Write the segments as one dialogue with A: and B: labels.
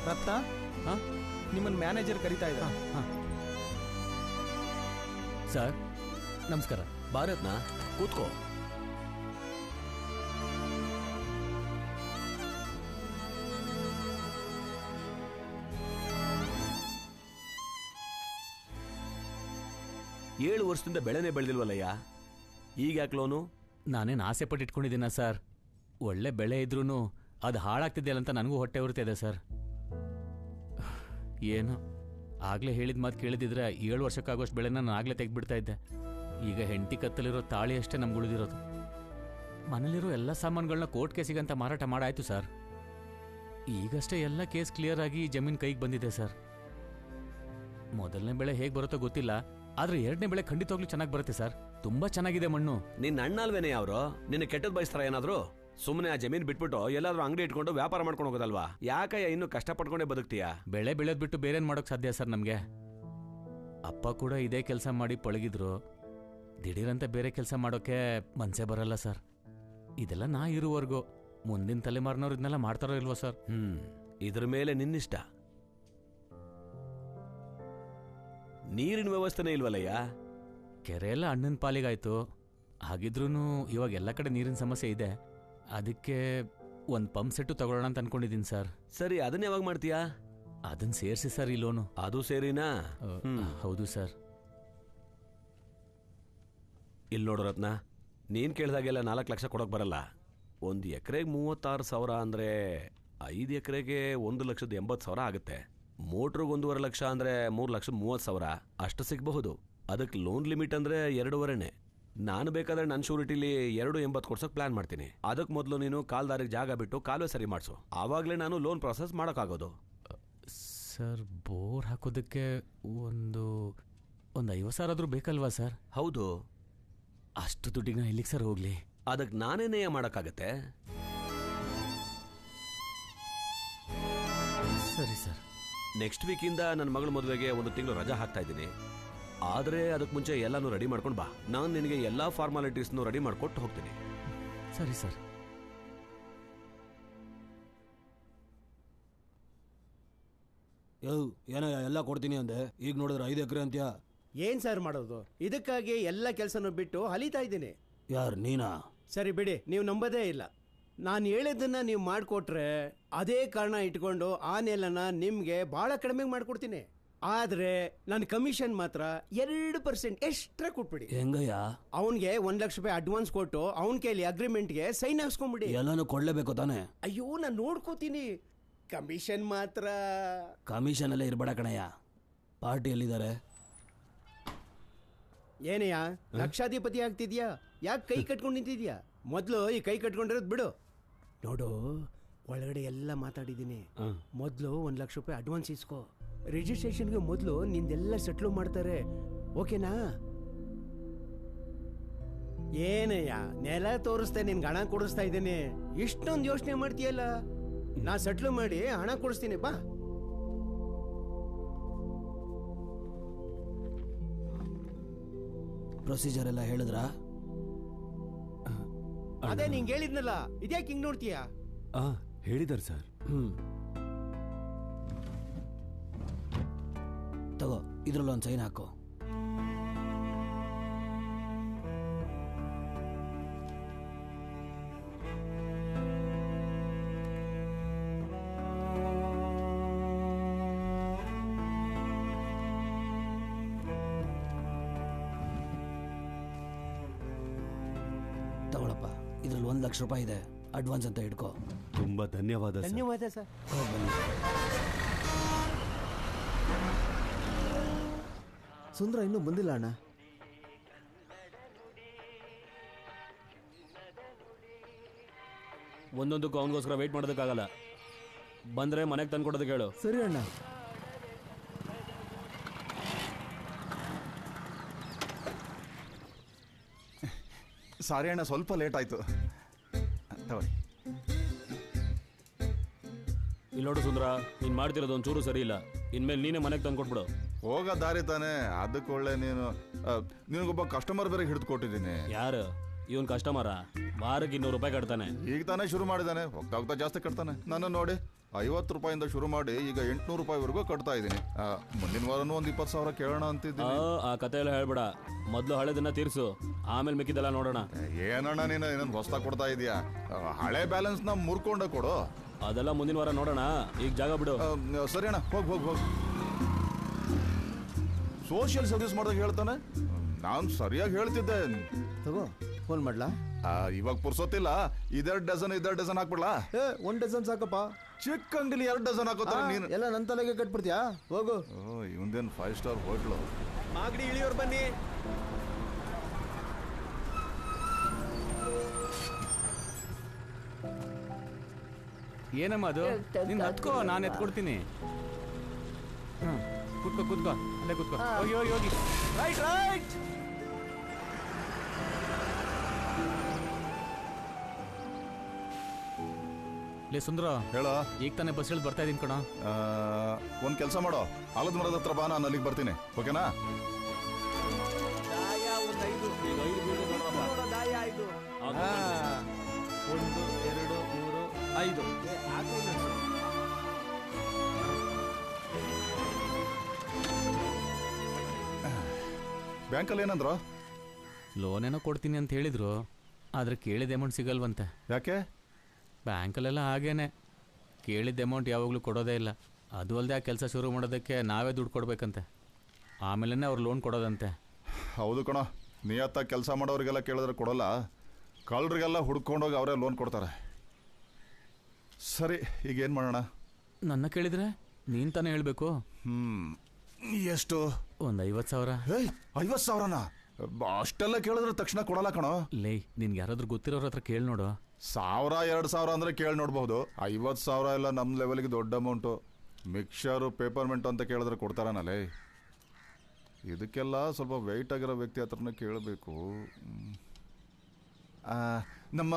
A: ರತ್ನ, ನಿಮ್ಮನ್ನ ಮ್ಯಾನೇಜರ್ ಕರಿತಾ ಇದ್ದಾರೆ.
B: ಸರ್ ನಮಸ್ಕಾರ.
C: ಭಾರತ್ನ ಕೂತ್ಕೋ. ಏಳು ವರ್ಷದಿಂದ ಬೆಳೆನೇ ಬೆಳೆದಿಲ್ವಲ್ಲಯ್ಯ, ಈಗ ಯಾಕೆ ಲೋನು?
B: ನಾನೇನು ಆಸೆ ಪಟ್ಟು ಇಟ್ಕೊಂಡಿದ್ದೀನ ಸರ್? ಒಳ್ಳೆ ಬೆಳೆ ಇದ್ರೂ ಅದು ಹಾಳಾಗ್ತಿದೆಯಲ್ಲ ಅಂತ ನನಗೂ ಹೊಟ್ಟೆ ಉರಿತಿದೆ ಸರ್. ಏನು ಆಗಲೇ ಹೇಳಿದ ಮಾತು ಕೇಳಿದಿದ್ರೆ 7 ವರ್ಷಕ್ಕಾಗೋಷ್ಟು ಬೆಳೆನ ನಾನು ಆಗಲೇ ತೆಗೆದ್ಬಿಡ್ತಾ ಇದ್ದೆ. ಈಗ ಹೆಂಡತಿ ಕತ್ತಲಿರೋ ತಾಳಿ ಅಷ್ಟೇ ನಮ್ಗೆ ಉಳಿದಿರೋದು. ಮನೇಲಿರೋ ಎಲ್ಲ ಸಾಮಾನುಗಳನ್ನ ಕೋರ್ಟ್ ಕೇಸಿಗಂತ ಮಾರಾಟ ಮಾಡಾಯ್ತು ಸರ್. ಈಗಷ್ಟೇ ಎಲ್ಲ ಕೇಸ್ ಕ್ಲಿಯರ್ ಆಗಿ ಜಮೀನು ಕೈಗೆ ಬಂದಿದೆ ಸರ್. ಮೊದಲನೇ ಬೆಳೆ ಹೇಗೆ ಬರುತ್ತೋ ಗೊತ್ತಿಲ್ಲ, ಆದ್ರೆ 2ನೇ ಬೆಳೆ ಖಂಡಿತವಾಗ್ಲೂ ಚೆನ್ನಾಗಿ ಬರುತ್ತೆ ಸರ್. ತುಂಬಾ ಚೆನ್ನಾಗಿದೆ ಮಣ್ಣು.
C: ನಿನ್ನ ಅಣ್ಣ ಅಲ್ವೇನೆ ಅವರು ನಿನ್ನ ಕೆಟ್ಟದ್ ಬಯಸ್ತಾರ ಏನಾದ್ರು? ಸುಮ್ಮನೆ ಆ ಜಮೀನ್ ಬಿಟ್ಬಿಟ್ಟು ಎಲ್ಲಾದ್ರೂ ಅಂಗಡಿ ಇಟ್ಕೊಂಡು ವ್ಯಾಪಾರ ಮಾಡ್ಕೊಂಡು ಹೋಗೋದಲ್ವಾ? ಯಾಕಯ್ಯ ಇನ್ನು ಕಷ್ಟಪಟ್ಕೊಂಡೇ ಬದುಕ್ತೀಯಾ?
B: ಬೆಳೆ ಬೆಳೆದ್ ಬಿಟ್ಟು ಬೇರೇನ್ ಮಾಡೋಕ್ ಸಾಧ್ಯ ಸರ್ ನಮ್ಗೆ? ಅಪ್ಪ ಕೂಡ ಇದೇ ಕೆಲಸ ಮಾಡಿ ಪಳಗಿದ್ರು. ದಿಢೀರಂತ ಬೇರೆ ಕೆಲಸ ಮಾಡೋಕೆ ಮನ್ಸೇ ಬರಲ್ಲ ಸರ್. ಇದೆಲ್ಲ ನಾ ಇರುವವರೆಗೂ ಮುಂದಿನ ತಲೆಮಾರಿನವ್ರು ಇದನ್ನೆಲ್ಲ ಮಾಡ್ತಾರೋ ಇಲ್ವೋ ಸರ್?
C: ಇದ್ರ ಮೇಲೆ ನಿನ್ನಿಷ್ಟ. ನೀರಿನ ವ್ಯವಸ್ಥೆನೇ ಇಲ್ವಲ್ಲಯ್ಯ?
B: ಕೆರೆ ಎಲ್ಲ ಅಣ್ಣನ ಪಾಲಿಗಾಯ್ತು. ಹಾಗಿದ್ರೂ ಇವಾಗ ಎಲ್ಲ ಕಡೆ ನೀರಿನ ಸಮಸ್ಯೆ ಇದೆ. ಅದಕ್ಕೆ ಒಂದು ಪಂಪ್ ಸೆಟ್ಟು ತಗೊಳ್ಳೋಣ ಅಂತ ಅನ್ಕೊಂಡಿದ್ದೀನಿ ಸರ್.
C: ಸರಿ, ಅದನ್ನ ಯಾವಾಗ ಮಾಡ್ತೀಯಾ?
B: ಅದನ್ನ ಸೇರಿಸಿ ಸರ್ ಈ ಲೋನು.
C: ಅದು ಸೇರಿನಾ?
B: ಹೌದು ಸರ್.
C: ಇಲ್ಲಿ ನೋಡು ರತ್ನ, ನೀನ್ ಕೇಳಿದಾಗೆಲ್ಲ 4 ಲಕ್ಷ ಕೊಡೋಕೆ ಬರಲ್ಲ. 1 ಎಕರೆಗೆ 36,000 ಅಂದ್ರೆ 5 ಎಕರೆಗೆ 1,80,000 ಆಗುತ್ತೆ. ಮೋಟ್ರಿಗೆ 1.5 ಲಕ್ಷ ಅಂದ್ರೆ 3,30,000 ಅಷ್ಟು ಸಿಗಬಹುದು. ಅದಕ್ಕೆ ಲೋನ್ ಲಿಮಿಟ್ ಅಂದ್ರೆ 2.5ನೇ. ನಾನು ಬೇಕಾದ್ರೆ ನನ್ನ ಶೂರಿಟಿಲಿ 2.80 ಕೊಡ್ಸೋಕೆ ಪ್ಲಾನ್ ಮಾಡ್ತೀನಿ. ಅದಕ್ಕೆ ಮೊದಲು ನೀನು ಕಾಲ್ದಾರಿಗೆ ಜಾಗ ಬಿಟ್ಟು ಕಾಲುವೆ ಸರಿ ಮಾಡಿಸು. ಆವಾಗಲೇ ನಾನು ಲೋನ್ ಪ್ರಾಸೆಸ್ ಮಾಡೋಕ್ಕಾಗೋದು.
B: ಸರ್, ಬೋರ್ ಹಾಕೋದಕ್ಕೆ ಒಂದು 50,000 ಆದ್ರೂ ಬೇಕಲ್ವಾ ಸರ್?
C: ಹೌದು.
B: ಅಷ್ಟು ದುಡ್ಡಿಗೆ ಇಲ್ಲಿಗೆ ಸರ್ ಹೋಗ್ಲಿ?
C: ಅದಕ್ಕೆ ನಾನೇನೇ ಮಾಡೋಕ್ಕಾಗತ್ತೆ?
B: ಸರಿ ಸರ್.
C: ನೆಕ್ಸ್ಟ್ ವೀಕಿಂದ ನನ್ನ ಮಗಳ ಮದುವೆಗೆ 1 ತಿಂಗಳು ರಜಾ ಹಾಕ್ತಾ ಇದ್ದೀನಿ. ಆದರೆ ಅದಕ್ಕೆ ಮುಂಚೆ ಎಲ್ಲಾನು ರೆಡಿ ಮಾಡ್ಕೊಂಡು ಬಾ. ನಾನು ನಿನಗೆ ಎಲ್ಲಾ ಫಾರ್ಮಾಲಿಟೀಸ್ನು ರೆಡಿ ಮಾಡ್ಕೊಟ್ಟು ಹೋಗ್ತೀನಿ.
B: ಸರಿ ಸರ್.
D: ಏನೋ ಎಲ್ಲ ಕೊಡ್ತೀನಿ ಅಂದೆ, ಈಗ ನೋಡಿದ್ರೆ 5 ಎಕರೆ ಅಂತ್ಯ.
E: ಏನ್ ಸರ್ ಮಾಡೋದು? ಇದಕ್ಕಾಗಿ ಎಲ್ಲ ಕೆಲಸನೂ ಬಿಟ್ಟು ಹಲಿತಾ ಇದ್ದೀನಿ.
D: ಯಾರು ನೀನಾ?
E: ಸರಿ ಬಿಡಿ, ನೀವು ನಂಬೋದೇ ಇಲ್ಲ. ನಾನು ಹೇಳಿದ್ದನ್ನ ನೀವು ಮಾಡಿಕೊಟ್ರೆ ಅದೇ ಕಾರಣ ಇಟ್ಕೊಂಡು ಆ ನೆಲನ ನಿಮ್ಗೆ ಬಹಳ ಕಡಿಮೆಗೆ ಮಾಡ್ಕೊಡ್ತೀನಿ. ಆದ್ರೆ ನನ್ನ ಕಮಿಷನ್ ಮಾತ್ರ 2% ಎಕ್ಸ್ಟ್ರಾ ಕೊಟ್ಬಿಡಿ.
D: ಹೆಂಗಯ್ಯ?
E: ಅವನ್ಗೆ 1 ಲಕ್ಷ ರೂಪಾಯಿ ಅಡ್ವಾನ್ಸ್ ಕೊಟ್ಟು ಅವನ್ ಕೈಲಿ ಅಗ್ರಿಮೆಂಟ್ಗೆ ಸೈನ್ ಹಾಕ್ಸ್ಕೊಂಡ್ಬಿಡಿ.
D: ಎಲ್ಲಾನು ಕೊಡ್ಲೇಬೇಕು ತಾನೆ?
E: ಅಯ್ಯೋ, ನಾನು ನೋಡ್ಕೋತೀನಿ. ಕಮಿಷನ್ ಮಾತ್ರ.
D: ಕಮಿಷನ್ ಎಲ್ಲ ಇರ್ಬೇಡ ಕಣಯ್ಯ. ಪಾರ್ಟಿ ಎಲ್ಲಿದ್ದಾರೆ?
E: ಏನಯ್ಯ ಲಕ್ಷಾಧಿಪತಿ ಆಗ್ತಿದ್ಯಾ? ಯಾಕೆ ಕೈ ಕಟ್ಕೊಂಡು ನಿಂತಿದ್ಯಾ? ಮೊದ್ಲು ಈ ಕೈ ಕಟ್ಕೊಂಡಿರೋದು ಬಿಡು. ನೋಡು, ಒಳಗಡೆ ಎಲ್ಲ ಮಾತಾಡಿದ್ದೀನಿ. ಮೊದ್ಲು 1 ಲಕ್ಷ ರೂಪಾಯಿ ಅಡ್ವಾನ್ಸ್ ಇಸ್ಕೋ. ರಿಜಿಸ್ಟ್ರೇಷನ್ಗೆ ಮೊದಲು ನಿಂದೆಲ್ಲ ಸೆಟ್ಲ್ ಮಾಡ್ತಾರೆ. ಓಕೆನಾ? ಏನಯ್ಯ, ನೆಲ ತೋರಿಸ್ತೆ ನಿನ್ಗೆ ಹಣ ಕೊಡಿಸ್ತಾ ಇದ್ದೀನಿ. ಇಷ್ಟೊಂದು ಯೋಚನೆ ಮಾಡ್ತೀಯಲ್ಲ. ನಾ ಸೆಟ್ಲ್ ಮಾಡಿ ಹಣ ಕೊಡಿಸ್ತೀನಿ, ಬಾ.
D: ಪ್ರೊಸೀಜರ್ ಎಲ್ಲ ಹೇಳಿದ್ರಾ?
E: ಅದೇ ನಿಂಗೆ ಹೇಳಿದ್ನಲ್ಲ, ಇದ್ಯಾಕೆ ಹಿಂಗ್ ನೋಡ್ತೀಯಾ?
F: ಹೇಳಿದಾರೆ ಸರ್.
D: ತಗೋ, ಇದ್ರಲ್ಲಿ ಒಂದು ಸೈನ್ ಹಾಕೋ. ತಗೊಳಪ್ಪ, ಇದ್ರಲ್ಲಿ 1 ಲಕ್ಷ ರೂಪಾಯಿ ಇದೆ. ಅಡ್ವಾನ್ಸ್ ಅಂತ ಇಟ್ಕೋ.
F: ತುಂಬಾ ಧನ್ಯವಾದ.
E: ಧನ್ಯವಾದ ಸರ್. ಸುಂದರ ಇನ್ನೂ ಬಂದಿಲ್ಲ ಅಣ್ಣ.
G: ಒಂದೊಂದಕ್ಕೂ ಅವನಿಗೋಸ್ಕರ ವೆಯ್ಟ್ ಮಾಡೋದಕ್ಕಾಗಲ್ಲ. ಬಂದ್ರೆ ಮನೆಗೆ ತಂದು ಕೊಡೋದಕ್ಕೆ ಹೇಳು.
E: ಸರಿ ಅಣ್ಣ.
H: ಸಾರಿ ಅಣ್ಣ, ಸ್ವಲ್ಪ ಲೇಟ್ ಆಯ್ತು. ತಗೊಳ್ಳಿ.
G: ಇಲ್ಲಿ ನೋಡು ಸುಂದರ, ನೀನ್ ಮಾಡ್ತಿರೋದು ಒಂಚೂರು ಸರಿ ಇಲ್ಲ. ಇನ್ಮೇಲೆ ನೀನೇ ಮನೆಗೆ ತಂದು ಕೊಟ್ಬಿಡು.
H: ಹೋಗ ದಾರಿ ತಾನೆ, ಅದಕ್ಕೆ ಒಳ್ಳೆ ನಿನಗೊಬ್ಬ ಕಸ್ಟಮರ್ ಬೇರೆ ಹಿಡಿದು ಕೊಟ್ಟಿದ್ದೀನಿ.
G: ಯಾರು ಇವನ್ ಕಸ್ಟಮರ? ವಾರಕ್ಕೆ 200 ರೂಪಾಯಿ ಕಟ್ತಾನೆ.
H: ಈಗ ತಾನೇ ಶುರು ಮಾಡಿದಾನೆ, ಹೋಗ್ತಾ ಹೋಗ್ತಾ ಜಾಸ್ತಿ ಕಟ್ತಾನೆ. ನನ್ನ ನೋಡಿ 50 ರೂಪಾಯಿಂದ ಶುರು ಮಾಡಿ ಈಗ 800 ರೂಪಾಯಿವರೆಗೂ ಕಟ್ತಾ ಇದ್ದೀನಿ. ಮುಂದಿನ ವಾರನೂ ಒಂದು 20,000 ಕೇಳೋಣ ಅಂತಿದ್ದೀನಿ.
G: ಆ ಕತೆ ಎಲ್ಲ ಹೇಳ್ಬೇಡ, ಮೊದಲು ಹಳೆದನ್ನ ತೀರ್ಸು, ಆಮೇಲೆ ಮಿಕ್ಕಿದೆಲ್ಲ ನೋಡೋಣ.
H: ಏನಣ್ಣ ನೀನು ಏನೊಂದು ಹೊಸ್ದಾಗಿ ಕೊಡ್ತಾ ಇದೀಯಾ? ಹಳೆ ಬ್ಯಾಲೆನ್ಸ್ನ ಮುರ್ಕೊಂಡೆ ಕೊಡು.
G: ಅದೆಲ್ಲ ಮುಂದಿನ ವಾರ ನೋಡೋಣ, ಈಗ ಜಾಗ ಬಿಡು.
H: ಸರಿ ಅಣ್ಣ, ಹೋಗಿ ಸೋಷಿಯಲ್ ಸರ್ವಿಸ್ ಮಾಡಿದಾಗ ಹೇಳ್ತಾನೆ. ನಾನು ಸರಿಯಾಗಿ ಹೇಳ್ತಿದ್ದೆ.
E: ತಗೋ, ಫೋನ್ ಮಾಡ್ಲಾ?
H: ಇವಾಗ ಪುರ್ಸೊತ್ತಿಲ್ಲ. 2 ಡಜನ್ ಹಾಕ್ಬಿಡ್ಲಾ?
E: 1 ಡಜನ್ ಸಾಕಪ್ಪ.
H: ಚಿಕ್ಕ ಅಂಗಡಿಲಿ 2 ಡಜನ್ ಹಾಕೋತಾರೆ ನೀನು.
E: ಎಲ್ಲ ನನ್ನ ತಲೆಗೆ ಕಟ್ಬಿಡ್ತೀಯಾ? ಹೋಗು.
H: ಇವಂದೇನು 5 ಸ್ಟಾರ್ ಹೋಟ್ಲು.
A: ಮಾಗಡಿ ಇಳಿಯೋರು ಬನ್ನಿ.
B: ಏನಮ್ಮ ಅದು? ನಿನ್ ಹತ್ಕೋ, ನಾನು ಎತ್ಕೊಡ್ತೀನಿ. ಕೂತ್ಕೋ, ಅಲ್ಲೇ ಕೂತ್ಕೋ. ಹೋಗಿ ರೈಟ್. ಲೇ ಸುಂದ್ರ,
H: ಹೇಳೋ.
B: ಈಗ ತಾನೇ ಬಸ್ ಇಳಿದು ಬರ್ತಾ ಇದೀನಿ ಕಣ.
H: ಒಂದು ಕೆಲಸ ಮಾಡೋ, ಆಲದ ಮರದ ಹತ್ರ ಬಾ, ನಾನು ಅಲ್ಲಿಗೆ ಬರ್ತೀನಿ. ಓಕೆನಾ?
A: ದಾಯ 1 5. 1 2 3 5.
H: ಬ್ಯಾಂಕಲ್ಲಿ ಏನಂದ್ರು?
B: ಲೋನ್ ಏನೋ ಕೊಡ್ತೀನಿ ಅಂತ ಹೇಳಿದ್ರು, ಆದ್ರೆ ಕೇಳಿದ ಅಮೌಂಟ್ ಸಿಗಲ್ವಂತೆ.
H: ಯಾಕೆ?
B: ಬ್ಯಾಂಕಲ್ಲೆಲ್ಲ ಹಾಗೇನೆ, ಕೇಳಿದ ಅಮೌಂಟ್ ಯಾವಾಗಲೂ ಕೊಡೋದೇ ಇಲ್ಲ. ಅದು ಅಲ್ಲದೆ ಆ ಕೆಲಸ ಶುರು ಮಾಡೋದಕ್ಕೆ ನಾವೇ ದುಡ್ಡು ಕೊಡ್ಬೇಕಂತೆ, ಆಮೇಲೆ ಅವ್ರು ಲೋನ್ ಕೊಡೋದಂತೆ.
H: ಹೌದು ಕಣ, ನಿಯತ್ತಾಗಿ ಕೆಲಸ ಮಾಡೋರಿಗೆಲ್ಲ ಕೇಳಿದ್ರೆ ಕೊಡೋಲ್ಲ, ಕಳ್ಳರಿಗೆಲ್ಲ ಹುಡ್ಕೊಂಡೋಗಿ ಅವರೇ ಲೋನ್ ಕೊಡ್ತಾರೆ. ಸರಿ, ಈಗ ಏನು ಮಾಡೋಣ?
B: ನನ್ನ ಕೇಳಿದ್ರೆ ನೀನು ತಾನೇ ಹೇಳಬೇಕು.
H: ಎಷ್ಟು?
B: ಒಂದು 50,000.
H: 50,000ನಾ? ಅಷ್ಟೆಲ್ಲ ಕೇಳಿದ್ರೆ ತಕ್ಷಣ ಕೊಡಲ್ಲ ಕಣೋ.
B: ಲೇ, ನಿನ್ಗೆ ಯಾರಾದ್ರೂ ಗೊತ್ತಿರೋರ ಹತ್ರ ಕೇಳಿ ನೋಡು.
H: 1,000-2,000 ಅಂದರೆ ಕೇಳಿ ನೋಡ್ಬೋದು. 50,000 ಎಲ್ಲ ನಮ್ಮ ಲೆವೆಲ್ಗೆ ದೊಡ್ಡ ಅಮೌಂಟು. ಮಿಕ್ಸರು, ಪೇಪರ್ಮೆಂಟ್ ಅಂತ ಕೇಳಿದ್ರೆ ಕೊಡ್ತಾರನಲ್ಲೇ. ಇದಕ್ಕೆಲ್ಲ ಸ್ವಲ್ಪ ವೆಯ್ಟ್ ಆಗಿರೋ ವ್ಯಕ್ತಿ ಹತ್ರನೇ ಕೇಳಬೇಕು. ನಮ್ಮ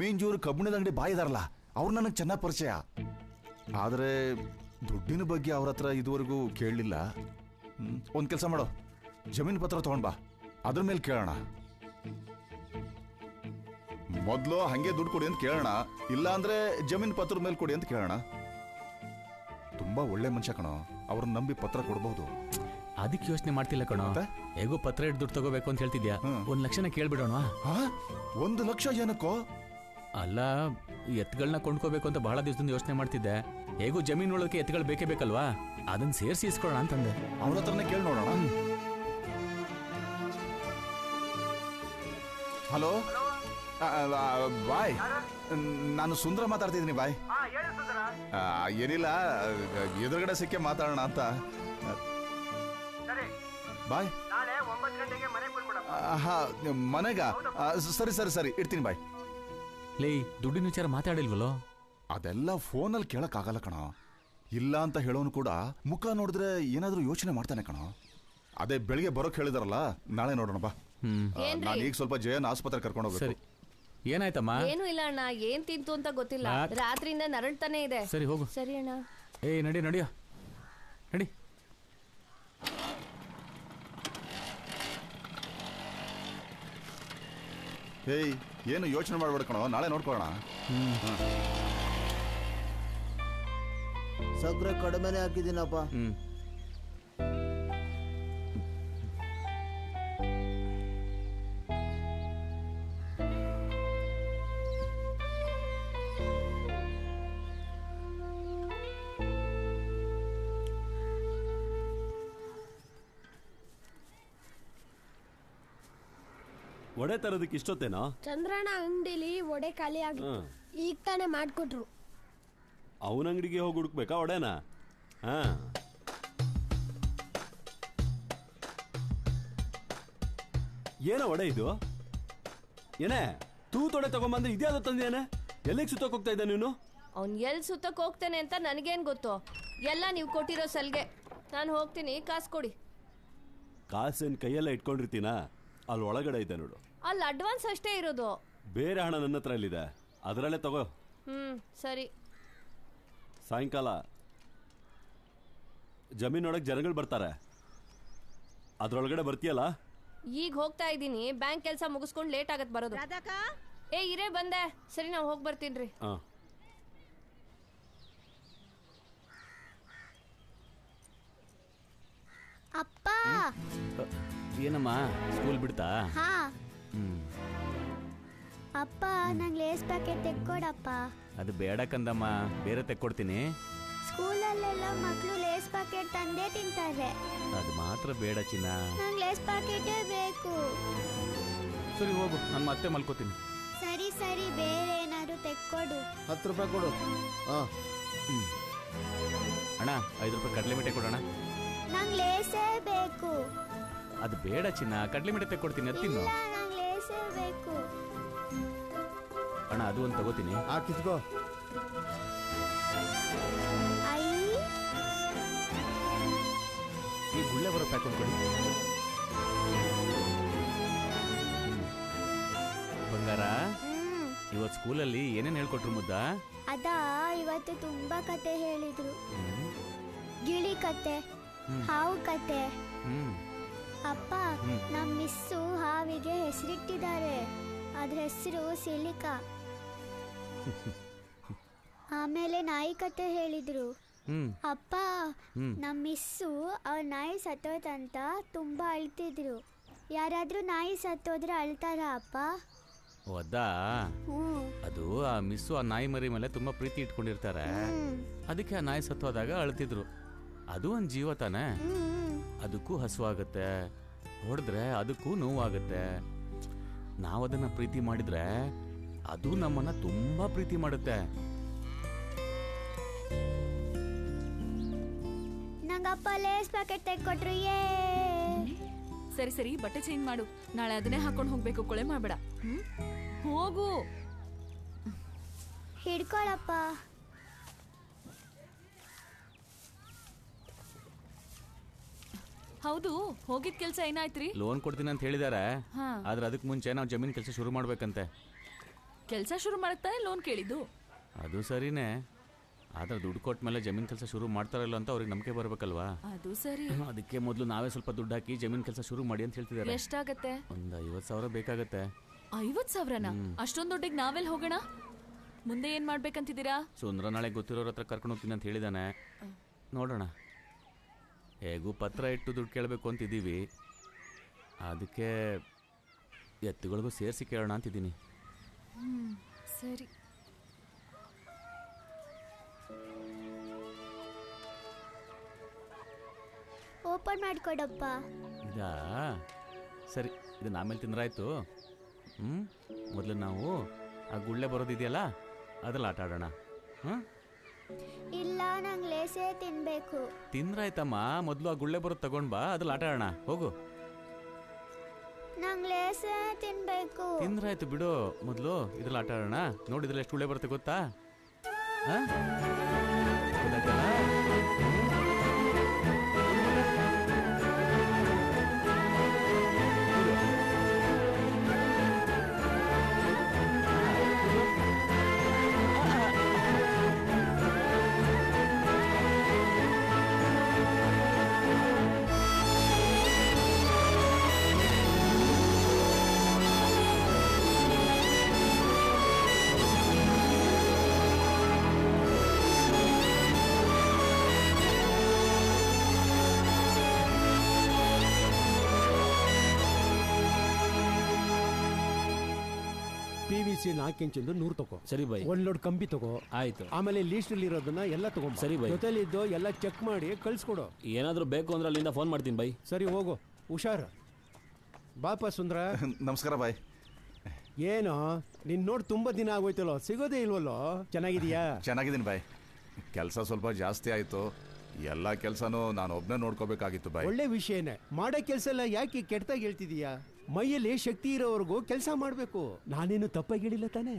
H: ಮೀಂಜೂರು ಕಬ್ಬಿಣದ ಅಂಗಡಿ ಬಾಯ್ ಇದಾರಲ್ಲ, ಅವ್ರು ನನಗೆ ಚೆನ್ನಾಗಿ ಪರಿಚಯ. ಆದರೆ ದುಡ್ಡಿನ ಬಗ್ಗೆ ಅವ್ರ ಹತ್ರ ಇದುವರೆಗೂ ಕೇಳಲಿಲ್ಲ. ಒಂದು ಕೆಲಸ ಮಾಡೋ, ಜಮೀನು ಪತ್ರ ತೊಗೊಂಡ್ಬಾ, ಅದ್ರ ಮೇಲೆ ಕೇಳೋಣ. ಮೊದಲು ಹಂಗೆ ದುಡ್ಡು ಕೊಡಿ ಅಂತ ಕೇಳೋಣ, ಇಲ್ಲ ಅಂದ್ರೆ ಜಮೀನು ಪತ್ರದ ಮೇಲೆ ಕೊಡಿ ಅಂತ ಕೇಳೋಣ. ತುಂಬಾ ಒಳ್ಳೆ ಮನುಷ್ಯ ಕಣೋ, ಅವ್ರನ್ನ ನಂಬಿ ಪತ್ರ ಕೊಡ್ಬಹುದು.
B: ಅದಕ್ಕೆ ಯೋಚನೆ ಮಾಡ್ತಿಲ್ಲ ಕಣೋ. ಹೇಗೋ ಪತ್ರ ಇಟ್ಟು ದುಡ್ಡು ತಗೋಬೇಕು ಅಂತ ಹೇಳ್ತಿದ್ಯಾ, 1 ಲಕ್ಷನ ಕೇಳ್ಬಿಡೋಣ.
H: 1 ಲಕ್ಷ ಏನಕ್ಕೋ?
B: ಅಲ್ಲ, ಎತ್ತುಗಳನ್ನ ಕೊಂಡ್ಕೋಬೇಕು ಅಂತ ಬಹಳ ದಿವಸದಿಂದ ಯೋಚನೆ ಮಾಡ್ತಿದ್ದೆ. ಹೇಗೂ ಜಮೀನು ಒಳಗೆ ಎತ್ತುಗಳು ಬೇಕೇ ಬೇಕಲ್ವಾ, ಅದನ್ನ ಸೇರಿಸಿ ಇಸ್ಕೊಳ್ಳೋಣ ಅಂತಂದೆ.
H: ಅವ್ರ ಹತ್ರನೇ ಕೇಳಿ ನೋಡೋಣ. ಹಲೋ ಬಾಯ್, ನಾನು ಸುಂದರ ಮಾತಾಡ್ತಿದ್ದೀನಿ ಬಾಯ್. ಏನಿಲ್ಲ, ಎದುರುಗಡೆ ಸಿಕ್ಕೇ ಮಾತಾಡೋಣ ಅಂತ. ಬಾಯ್. ಮನೆಗ? ಸರಿ ಇಡ್ತೀನಿ ಬಾಯ್.
B: ಲೇ, ದುಡ್ಡಿನ ವಿಚಾರ ಮಾತಾಡಿಲ್ವಲ್ಲೋ?
H: ಅದೆಲ್ಲ ಫೋನಲ್ಲಿ ಕೇಳಕ್ಕಾಗಲ್ಲ ಕಣ. ಇಲ್ಲ ಅಂತ ಹೇಳೋನು ಕೂಡ ಮುಖ ನೋಡಿದ್ರೆ ಏನಾದ್ರೂ ಯೋಚನೆ ಮಾಡ್ತಾನೆ ಕಣ. ಅದೇ ಬೆಳಿಗ್ಗೆ ಬರೋಕ್ ಹೇಳಿದಾರಲ್ಲ, ನಾಳೆ ನೋಡೋಣ ಬಾ. ನಾನು ಈಗ ಸ್ವಲ್ಪ ಜಯನ್ ಆಸ್ಪತ್ರೆ ಕರ್ಕೊಂಡು ಹೋಗ್ಬೇಕು.
B: ಸರಿ, ಏನಾಯ್ತಮ್ಮ?
I: ಏನು ಇಲ್ಲ ಅಣ್ಣ, ಏನ್ ತಿಂತು ಅಂತ ಗೊತ್ತಿಲ್ಲ, ರಾತ್ರಿಯಿಂದ ನರಳ್ತಾನೆ ಇದೆ.
B: ಸರಿ ಹೋಗು.
I: ಸರಿ ಅಣ್ಣ.
B: ನಡಿಯೋ ನಡಿ.
H: ಏಯ್, ಏನು ಯೋಚನೆ ಮಾಡ್ಬೇಡ ಕಣೋ, ನಾಳೆ ನೋಡ್ಕೊಳ್ಳೋಣ.
E: ಸಕ್ಕರೆ ಕಡಿಮೆನೆ ಹಾಕಿದ್ದೀನಪ್ಪ.
F: ಒಡೆ ತರೋದಕ್ಕೆ ಇಷ್ಟೊತ್ತೇನೋ?
J: ಚಂದ್ರಣ್ಣ ಅಂಗಡಿಲಿ ಒಡೆ ಖಾಲಿ ಆಗಿ ಈಗ ತಾನೇ ಮಾಡ್ಕೊಟ್ರು.
F: ಅವನ ಅಂಗಡಿಗೆ ಹೋಗಿ ಹುಡುಕ್ಬೇಕಾ ಒಡೆನ? ಹಾ, ಏನೋ ಒಡೆ ಇದು? ಏನೇ ತೂತೊಡೆ ತಗೊಂಬಂದ್ರೆ ಇದ್ಯಾವ್ದು ತಂದೇನೆ? ಎಲ್ಲಿಗೆ ಸುತ್ತಕ್ಕೆ ಹೋಗ್ತಾ ಇದ್ದ ನೀನು?
I: ಅವ್ನ್ ಎಲ್ಲಿ ಸುತ್ತಕ್ ಹೋಗ್ತಾನೆ ಅಂತ ನನಗೇನ್ ಗೊತ್ತು, ಎಲ್ಲ ನೀವು ಕೊಟ್ಟಿರೋ ಸಲ್ಗೆ. ನಾನು ಹೋಗ್ತೀನಿ, ಕಾಸು ಕೊಡಿ.
F: ಕಾಸೇನು ಕೈಯೆಲ್ಲ ಇಟ್ಕೊಂಡಿರ್ತೀನ? ಅಲ್ಲಿ ಒಳಗಡೆ ಇದೆ ನೋಡು.
I: ಅಲ್ಲಿ ಅಡ್ವಾನ್ಸ್ ಅಷ್ಟೇ ಇರೋದು,
F: ಬೇರೆ ಹಣ ನನ್ನ ಹತ್ರ ಎಲ್ಲಿದೆ, ಅದರಲ್ಲೇ ತಗೋ.
I: ಸರಿ.
F: ಸಾಯಂಕಾಲ ಜಮೀನೊಳಗೆ ಜನಗಳು ಬರ್ತಾರೆ, ಅದ್ರೊಳಗಡೆ ಬರ್ತೀಯಲ್ಲ?
I: ಈಗ ಹೋಗ್ತಾ ಇದ್ದೀನಿ, ಬ್ಯಾಂಕ್ ಕೆಲಸ ಮುಗಿಸ್ಕೊಂಡು ಲೇಟ್ ಆಗತ್ ಬರೋದು. ಇರೇ ಬಂದೆ. ಸರಿ, ನಾವು ಹೋಗಿ ಬರ್ತೀನ್ರಿ.
J: ಅಪ್ಪ
B: ಏನಮ್ಮ ಸ್ಕೂಲ್ ಬಿಡ್ತಾ?
J: ಹಾ
B: ಹ್ಮ್
J: ಅಪ್ಪ ನಂಗೆ ಲೇಸ್ ಪ್ಯಾಕೆಟ್ ತೆಕ್ಕೊಡಪ್ಪ.
B: ಅದು ಬೇಡ ಕಂದಮ್ಮ, ಬೇರೆ ತೆಕ್ಕೊಡ್ತೀನಿ.
J: ಸ್ಕೂಲಲ್ಲೆಲ್ಲ ಮಕ್ಕಳು ಲೇಸ್ ಪ್ಯಾಕೆಟ್ ತಂದೇ ತಿಂತಾರೆ.
B: ಅದು ಮಾತ್ರ ಬೇಡ ಚಿನ್ನ.
J: ನಂಗೆ ಲೇಸ್ ಪ್ಯಾಕೆಟೇ ಬೇಕು.
B: ಸರಿ ಹೋಗು, ನಾನು ಮತ್ತೆ ಮಲ್ಕೋತೀನಿ.
J: ಸರಿ ಸರಿ, ಬೇರೆ ಏನಾದ್ರು ತೆಕ್ಕೊಡು.
A: 10 ರೂಪಾಯಿ ಕೊಡು. ಹಾಂ
B: ಅಣ್ಣ 5 ರೂಪಾಯಿ ಕಡಲೆ ಮಿಠಾಯಿ ಕೊಡೋಣ.
J: ನಂಗೆ ಲೇಸೇ ಬೇಕು.
B: ಅದು ಬೇಡ ಚಿನ್ನ, ಕಡಲೆ ಮಿಠಾಯಿ ತೆಕ್ಕೊಡ್ತೀನಿ, ಅದು ತಿನ್ನು.
J: ಇಲ್ಲ, ನಂಗೆ ಲೇಸೇ ಬೇಕು.
B: ಅಣ್ಣ ಅದು ಒಂದು ತಗೋತೀನಿ.
A: ಕಿತ್ಕೋ.
B: ಈ ಗುಳ್ಳೆ ಬರೋ ಪ್ಯಾಕ್ ಒಂದು ಕೊಡಿ. ಬಂಗಾರ, ಇವತ್ತು ಸ್ಕೂಲಲ್ಲಿ ಏನೇನು ಹೇಳ್ಕೊಟ್ರು ಮುದ್ದ?
J: ಇವತ್ತು ತುಂಬಾ ಕತೆ ಹೇಳಿದ್ರು. ಗಿಳಿ ಕತೆ, ಹಾವು ಕತೆ. ಅಪ್ಪ, ನಮ್ಮ ಮಿಸ್ಸು ಹಾವಿಗೆ ಹೆಸರಿಟ್ಟಿದ್ದಾರೆ. ಅದ್ರ ಹೆಸರು ಸಿಲಿಕಾ. ಆಮೇಲೆ ನಾಯಿ ಕತೆ ಹೇಳಿದ್ರು. ಅಪ್ಪ, ನಮ್ಮ ಮಿಸ್ಸು ಅವ್ರ ನಾಯಿ ಸತ್ತೋತಂತ ತುಂಬಾ ಅಳ್ತಿದ್ರು. ಯಾರಾದ್ರೂ ನಾಯಿ ಸತ್ತೋದ್ರೆ ಅಳ್ತಾರ ಅಪ್ಪ?
B: ಅದಾ, ಅದು ಆ ಮಿಸ್ಸು ಆ ನಾಯಿ ಮರಿ ಮೇಲೆ ತುಂಬಾ ಪ್ರೀತಿ ಇಟ್ಕೊಂಡಿರ್ತಾರೆ. ಅದಕ್ಕೆ ಆ ನಾಯಿ ಸತ್ತೋದಾಗ ಅಳ್ತಿದ್ರು. ಅದು ಒಂದು ಜೀವ ತಾನೆ, ಅದಕ್ಕೂ ಹಸುವಾಗತ್ತೆ, ಹೊಡೆದ್ರೆ ಅದಕ್ಕೂ ನೋವಾಗತ್ತೆ. ನಾವದನ್ನ ಪ್ರೀತಿ ಮಾಡಿದ್ರೆ ಅದು ನಮ್ಮನ್ನ ತುಂಬಾ ಪ್ರೀತಿ ಮಾಡುತ್ತೆ.
J: ನಂಗಪ್ಪ ಲೇಸ್ ಪ್ಯಾಕೆಟ್ ತೆಕ್ಕೊಟ್ರು.
K: ಸರಿ ಸರಿ, ಬಟ್ಟೆ ಚೇಂಜ್ ಮಾಡು. ನಾಳೆ ಅದನ್ನೇ ಹಾಕೊಂಡು ಹೋಗ್ಬೇಕು, ಕೊಳೆ ಮಾಡಬೇಡ. ಹೋಗು.
J: ಹಿಡ್ಕೊಳಪ್ಪ.
K: ಹೌದು, ಹೋಗಿದ್ ಕೆಲ್ಸ ಏನಾಯ್ತ್ರಿ?
B: ಲೋನ್ ಕೊಡ್ತೀನಿ ಅಂತ ಹೇಳಿದಾರೆ. ಆದ್ರೆ ಅದಕ್ಕೆ ಮುಂಚೆ ನಾವು ಜಮೀನ್ ಕೆಲಸ ಶುರು ಮಾಡ್ಬೇಕಂತೆ.
K: ಕೆಲಸ ಶುರು ಮಾಡಕ್ತಾನೆ ಲೋನ್ ಕೇಳಿದ್ದು.
B: ಅದು ಸರಿನೇ, ಆದ್ರೆ ದುಡ್ಡು ಕೊಟ್ಟ ಮೇಲೆ ಜಮೀನ್ ಕೆಲಸ ಶುರು ಮಾಡ್ತಾರಲ್ಲ ಅಂತ ಅವ್ರಿಗೆ ನಂಬಿಕೆ ಬರ್ಬೇಕಲ್ವಾ?
K: ಅದು ಸರಿ.
B: ಅದಕ್ಕೆ ಮೊದಲು ನಾವೇ ಸ್ವಲ್ಪ ದುಡ್ಡು ಹಾಕಿ ಜಮೀನ್ ಕೆಲಸ ಶುರು ಮಾಡಿ ಅಂತ ಹೇಳ್ತಿದ್ದಾರೆ.
K: ಎಷ್ಟಾಗತ್ತೆ?
B: ಒಂದು 50,000 ಬೇಕಾಗತ್ತೆ.
K: 50,000ನಾ? ಅಷ್ಟೊಂದು ದುಡ್ಡಿಗೆ ನಾವೆಲ್ಲಿ ಹೋಗೋಣ? ಮುಂದೆ ಏನ್ ಮಾಡ್ಬೇಕಂತಿದ್ದೀರಾ?
B: ಸುಂದ್ರ ನಾಳೆ ಗೊತ್ತಿರೋರ ಹತ್ರ ಕರ್ಕೊಂಡು ಹೋಗ್ತೀನಿ ಅಂತ ಹೇಳಿದಾನೆ. ನೋಡೋಣ. ಹೇಗೂ ಪತ್ರ ಇಟ್ಟು ದುಡ್ಡು ಕೇಳಬೇಕು ಅಂತಿದ್ದೀವಿ. ಅದಕ್ಕೆ ಎತ್ತುಗಳಿಗೂ ಸೇರಿಸಿ ಕೇಳೋಣ ಅಂತಿದ್ದೀನಿ.
K: ಸರಿ.
J: ಓಪನ್ ಮಾಡ್ಕೊಡಪ್ಪ.
B: ಇದಾ? ಸರಿ, ಇದನ್ನ ಆಮೇಲೆ ತಿಂದ್ರಾಯ್ತು. ಮೊದಲು ನಾವು ಆ ಗುಳ್ಳೆ ಬರೋದಿದೆಯಲ್ಲ, ಅದ್ರಲ್ಲಿ ಆಟ ಆಡೋಣ.
J: ಇಲ್ಲ, ನಂಗೆ ಲೇಸೇ ತಿನ್ಬೇಕು.
B: ತಿಂದ್ರಾಯ್ತಮ್ಮ, ಮೊದಲು ಆ ಗುಳ್ಳೆ ಬರೋದು ತಗೊಂಡ್ ಬಾ, ಅದ್ರಲ್ಲಿ ಆಟ ಆಡೋಣ. ಹೋಗು.
J: ನಂಗೆ ಲೇಸೇ ತಿನ್ಬೇಕು.
B: ತಿಂದ್ರಾಯ್ತು ಬಿಡು, ಮೊದಲು ಇದ್ರಲ್ಲಿ ಆಟ ಆಡೋಣ. ನೋಡಿದ್ರಲ್ಲಿ ಎಷ್ಟು ಗುಳ್ಳೆ ಬರುತ್ತೆ ಗೊತ್ತಾ?
E: PVC 4 ಇಂಚಿಂದು 100 ತಗೋ.
G: ಸರಿ ಬೈ.
E: 1 ಲೋಡ್ ಕಂಬಿ ತಗೋ.
G: ಆಯ್ತು.
E: ಆಮೇಲೆ ಲೀಸ್ಟ್ ಅಲ್ಲಿ ಇರೋದನ್ನ ಎಲ್ಲ ತಗೊಂಡು
G: ಸರಿ ಬೈ.
E: ಜೊತೆಲಿದ್ದು ಎಲ್ಲ ಚೆಕ್ ಮಾಡಿ ಕಳ್ಸ್ಕೊಡು.
G: ಏನಾದ್ರೂ ಬೇಕು ಅಂದ್ರೆ ಅಲ್ಲಿಂದ ಫೋನ್ ಮಾಡ್ತೀನಿ ಬೈ.
E: ಸರಿ, ಹೋಗು, ಹುಷಾರು. ಬಾಪ ಸುಂದ್ರ.
H: ನಮಸ್ಕಾರ ಬಾಯ್.
E: ಏನು ನಿನ್ ನೋಡಿ ತುಂಬಾ ದಿನ ಆಗೋಯ್ತಲ್ಲೋ, ಸಿಗೋದೇ ಇಲ್ವಲ್ಲೋ? ಚೆನ್ನಾಗಿದೀಯಾ?
H: ಚೆನ್ನಾಗಿದ್ದೀನಿ ಬಾಯ್. ಕೆಲಸ ಸ್ವಲ್ಪ ಜಾಸ್ತಿ ಆಯ್ತು. ಎಲ್ಲ ಕೆಲಸನೂ ನಾನು ಒಬ್ಬನೇ ನೋಡ್ಕೋಬೇಕಾಗಿತ್ತು ಬಾಯ್.
E: ಒಳ್ಳೆ ವಿಷಯನೇ. ಮಾಡೋ ಕೆಲಸ ಎಲ್ಲ ಯಾಕೆ ಕೆಟ್ಟದಾಗಿ ಹೇಳ್ತಿದೀಯಾ? ಮೈಯಲ್ಲಿ ಶಕ್ತಿ ಇರೋವರೆಗೂ ಕೆಲಸ ಮಾಡ್ಬೇಕು. ನಾನೇನು ತಪ್ಪಾಗಿ ಹೇಳಿಲ್ಲ ತಾನೇ?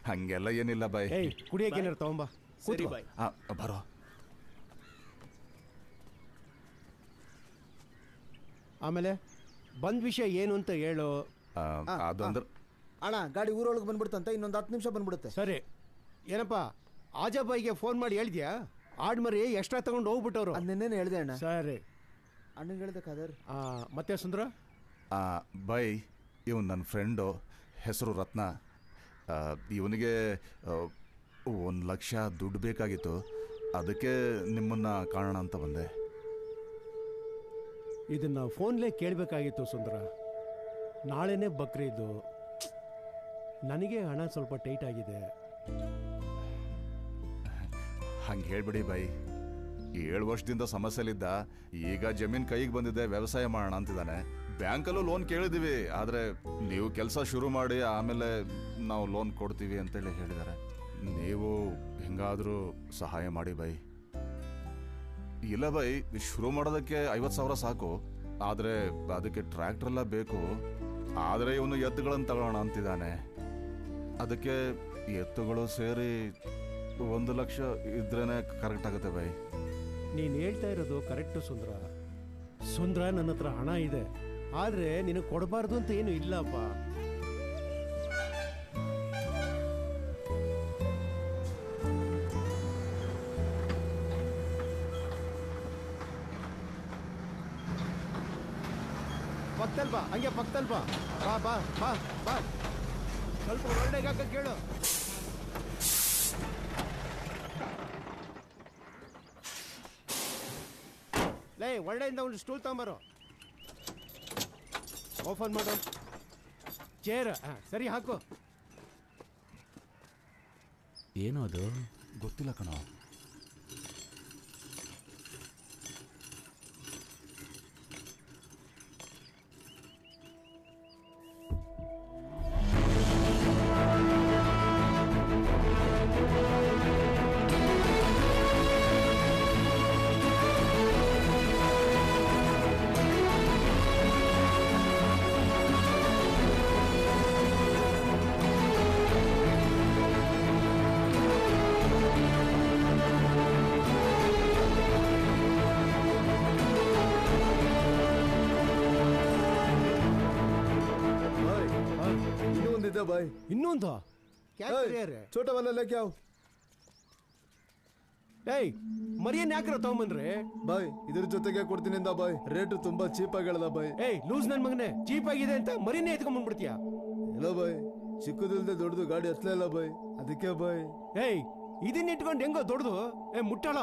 H: ಹಂಗೆಲ್ಲ ಏನಿಲ್ಲ ಬಾಯ್.
E: ಕುಡಿಯಕ್ಕೆ ಏನಾರು ತಗೊಂಬಾ.
A: ಸರಿ ಬಾಯ್.
H: ಬರೋ.
E: ಆಮೇಲೆ ಬಂದ್ ವಿಷಯ ಏನು ಅಂತ ಹೇಳು.
H: ಅದೊಂದ್ರ
A: ಅಣ್ಣ, ಗಾಡಿ ಊರೊಳಗೆ ಬಂದ್ಬಿಡ್ತಂತ, ಇನ್ನೊಂದು 10 ನಿಮಿಷ ಬಂದ್ಬಿಡುತ್ತೆ.
E: ಸರಿ. ಏನಪ್ಪ, ಆಜಾಬಾಯಿಗೆ ಫೋನ್ ಮಾಡಿ ಹೇಳಿದ್ಯಾ? ಆಡ್ಮರಿ ಎಕ್ಸ್ಟ್ರಾ ತಗೊಂಡು ಹೋಗ್ಬಿಟ್ಟವ್ರು.
A: ಅದನ್ನೇನು ಹೇಳಿದೆ ಅಣ್ಣ.
E: ಸರಿ,
A: ಅಣ್ಣಂಗೆ ಹೇಳ್ದೆ ಖಾದರ್.
E: ಮತ್ತೆ ಸುಂದ್ರ?
H: ಬೈ, ಇವನು ನನ್ನ ಫ್ರೆಂಡು, ಹೆಸರು ರತ್ನ. ಇವನಿಗೆ 1 ಲಕ್ಷ ದುಡ್ಡು ಬೇಕಾಗಿತ್ತು. ಅದಕ್ಕೆ ನಿಮ್ಮನ್ನು ಕಾಣೋಣ ಅಂತ ಬಂದೆ.
E: ಇದನ್ನ ಫೋನ್ಲೇ ಕೇಳಬೇಕಾಗಿತ್ತು ಸುಂದರ. ನಾಳೆನೇ ಬಕ್ರೀದು. ನನಗೆ ಹಣ ಸ್ವಲ್ಪ ಟೈಟ್ ಆಗಿದೆ.
H: ಹಂಗೆ ಹೇಳ್ಬಿಡಿ ಬೈ. 7 ವರ್ಷದಿಂದ ಸಮಸ್ಯೆಲಿದ್ದ, ಈಗ ಜಮೀನ್ ಕೈಗೆ ಬಂದಿದೆ, ವ್ಯವಸಾಯ ಮಾಡೋಣ ಅಂತಿದ್ದಾನೆ. ಬ್ಯಾಂಕಲ್ಲೂ ಲೋನ್ ಕೇಳಿದೀವಿ, ಆದರೆ ನೀವು ಕೆಲಸ ಶುರು ಮಾಡಿ ಆಮೇಲೆ ನಾವು ಲೋನ್ ಕೊಡ್ತೀವಿ ಅಂತೇಳಿ ಹೇಳಿದ್ದಾರೆ. ನೀವು ಹೆಂಗಾದರೂ ಸಹಾಯ ಮಾಡಿ ಬೈ. ಇಲ್ಲ ಬೈ, ಶುರು ಮಾಡೋದಕ್ಕೆ 50,000 ಸಾಕು, ಆದರೆ ಅದಕ್ಕೆ ಟ್ರ್ಯಾಕ್ಟರ್ ಎಲ್ಲ ಬೇಕು. ಆದರೆ ಇವನು ಎತ್ತುಗಳನ್ನು ತಗೊಳ್ಳೋಣ ಅಂತಿದ್ದಾನೆ. ಅದಕ್ಕೆ ಎತ್ತುಗಳು ಸೇರಿ 1 ಲಕ್ಷ ಇದ್ರೇನೆ ಕರೆಕ್ಟ್ ಆಗುತ್ತೆ ಬೈ.
E: ನೀನು ಹೇಳ್ತಾ ಇರೋದು ಕರೆಕ್ಟು ಸುಂದರ. ಸುಂದರ, ನನ್ನ ಹತ್ರ ಹಣ ಇದೆ, ಆದರೆ ನಿನಗೆ ಕೊಡಬಾರ್ದು ಅಂತ ಏನು ಇಲ್ಲಪ್ಪ. ಪಕ್ತಲ್ ಬಾ, ಹಂಗೆ ಪಕ್ತಲ್ ಬಾ. ಬಾ ಬಾ ಬಾ ಬಾ, ಸ್ವಲ್ಪ ಒಳ್ಳೆಗೆ ಹಾಕ ಕೇಳು. ಲೇ, ಒಳ್ಳೆಯಿಂದ ಒಂದು ಸ್ಟೂಲ್ ತಗೊಂಬರು. ಓಪನ್ ಮಾಡು. ಚೇರ್ ಸರಿ ಹಾಕು.
B: ಏನು ಅದು?
H: ಗೊತ್ತಿಲ್ಲ ಕಣೋ.
A: भाई
E: ಇನ್ನೊಂದು क्या कर रहे हैं?
A: छोटा वाला लेके आओ.
E: ಏಯ್, ಮರಿಯನ್ ಯಾಕ್ರ ತಗೊಂಬಂದ್ರೆ?
A: ಬಾಯ್, ಇದ್ರ ಜೊತೆಗೆ ಕೊಡ್ತೀನಿ ಅಂದ ಬಾಯ್. ರೇಟ್ ತುಂಬಾ ಚೀಪ್ ಆಗಿ ಹೇಳ್ದ ಬಾಯ್.
E: ಏಯ್, ಲೂಸ್ ನನ್ ಮಗನೇ, ಚೀಪ್ ಆಗಿದೆ ಅಂತ ಮರಿನೇ ಎತ್ಕೊಂಡ್ಬಂದ್ಬಿಡ್ತೀಯ?
A: ಇಲ್ಲ ಬಾಯ್, ಚಿಕ್ಕದಿಲ್ದೆ ದೊಡ್ಡದು ಗಾಡಿ ಹತ್ಲೇ ಇಲ್ಲ ಬಾಯ್, ಅದಕ್ಕೆ ಬಾಯ್.
E: ಏಯ್, ಇದನ್ನ ಇಟ್ಕೊಂಡು ಹೆಂಗೋ ದೊಡ್ಡದು? ಮುಟ್ಟಳ.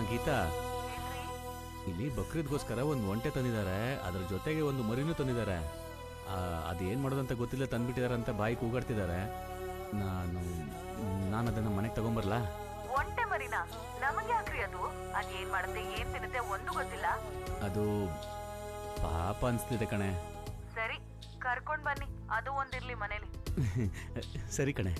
B: ಗೀತಾ, ಇಲ್ಲಿ ಬಕ್ರೀದ್ಗೋಸ್ಕರ ಒಂದು ಒಂಟೆ ತಂದಿದ್ದಾರೆ, ಅದ್ರ ಜೊತೆಗೆ ಒಂದು ಮರಿನೂ ತಂದಿದ್ದಾರೆ. ಅದೇನು ಮಾಡೋದಂತ ಗೊತ್ತಿಲ್ಲ, ತಂದ್ಬಿಟ್ಟಿದ್ದಾರೆ ಅಂತ ಬಾಯಿ ಕೂಗಾಡ್ತಿದ್ದಾರೆ. ನಾನು ಅದನ್ನು ಮನೆಗೆ ತಗೊಂಬರ್ಲಾ?
L: ಒಂಟೆ ಮರಿನಾ? ನಮಗೆ ಯಾಕ್ರಿ ಅದು? ಅದೇನ್ ಮಾಡುತ್ತೆ, ಏನ್ ತಿನ್ನುತ್ತೆ ಒಂದು ಗೊತ್ತಿಲ್ಲ.
B: ಅದು ಪಾಪ ಅನ್ಸ್ತಿದೆ ಕಣೆ.
L: ಸರಿ, ಕರ್ಕೊಂಡ್ ಬನ್ನಿ, ಅದು ಒಂದಿರ್ಲಿ ಮನೇಲಿ.
B: ಸರಿ ಕಣೆ.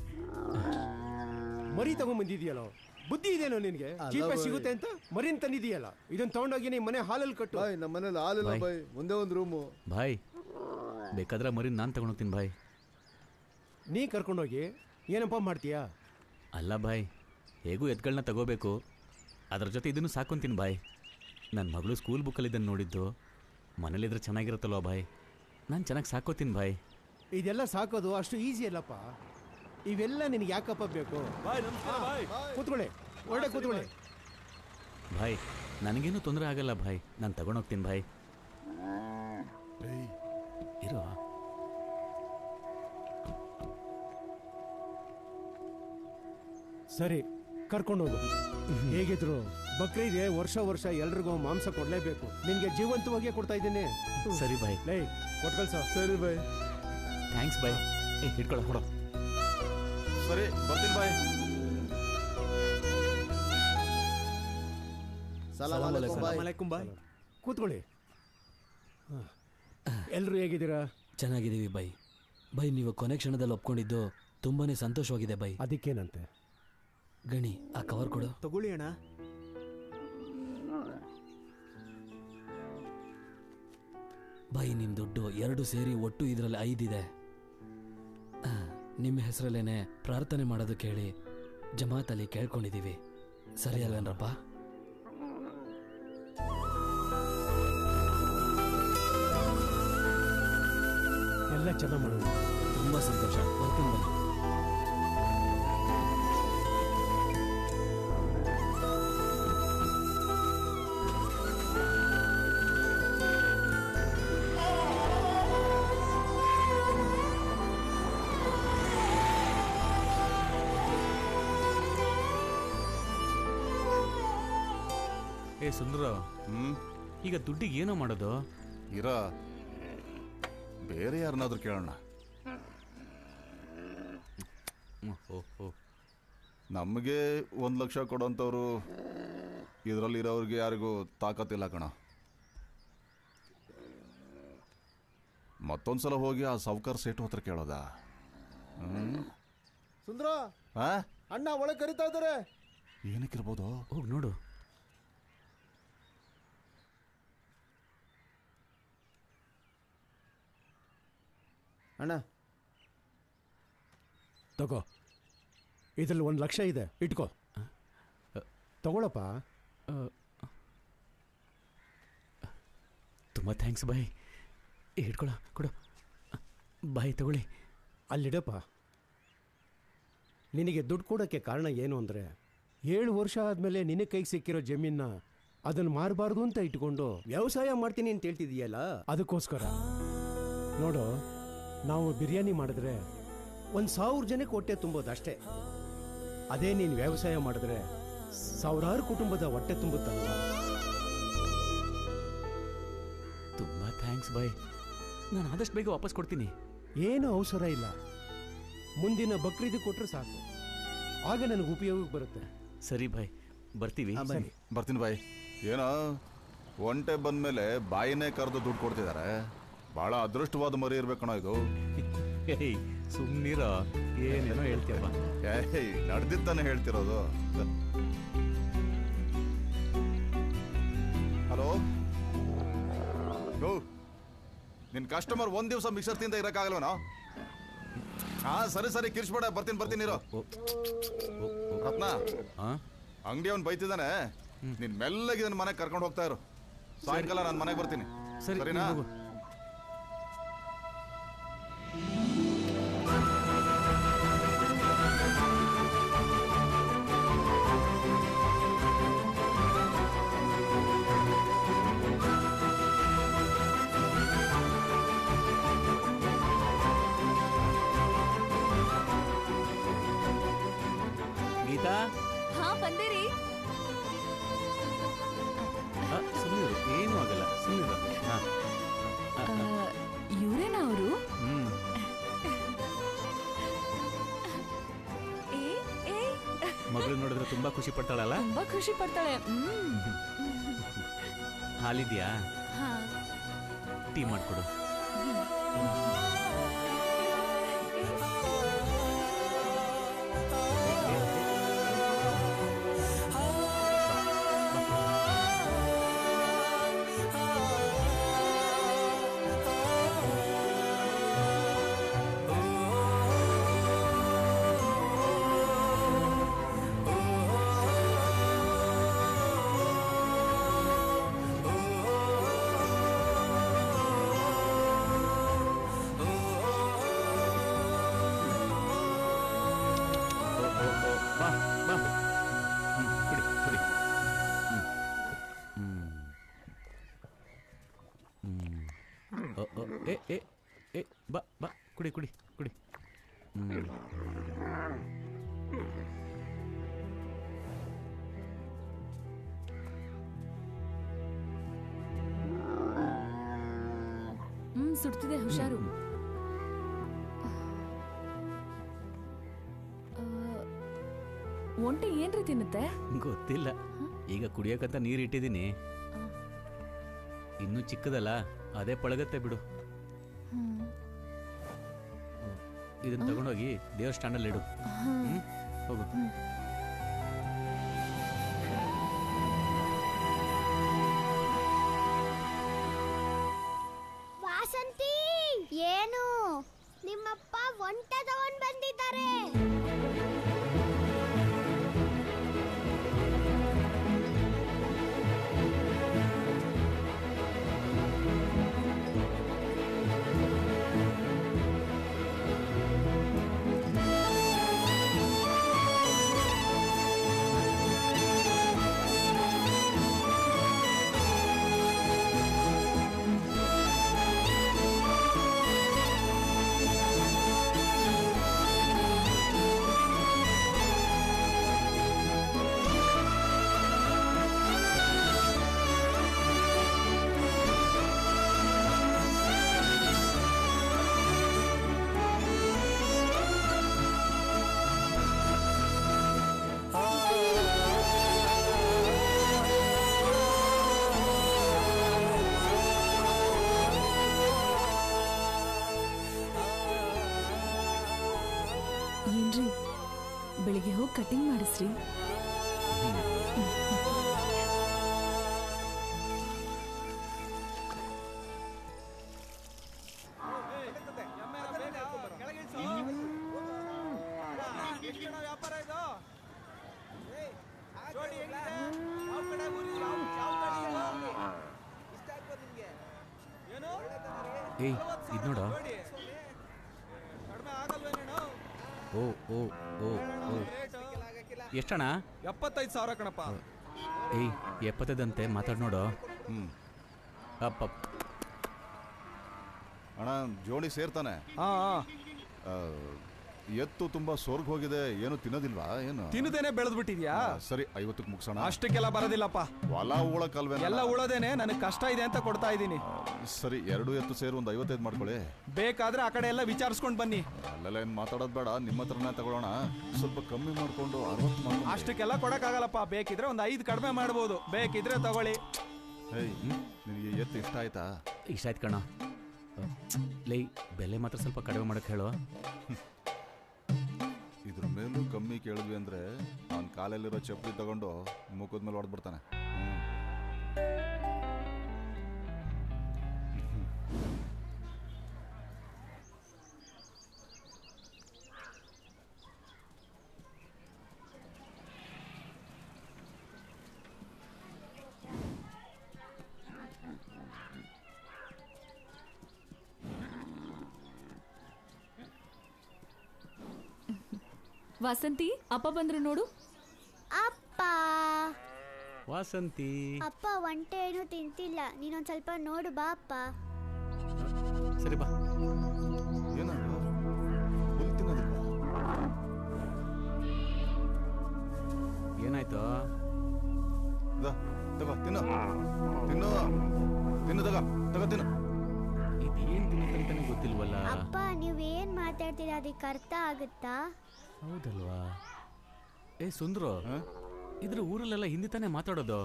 E: ಮರಿ ತಗೊಂಡ್ಬಂದಿದ್ಯಲ್ಲ, ಬುದ್ಧಿ ಇದೆನೋ ನಿನ್ಗೆ? ಚೀಪ ಸಿಗುತ್ತೆ ಅಂತ ಮರಿನ್ ತಂದಿದೀಯಲ್ಲ, ಇದನ್ನ ತಗೊಂಡೋಗಿ ನಿಮ್ಮ ಮನೆ ಹಾಲಲ್ಲಿ ಕಟ್ಟು.
A: ಬಾಯ್, ನಮ್ಮ ಮನೇಲಿ ಹಾಲಿಲ್ಲ ಬಾಯ್, ಒಂದೇ ಒಂದು ರೂಮು.
B: ಬಾಯ್, ಬೇಕಾದ್ರೆ ಮರಿನ್ ನಾನು ತಗೊಂಡೋಗ್ತೀನಿ ಬಾಯ್.
E: ನೀ ಕರ್ಕೊಂಡೋಗಿ ಏನಪ್ಪ ಮಾಡ್ತೀಯಾ?
B: ಅಲ್ಲ ಬಾಯ್, ಹೇಗೂ ಎತ್ಗಳನ್ನ ತಗೋಬೇಕು, ಅದ್ರ ಜೊತೆ ಇದನ್ನು ಸಾಕೊಂತೀನಿ ಬಾಯ್. ನನ್ನ ಮಗಳು ಸ್ಕೂಲ್ ಬುಕ್ಕಲ್ಲಿ ಇದನ್ನು ನೋಡಿದ್ದು, ಮನೇಲಿದ್ರೆ ಚೆನ್ನಾಗಿರುತ್ತಲ್ವ ಬಾಯ್, ನಾನು ಚೆನ್ನಾಗಿ ಸಾಕೋತೀನಿ ಬಾಯ್.
E: ಇದೆಲ್ಲ ಸಾಕೋದು ಅಷ್ಟು ಈಸಿ ಅಲ್ಲಪ್ಪ. ಇವೆಲ್ಲ ನಿನಗೆ ಯಾಕಪ್ಪ ಬೇಕು? ಕೂತ್ಕೊಳ್ಳಿ, ಒಳ್ಳೆ ಕೂತ್ಕೊಳ್ಳಿ.
B: ಬಾಯ್, ನನಗೇನು ತೊಂದರೆ ಆಗಲ್ಲ ಬಾಯ್, ನಾನು ತಗೊಂಡೋಗ್ತೀನಿ ಬಾಯ್. ಇರೋ.
E: ಸರಿ, ಕರ್ಕೊಂಡೋಗು. ಹೇಗಿದ್ರು ಬಕ್ರೀದ್ಗೆ ವರ್ಷ ಎಲ್ರಿಗೂ ಮಾಂಸ ಕೊಡ್ಲೇಬೇಕು. ನಿನ್ಗೆ ಜೀವಂತವಾಗಿ ಕೊಡ್ತಾ ಇದ್ದೀನಿ.
B: ಸರಿ ಬಾಯ್.
E: ಲೈ, ಕೊಟ್ಕಳ್ಸ.
A: ಸರಿ ಬಾಯ್.
B: Thanks bye. ಹಿಡ್ಕೊಳ್ಳ ಕೊಡೋ.
H: ಸರಿ, ಬರ್ತೀನಿ ಬಾಯ್.
A: ಸಲಾಮಲೈಕುಂ ಬಾಯ್.
E: ಕೂತ್ಕೊಳ್ಳಿ. ಎಲ್ರು ಹೇಗಿದ್ದೀರಾ?
D: ಚೆನ್ನಾಗಿದ್ದೀವಿ ಬೈ. ಬೈ, ನೀವು ಕೊನೆ ಕ್ಷಣದಲ್ಲಿ ಒಪ್ಕೊಂಡಿದ್ದು ತುಂಬಾನೇ ಸಂತೋಷವಾಗಿದೆ ಬೈ.
E: ಅದಕ್ಕೇನಂತೆ?
D: ಗಣಿ ಆ ಕವರ್ ಕೊಡು.
E: ತಗೊಳ್ಳಿ ಅಣ್ಣ.
D: ಬಾಯಿ ನಿಮ್ ದುಡ್ಡು 2 ಸೇರಿ ಒಟ್ಟು ಇದರಲ್ಲಿ 5 ಇದೆ. ನಿಮ್ಮ ಹೆಸರಲ್ಲೇನೆ ಪ್ರಾರ್ಥನೆ ಮಾಡೋದು ಕೇಳಿ ಜಮಾತಲ್ಲಿ ಕೇಳ್ಕೊಂಡಿದೀವಿ. ಸರಿ ಅಲ್ವೇನ್ರಪ್ಪ?
E: ಎಲ್ಲ ಚೆನ್ನಾಗಿ ಮಾಡೋದು.
D: ತುಂಬಾ ಸಂತೋಷ. ಬರ್ತೀನಿ ಬನ್ನಿ.
B: ಏ ಸುಂದರ, ಈಗ ದುಡ್ಡಿಗೆ ಏನೋ ಮಾಡೋದು?
H: ಇರ ಬೇರೆ ಯಾರನ್ನಾದ್ರೂ ಕೇಳೋಣ. ನಮಗೆ 1 ಲಕ್ಷ ಕೊಡೋಂಥವ್ರು ಇದರಲ್ಲಿರೋರಿಗೆ ಯಾರಿಗೂ ತಾಕತ್ತಿಲ್ಲ ಕಣ. ಮತ್ತೊಂದ್ಸಲ ಹೋಗಿ ಆ ಸಾವ್ಕಾರ್ ಸೇಟು ಹತ್ರ ಕೇಳೋದಾ?
A: ಸುಂದ್ರ, ಅಣ್ಣ ಒಳಗೆ ಕರಿತಾ ಇದ್ದಾರೆ.
H: ಏನಕ್ಕಿರ್ಬೋದು?
B: ಹೋಗಿ ನೋಡು.
E: ಅಣ್ಣ ತಗೋ, ಇದ್ರಲ್ಲಿ 1 ಲಕ್ಷ ಇದೆ, ಇಟ್ಕೋ. ತಗೊಳಪ್ಪ.
B: ತುಂಬ ಥ್ಯಾಂಕ್ಸ್ ಬಾಯ್. ಹಿಡ್ಕೊಳ, ಕೊಡು ಬಾಯ್, ತಗೊಳ್ಳಿ.
E: ಅಲ್ಲಿಡಪ್ಪ. ನಿನಗೆ ದುಡ್ಡು ಕೊಡೋಕ್ಕೆ ಕಾರಣ ಏನು ಅಂದರೆ 7 ವರ್ಷ ಆದಮೇಲೆ ನಿನ್ನ ಕೈಗೆ ಸಿಕ್ಕಿರೋ ಜಮೀನ ಅದನ್ನು ಮಾರಬಾರ್ದು ಅಂತ ಇಟ್ಕೊಂಡು ವ್ಯವಸಾಯ ಮಾಡ್ತೀನಿ ಅಂತ ಹೇಳ್ತಿದೀಯಲ್ಲ, ಅದಕ್ಕೋಸ್ಕರ. ನೋಡು, ನಾವು ಬಿರಿಯಾನಿ ಮಾಡಿದ್ರೆ 1,000 ಜನಕ್ಕೆ ಹೊಟ್ಟೆ ತುಂಬೋದು ಅಷ್ಟೇ. ಅದೇ ನೀನು ವ್ಯವಸಾಯ ಮಾಡಿದ್ರೆ 1,000 ಕುಟುಂಬದ ಹೊಟ್ಟೆ ತುಂಬುತ್ತಲ್ಲ.
B: ತುಂಬ ಥ್ಯಾಂಕ್ಸ್ ಬಾಯ್. ನಾನು ಆದಷ್ಟು ಬೇಗ ವಾಪಸ್ ಕೊಡ್ತೀನಿ.
E: ಏನು ಅವಸರ ಇಲ್ಲ, ಮುಂದಿನ ಬಕ್ರೀದ್ ಕೊಟ್ಟರೆ ಸಾಕು, ಆಗ ನನಗೆ ಉಪಯೋಗಕ್ಕೆ ಬರುತ್ತೆ.
B: ಸರಿ ಬಾಯ್, ಬರ್ತೀವಿ.
H: ಬರ್ತೀನಿ ಬಾಯ್. ಏನೋ ಒಂಟೆ ಬಂದ್ಮೇಲೆ ಬಾಯಿನೇ ಕರೆದು ದುಡ್ಡು ಕೊಡ್ತಿದ್ದಾರೆ. ಬಹಳ ಅದೃಷ್ಟವಾದ ಮರಿ ಇರ್ಬೇಕಣ ಇದು.
B: ಸುಮ್ಮನಿರೋ, ಏನೇನೋ ಹೇಳ್ತೀಯಪ್ಪ.
H: ನಡೆದಿತ್ತಾನೆ ಹೇಳ್ತಿರೋದು. ಹಲೋ ಗೋ, ನಿನ್ ಕಸ್ಟಮರ್ 1 ದಿವಸ ಮಿಕ್ಸರ್ ತಿಂದ ಇರಕ್ಕಾಗಲ್ವನೋ? ಸರಿ ಕಿರ್ಸ್ಬೇಡ, ಬರ್ತೀನಿ ಇರೋ. ರತ್ನ, ಅಂಗಡಿ ಅವ್ನು ಬೈತಿದ್ದಾನೆ, ನೀನ್ ಮೆಲ್ಲಗೆ ನನ್ನ ಮನೆಗೆ ಕರ್ಕೊಂಡು ಹೋಗ್ತಾ ಇರು. ಸಾಯಂಕಾಲ ನಾನು ಮನೆಗೆ ಬರ್ತೀನಿ. ಸರಿನಾ?
B: ಗೀತಾ,
K: ಹಾ ಬಂದಿರಿ.
B: ಸುಮ್ಮನಿರು, ಏನೂ ಆಗಲ್ಲ, ಸುಮ್ಮನಿರು.
K: ಇವ್ರೇನಾ ಅವರು?
B: ಮಗಳು ನೋಡಿದ್ರೆ ತುಂಬಾ ಖುಷಿ ಪಡ್ತಾಳಲ್ಲ?
K: ತುಂಬಾ ಖುಷಿ ಪಡ್ತಾಳೆ.
B: ಹಾಲಿದ್ಯಾ? ಟೀ ಮಾಡ್ಕೊಡು. ಬಾ ಕುಡಿ.
K: ಸುಡ್ತಿದೆ, ಹುಷಾರು. ಒಂಟೆ ಏನ್ರಿ ತಿನ್ನುತ್ತೆ?
B: ಗೊತ್ತಿಲ್ಲ. ಈಗ ಕುಡಿಯಕ್ಕಂತ ನೀರು ಇಟ್ಟಿದ್ದೀನಿ. ಇನ್ನೂ ಚಿಕ್ಕದಲ್ಲ, ಅದೇ ಪಳಗತ್ತೆ ಬಿಡು. ಇದನ್ನ ತಗೊಂಡೋಗಿ ದೇವಸ್ಥಾನದಲ್ಲಿ ಇಡು. ಹೋಗು.
J: ಒಂಟೆ ತಗೊಂಡ್ ಬಂದಿದ್ದಾರೆ.
K: ಏನ್ರಿ ಬೆಳಿಗ್ಗೆ ಹೋಗಿ ಕಟಿಂಗ್ ಮಾಡಿಸ್ರಿ.
B: ಏಯ್ ಇದು ನೋಡ. ಓ ಓ ಓ ಓ ಎಷ್ಟಣ್ಣ?
M: 75,000 ಕಣಪ್ಪ.
B: ಏಯ್ 75 ಮಾತಾಡ್ ನೋಡು. ಅಪ್ಪ
H: ಅಣ್ಣ ಜೋಡಿ ಸೇರ್ತಾನೆ. ಎತ್ತು ತುಂಬಾ ಸೊರ್ಗ್ ಹೋಗಿದೆ, ಏನು ತಿನ್ನೋದಿಲ್ವಾ? ಏನು
M: ತಿನ್ನದೇನೆ ಬೆಳೆದ್ಬಿಟ್ಟಿದ್ಯಾ?
H: ಸರಿ 50ಕ್ಕೆ ಮುಗಿಸೋಣ.
M: ಅಷ್ಟಕ್ಕೆಲ್ಲ ಬರೋದಿಲ್ಲಪ್ಪ.
H: ಹೊಲ ಉಳಕಲ್ವೇ?
M: ಎಲ್ಲ ಉಳದೇನೆ, ನನಗೆ ಕಷ್ಟ ಇದೆ ಅಂತ ಕೊಡ್ತಾ ಇದ್ದೀನಿ.
H: ಸರಿ 2 ಎತ್ತು ಸೇರಿ ಒಂದು 55 ಮಾಡ್ಕೊಳ್ಳಿ.
M: ಬೇಕಾದ್ರೆ ಆ ಕಡೆ ಎಲ್ಲ ವಿಚಾರಿಸ್ಕೊಂಡು ಬನ್ನಿ.
H: ಅಲ್ಲೆಲ್ಲ ಏನ್ ಮಾತಾಡೋದು ಬೇಡ, ನಿಮ್ಮ ಹತ್ರನೇ ತಗೊಳ್ಳೋಣ. ಸ್ವಲ್ಪ ಕಮ್ಮಿ ಮಾಡ್ಕೊಂಡು 60 ಮಾಡ್ಕೊಂಡು.
M: ಅಷ್ಟಕ್ಕೆಲ್ಲ ಕೊಡಕ್ಕಾಗಲ್ಲಪ್ಪ. ಬೇಕಿದ್ರೆ ಒಂದು 5 ಕಡಿಮೆ ಮಾಡ್ಬೋದು, ಬೇಕಿದ್ರೆ ತಗೊಳ್ಳಿ.
H: ನಿನಗೆ ಎತ್ತು ಇಷ್ಟ ಆಯ್ತಾ?
B: ಇಷ್ಟ ಆಯ್ತು ಕಣ. ಲೈ ಬೆಲೆ ಮಾತ್ರ ಸ್ವಲ್ಪ ಕಡಿಮೆ ಮಾಡಕ್ಕೆ ಹೇಳು.
H: ಇದ್ರ ಮೇಲೂ ಕಮ್ಮಿ ಕೇಳಿದ್ವಿ ಅಂದ್ರೆ ಅವನ ಕಾಲಲ್ಲಿರೋ ಚಪ್ಪಲಿ ತಗೊಂಡು ಮುಖದ ಮೇಲೆ ಹೊಡೆದ್ಬಿಡ್ತಾನೆ.
K: ವಾಸಂತಿ, ಅಪ್ಪ ಬಂದ್ರು ನೋಡು.
J: ಅಪ್ಪ
B: ವಾಸಂತಿ.
J: ಅಪ್ಪ ಒಂಟೆ ಏನು ತಿಂತಿಲ್ಲ, ನೀನೊಂದ್ ಸ್ವಲ್ಪ ನೋಡು ಬಾ ಅಪ್ಪ.
B: ಸರಿ ಬಾ. ಏನಾಯ್ತು?
H: ತಗೋ ತಿನ್ನು ತಿನ್ನು ತಿನ್ನು ತಗೋ ತಗೋ ತಿನ್ನು.
B: ಇದೇನ್ ತಿನ್ನಕ್ಕಂತಾನೆ ಗೊತ್ತಿಲ್ವಲ್ಲ.
J: ಅಪ್ಪ ನೀವೇನ್ ಮಾತಾಡ್ತೀರಾ, ಅದಕ್ಕೆ ಅರ್ಥ ಆಗುತ್ತಾ?
B: ಹೌದಲ್ವಾ? ಏ ಸುಂದ್ರು, ಇದ್ರ ಊರಲ್ಲೆಲ್ಲ ಹಿಂದಿ ತಾನೇ ಮಾತಾಡೋದು.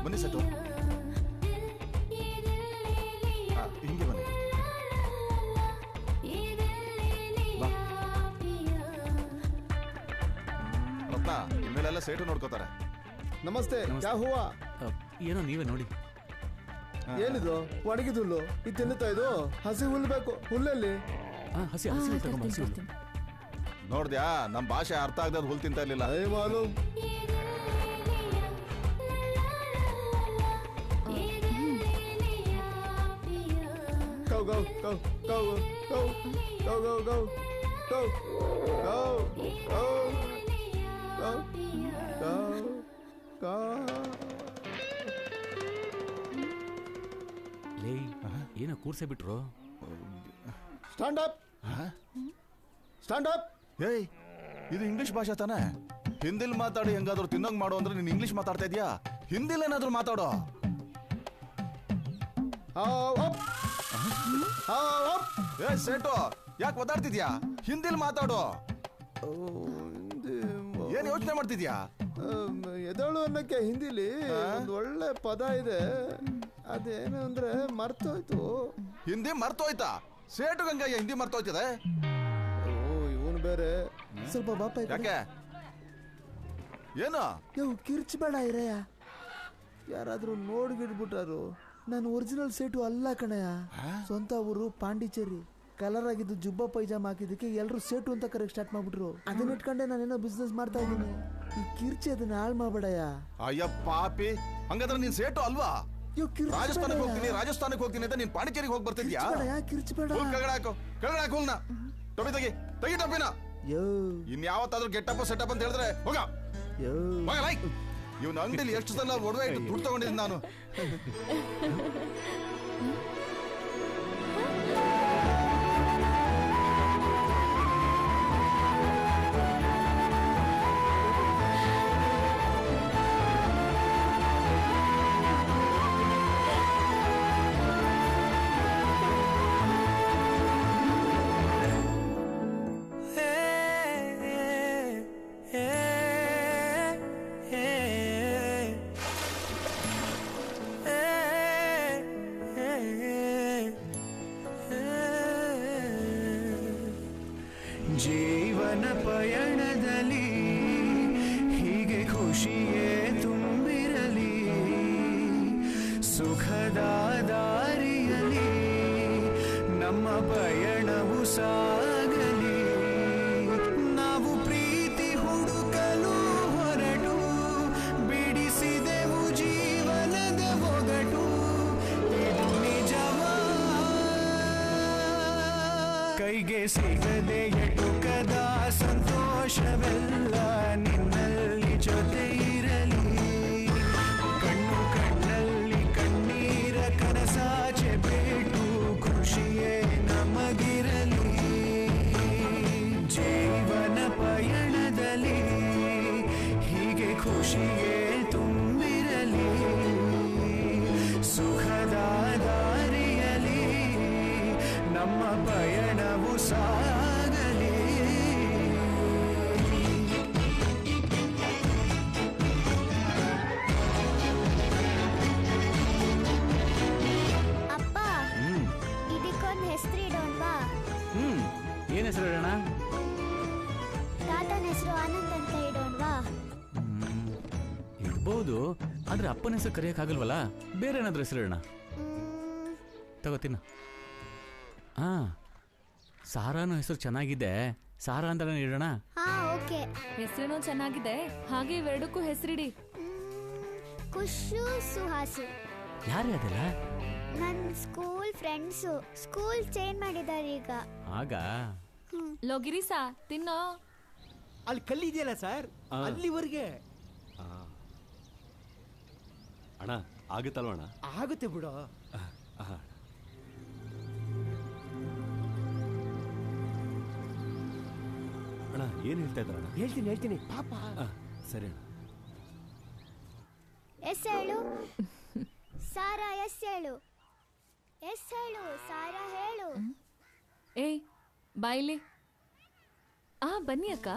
H: ಬನ್ನಿ ಸಟ್ಟು, ಹಿಂಗೆ ಬನ್ನಿ. ರತ್ನ, ಇನ್ಮೇಲೆಲ್ಲ ಸೇಟು ನೋಡ್ಕೋತಾರೆ.
A: ನಮಸ್ತೆ. ಕ್ಯಾ ಹುವಾ?
B: ಏನೋ ನೀವೇ ನೋಡಿ.
A: ಏನಿದು? ಒಣಗಿದ ಹುಲ್ಲು ಇದು ತಿನ್ನುತ್ತಾ? ಇದು ಹಸಿ ಹುಲ್ಲು ಬೇಕು. ಹುಲ್ಲಲ್ಲಿ
B: ಹಸಿ ಹುಲ್ಲು.
H: ನೋಡ್ದ್ಯಾ, ನಮ್ ಭಾಷೆ ಅರ್ಥ ಆಗದ ಹುಲ್ ತಿಂತಾ ಇರ್ಲಿಲ್ಲ.
A: ಮಾಲೂಮ್. Go go go go go go go go go go go go go.
B: ಲೇ ಏನೋ ಕೂರ್ಸೇ ಬಿಟ್ರು.
A: Stand up, stand up.
H: ಏಯ್, ಇದು ಇಂಗ್ಲಿಷ್ ಭಾಷೆ ತಾನೆ? ಹಿಂದಿಲ್ ಮಾತಾಡಿ ಹೆಂಗಾದ್ರು ತಿನ್ನಂಗ್ ಮಾಡು ಅಂದ್ರೆ ನೀನ್ ಇಂಗ್ಲಿಷ್ ಮಾತಾಡ್ತಾ ಇದೀಯಾ? ಹಿಂದಿಲ್ ಏನಾದ್ರು ಮಾತಾಡೋ. ಏ ಸೇಟು, ಯಾಕೆ ಒದ್ದಾಡ್ತಿದ್ಯಾ? ಹಿಂದಿಲ್ ಮಾತಾಡು. ಏನ್ ಯೋಚನೆ ಮಾಡ್ತಿದ್ಯಾ?
A: ಎದಳು ಅನ್ನಕ್ಕೆ ಹಿಂದಿಲಿ ಒಂದು ಒಳ್ಳೆ ಪದ ಇದೆ, ಅದೇನು ಅಂದ್ರೆ ಮರ್ತೋಯ್ತು.
H: ಹಿಂದಿ ಮರ್ತೋಯ್ತಾ? ಸೇಟು ಗಂಗಯ್ಯ ಹಿಂದಿ ಮರ್ತೋಯ್ತದೆ.
A: ಓ ಇವನು ಬೇರೆ ಸ್ವಲ್ಪ ಬಾಪ.
H: ಯಾಕೆ ಏನೋ
A: ಯೋ ಕಿರ್ಚ್ಬೇಡ ಇರಯ್ಯ, ಯಾರಾದ್ರೂ ನೋಡ್ಬಿಟ್ಬಿಟ್ಟಾರು. ನಾನು ಒರಿಜಿನಲ್ ಸೇಟು ಅಲ್ಲ ಕಣಯ್ಯ, ಸ್ವಂತ ಊರು ಪಾಂಡಿಚೇರಿ. ಕಲರ್ ಆಗಿದ್ದು ಜುಬ್ಬ ಪೈಜಾಮ ಹಾಕಿದ್ದಕ್ಕೆ ಎಲ್ಲರೂ ಸೇಟು ಅಂತ ಕರೆಕ್ಟ್ ಸ್ಟಾರ್ಟ್ ಮಾಡ್ಬಿಟ್ರು. ಅದನ್ನ ಇಟ್ಕೊಂಡೆ ನಾನೇನೋ ಬಿಸ್ನೆಸ್ ಮಾಡ್ತಾ ಇದ್ದೀನಿ. ಈ ಕಿರ್ಚಿ ಅದನ್ನ ಹಾಳು ಮಾಡ್ಬೇಡಯ್ಯ.
H: ಅಯ್ಯ ಪಾಪಿ, ಹಂಗಾದ್ರೆ ನೀನ್ ಸೇಟು ಅಲ್ವಾ? ರಾಜಸ್ಥಾನಕ್ಕೆ ಹೋಗ್ತೀನಿ ಅಂತ ನೀನ್ ಪಾಂಡಿಚೇರಿಗೆ ಹೋಗಿ ಬರ್ತಿದ್ಯಾ?
A: ಕಿರ್ಚ್ಬೇಡ.
H: ಕೆಳಗಡೆ ಹಾಕು ಹುಲ್ನ. ಟೊಪಿ ತೆಗಿ ಟೊಪಿನ. ಇನ್ಯಾವತ್ತಾದ್ರೂ ಗೆಟಪ್ ಸೆಟಪ್ ಅಂತ ಹೇಳಿದ್ರೆ ಹೋಗ. ಇವನ ಅಂಗಡಿಲಿ ಎಷ್ಟು ಸಲ ಒಡವೆ ಇಟ್ಟು ದುಡ್ಡು ತಗೊಂಡಿದ್ದೀನಿ ನಾನು.
N: ಜೀವನ ಪಯಣದಲ್ಲಿ ಹೀಗೆ ಖುಷಿಯೇ ತುಂಬಿರಲಿ, ಸುಖದ ದಾರಿಯಲ್ಲಿ ನಮ್ಮ ಪಯಣವು ಸಾಗಲಿ. ನಾವು ಪ್ರೀತಿ ಹುಡುಕಲು ಹೊರಟು ಬಿಡಿಸಿದೆವು ಜೀವನದ ಒಗಟು. ಇದು ನಿಜವಾ? ಕೈಗೆ ಸಿಗದೆ ಎಟುಕದ ಸಂತೋಷವೆಲ್ಲ ನಿನ್ನಲ್ಲಿ ಜೊತೆ ಇರಲಿ. ಕಣ್ಣು ಕಣ್ಣಲ್ಲಿ ಕಣ್ಣೀರ ಕನಸಾಚೆ ಬೇಟು ಖುಷಿಯೇ ನಮಗಿರಲಿ. ಜೀವನ ಪಯಣದಲ್ಲಿ ಹೀಗೆ ಖುಷಿಯೇ ತುಂಬಿರಲಿ, ಸುಖದ ದಾರಿಯಲ್ಲಿ ನಮ್ಮ ಪಯಣವು ಸಾಗಲಿ.
J: ಅಪ್ಪ, ಇದಕ್ಕೊಂದು ಹೆಸರು ಇಡೋಣವಾ?
B: ಏನ್ ಹೆಸರು ಇಡೋಣ?
J: ತಾತನ ಹೆಸರು ಆನಂದ್ ಅಂತ ಇಡೋಣವಾ?
B: ಇಡ್ಬೋದು, ಆದ್ರೆ ಅಪ್ಪನ ಹೆಸರು ಕರೆಯಕ್ಕಾಗಲ್ವಲ್ಲ. ಬೇರೆ ಏನಾದ್ರೂ ಹೆಸರು ಇಡೋಣ. ತಗೋತೀನ. ಹಾ, ಸಾರಾನು ಹೆಸರು ಚೆನ್ನಾಗಿದೆ. ಸಾರಾ ಅಂತ ಇಡೋಣ.
J: ಹಾ, ಓಕೆ.
K: ಹೆಸರೇನೋ ಚೆನ್ನಾಗಿದೆ, ಹಾಗೆ ಇವೆರಡಕ್ಕೂ ಹೆಸರಿಡಿ.
J: ಖುಷು, ಸುಹಾಸು.
B: ಯಾರೇ ಅದೆಲ್ಲ?
J: ನನ್ನ ಸ್ಕೂಲ್ ಫ್ರೆಂಡ್ಸು. ಸ್ಕೂಲ್ ಚೇಂಜ್ ಮಾಡಿದ್ದಾರೆ ಈಗ.
B: ಆಗ
K: ಲೋಗಿರಿಸಾ ತಿನ್ನೋ.
E: ಅಲ್ಲಿ ಕಲ್ಲಿದೆಯಲ್ಲ ಸರ್, ಅಲ್ಲಿವರೆಗೆ.
F: ಅಣ್ಣ ಆಗುತ್ತಲ್ವ ಅಣ್ಣ?
E: ಆಗುತ್ತೆ ಬಿಡು.
F: ಅಣ್ಣ ಏನ್ ಹೇಳ್ತಾ ಇದ್ದಾರಣ್ಣ?
E: ಹೇಳ್ತೀನಿ ಪಾಪ.
F: ಸರಿ ಅಣ್ಣ.
J: ಎಸ್ ಹೇಳು ಸಾರಾ, ಎಸ್ ಹೇಳು. ಎಸ್ ಹೇಳು ಸಾರಾ, ಹೇಳು.
K: ಏಯ್ ಬಾಯ್ಲಿ. ಬನ್ನಿ ಅಕ್ಕ.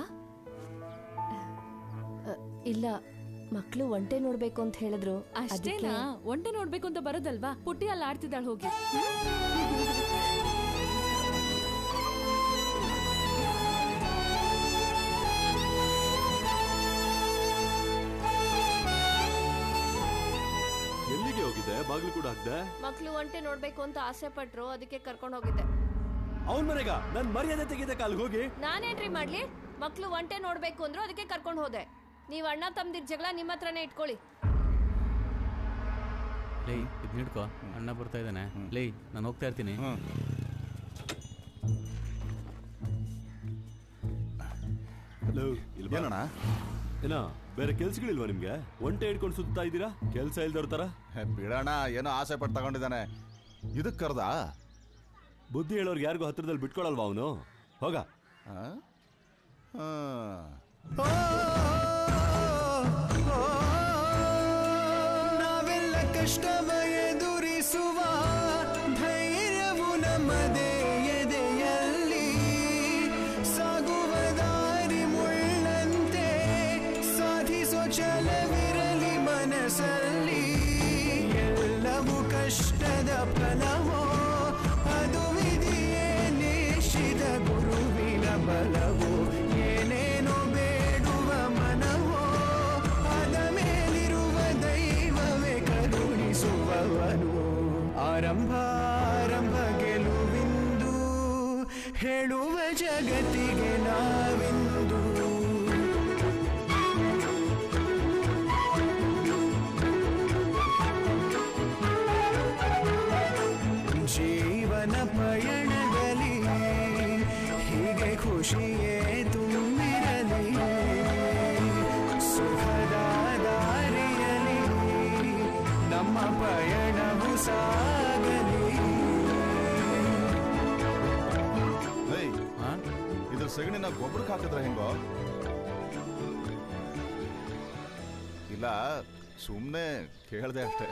I: ಇಲ್ಲ, ಮಕ್ಳು ಒಂಟೆ ನೋಡ್ಬೇಕು ಅಂತ ಹೇಳಿದ್ರು.
K: ಅಷ್ಟೇನಾ? ಒಂಟೆ ನೋಡ್ಬೇಕು ಅಂತ ಬರೋದಲ್ವಾ? ಪುಟ್ಟಿ ಅಲ್ಲಿ ಆಡ್ತಿದ್ದಾಳೆ, ಹೋಗಿ.
F: ಎಲ್ಲಿಗೆ ಹೋಗಿದ್ದೆ? ಬಾಗಿಲು ಕೂಡ ಹಾಕ್ದೆ?
I: ಮಕ್ಳು ಒಂಟೆ ನೋಡ್ಬೇಕು ಅಂತ ಆಸೆ ಪಟ್ರು, ಅದಕ್ಕೆ ಕರ್ಕೊಂಡು ಹೋಗಿದ್ದೆ.
F: ಅವನ್ ಮನೆಗ ನನ್ ಮರ್ಯಾದೆ ತೆಗೆದ ಕಾಲ್ ಹೋಗಿ.
I: ನಾನೇನ್ರಿ ಮಾಡ್ಲಿ? ಮಕ್ಳು ಒಂಟೆ ನೋಡ್ಬೇಕು ಅಂದ್ರು, ಅದಕ್ಕೆ ಕರ್ಕೊಂಡು ಹೋದೆ. ನೀವ್ ಅಣ್ಣ ತಮ್ಮದಿರ್ ಜಗಳ ನಿಮ್ಮ ಹತ್ರನೇ ಇಟ್ಕೊಳ್ಳಿ.
B: ಲೈ ಇದ್ ನಿಡ್ಕೋ, ಅಣ್ಣ ಬರ್ತಾ ಇದ್ದಾನೆ. ಲೈ ನಾನು ಹೋಗ್ತಾ ಇರ್ತೀನಿ.
H: ಏನಣ್ಣ?
F: ಏನೋ ಬೇರೆ ಕೆಲ್ಸಗಳಿಲ್ವಾ ನಿಮ್ಗೆ? ಒಂಟೆ ಹಿಡ್ಕೊಂಡು ಸುತ್ತಾ ಇದ್ದೀರಾ ಕೆಲ್ಸ ಇಲ್ದವ್ರ ತರ?
H: ಬಿಡೋಣ, ಏನೋ ಆಸೆ ಪಟ್ಟು ತಗೊಂಡಿದ್ದಾನೆ. ಇದಕ್ ಕರ್ದ?
F: ಬುದ್ಧಿ ಹೇಳೋರ್ಗೆ ಯಾರಿಗೂ ಹತ್ರದಲ್ಲಿ ಬಿಟ್ಕೊಳಲ್ವಾ ಅವನು? ಹೋಗ.
N: ನಾವೆಲ್ಲ ಕಷ್ಟವ ಎದುರಿಸುವ ಧೈರ್ಯವು ನಮ್ಮದೇ ಎದೆಯಲ್ಲಿ. ಸಾಗುವ ದಾರಿ ಮುಳ್ಳಂತೆ ಸಾಧಿಸೋ ಛಲವಿರಲಿ ಮನಸ್ಸಲ್ಲಿ. ಎಲ್ಲವೂ ಕಷ್ಟದ ಫಲವೋ, ಅದು ವಿಧಿಯೇ ನಿಶ್ಚಿತ ಗುರುವಿನ ಬಲವೋ. ಏನೇನೋ ಬೇಡುವ ಮನವೋ, ಹೇಳುವ ಜಗತ್ತಿಗೆ ನಾವಿಂದು ಜೀವನ ಪಯಣದಲ್ಲಿ ಹೀಗೆ ಖುಷಿಯೇ ತುಂಬಿರಲಿ ಸುಖದ ದಾರಿಯಲ್ಲಿ ನಮ್ಮ ಪಯಣವು ಸಾಗಲಿ.
H: ಇದ್ರ ಸಗಣಿನ ಗೊಬ್ಬರಕ್ಕೆ ಹಾಕಿದ್ರೆ ಹೆಂಗೋ? ಇಲ್ಲ, ಸುಮ್ಮನೆ ಕೇಳ್ದೆ ಅಷ್ಟೇ.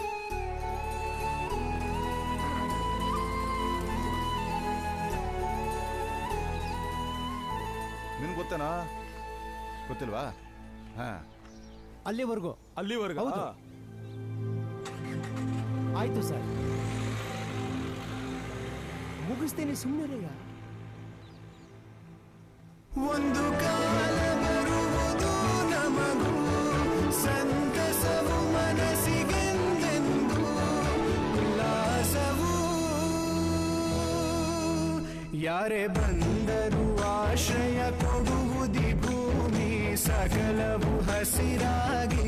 H: ನಿನ್ಗೆ ಗೊತ್ತೇನಾ? ಗೊತ್ತಿಲ್ವಾ? ಹಾ,
E: ಅಲ್ಲಿವರೆಗೂ
M: ಹೌದು.
E: ಆಯ್ತು ಸರ್, ಮುಗಿಸ್ತೇನೆ, ಸುಮ್ಮನಿರಯ್ಯ. ಒಂದು ಕಾಲ ಬರುವುದು ನಮಗೂ ಸಂತಸವು ಮನಸ್ಸಿಗೆಂದೆಂದು ಉಲ್ಲಾಸವು ಯಾರೇ ಬಂದರೂ ಆಶ್ರಯ ಕೊಡುವುದಿ ಭೂಮಿ ಸಕಲವು ಹಸಿರಾಗಿ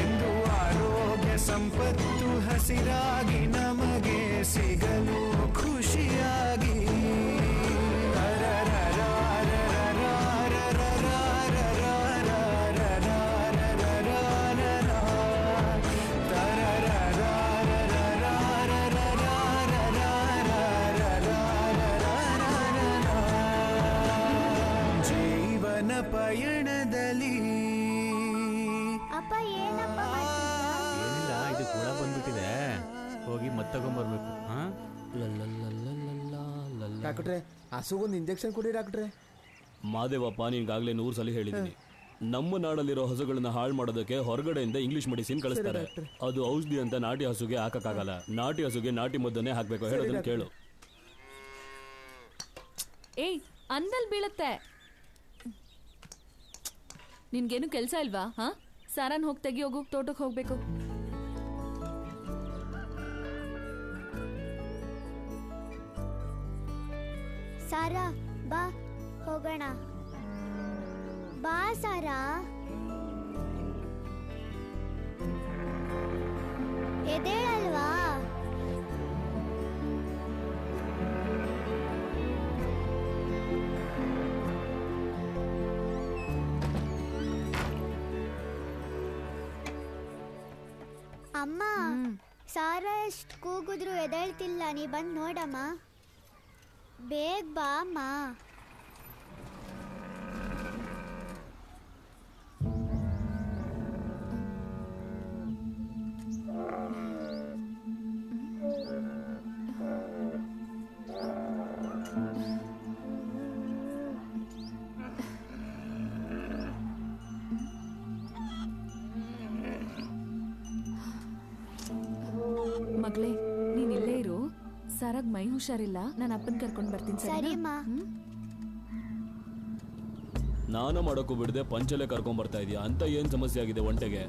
E: ಎಂದು ಆರೋಗ್ಯ ಸಂಪತ್ತು ಹಸಿರಾಗಿ ನಮಗೆ ಸಿಗಲು ಖುಷಿಯಾಗಿ ಪಯಣದಲ್ಲಿ
J: ಅಪ್ಪ ಏನಪ್ಪ
B: ಏನಿಲ್ಲ, ಇದು ಕೂಡ ಬಂದ್ಬಿಟ್ಟಿದೆ, ಹೋಗಿ ಮತ್ತೆ ತಗೊಂಡ್ಬರ್ಬೇಕು.
A: ಡಾಕ್ಟ್ರೆ, ಹಸುಗೊಂದು ಇಂಜೆಕ್ಷನ್ ಕೊಡಿ ಡಾಕ್ಟ್ರೆ.
G: ಮಾದೇವಪ್ಪ, ನಿನ್ಗಾಗ್ಲೇ 100 ಸಲ ಹೇಳಿದ್ದೀನಿ, ನಮ್ಮ ನಾಡಲ್ಲಿರೋ ಹಸುಗಳನ್ನ ಹಾಳು ಮಾಡೋದಕ್ಕೆ ಹೊರಗಡೆಯಿಂದ ಇಂಗ್ಲಿಷ್ ಮೆಡಿಸಿನ್ ಕಳಿಸ್ತಾರೆ. ಅದು ಔಷಧಿ ಅಂತ ನಾಟಿ ಹಸುಗೆ ಹಾಕಕ್ಕಾಗಲ್ಲ. ನಾಟಿ ಹಸುಗೆ ನಾಟಿ ಮದ್ದನ್ನೇ ಹಾಕ್ಬೇಕು. ಹೇಳೋದನ್ನ ಕೇಳು.
K: ಏಯ್, ಅಂದಲ್ಲಿ ಬೀಳುತ್ತೆ. ನಿನ್ಗೇನು ಕೆಲಸ ಇಲ್ವಾ? ಹಾ, ಸಾರಾನ್ ಹೋಗಿ ತೆಗಿ, ಹೋಗು, ತೋಟಕ್ಕೆ ಹೋಗ್ಬೇಕು.
J: ಸಾರಾ, ಬಾ ಹೋಗೋಣ. ಬಾ ಸಾರಾ, ಎದೇಳಲ್ವಾ? ಅಮ್ಮ, ಸಾರಾ ಎಷ್ಟು ಕೂಗಿದ್ರು ಎದ್ದೇಳ್ತಿಲ್ಲ. ನೀ ಬಂದು ನೋಡಮ್ಮ, ಬೇಗ ಬಾ ಅಮ್ಮ.
K: ಮಗಳೇ, ನೀನ್ ಇಲ್ಲೇ ಇರು. ಸಾರಾಗ್ ಮೈ ಹುಷಾರಿಲ್ಲ, ನಾನು ಅಪ್ಪನ್ ಕರ್ಕೊಂಡ್ ಬರ್ತೀನಿ.
J: ಸರಿಮ್ಮ.
G: ಸ್ನಾನ ಮಾಡೋಕ್ಕೂ ಬಿಡದೆ ಪಂಚಲೆ ಕರ್ಕೊಂಡ್ ಬರ್ತಾ ಇದೀಯ ಅಂತ ಏನ್ ಸಮಸ್ಯೆ ಆಗಿದೆ ಒಂಟೆಗೆ?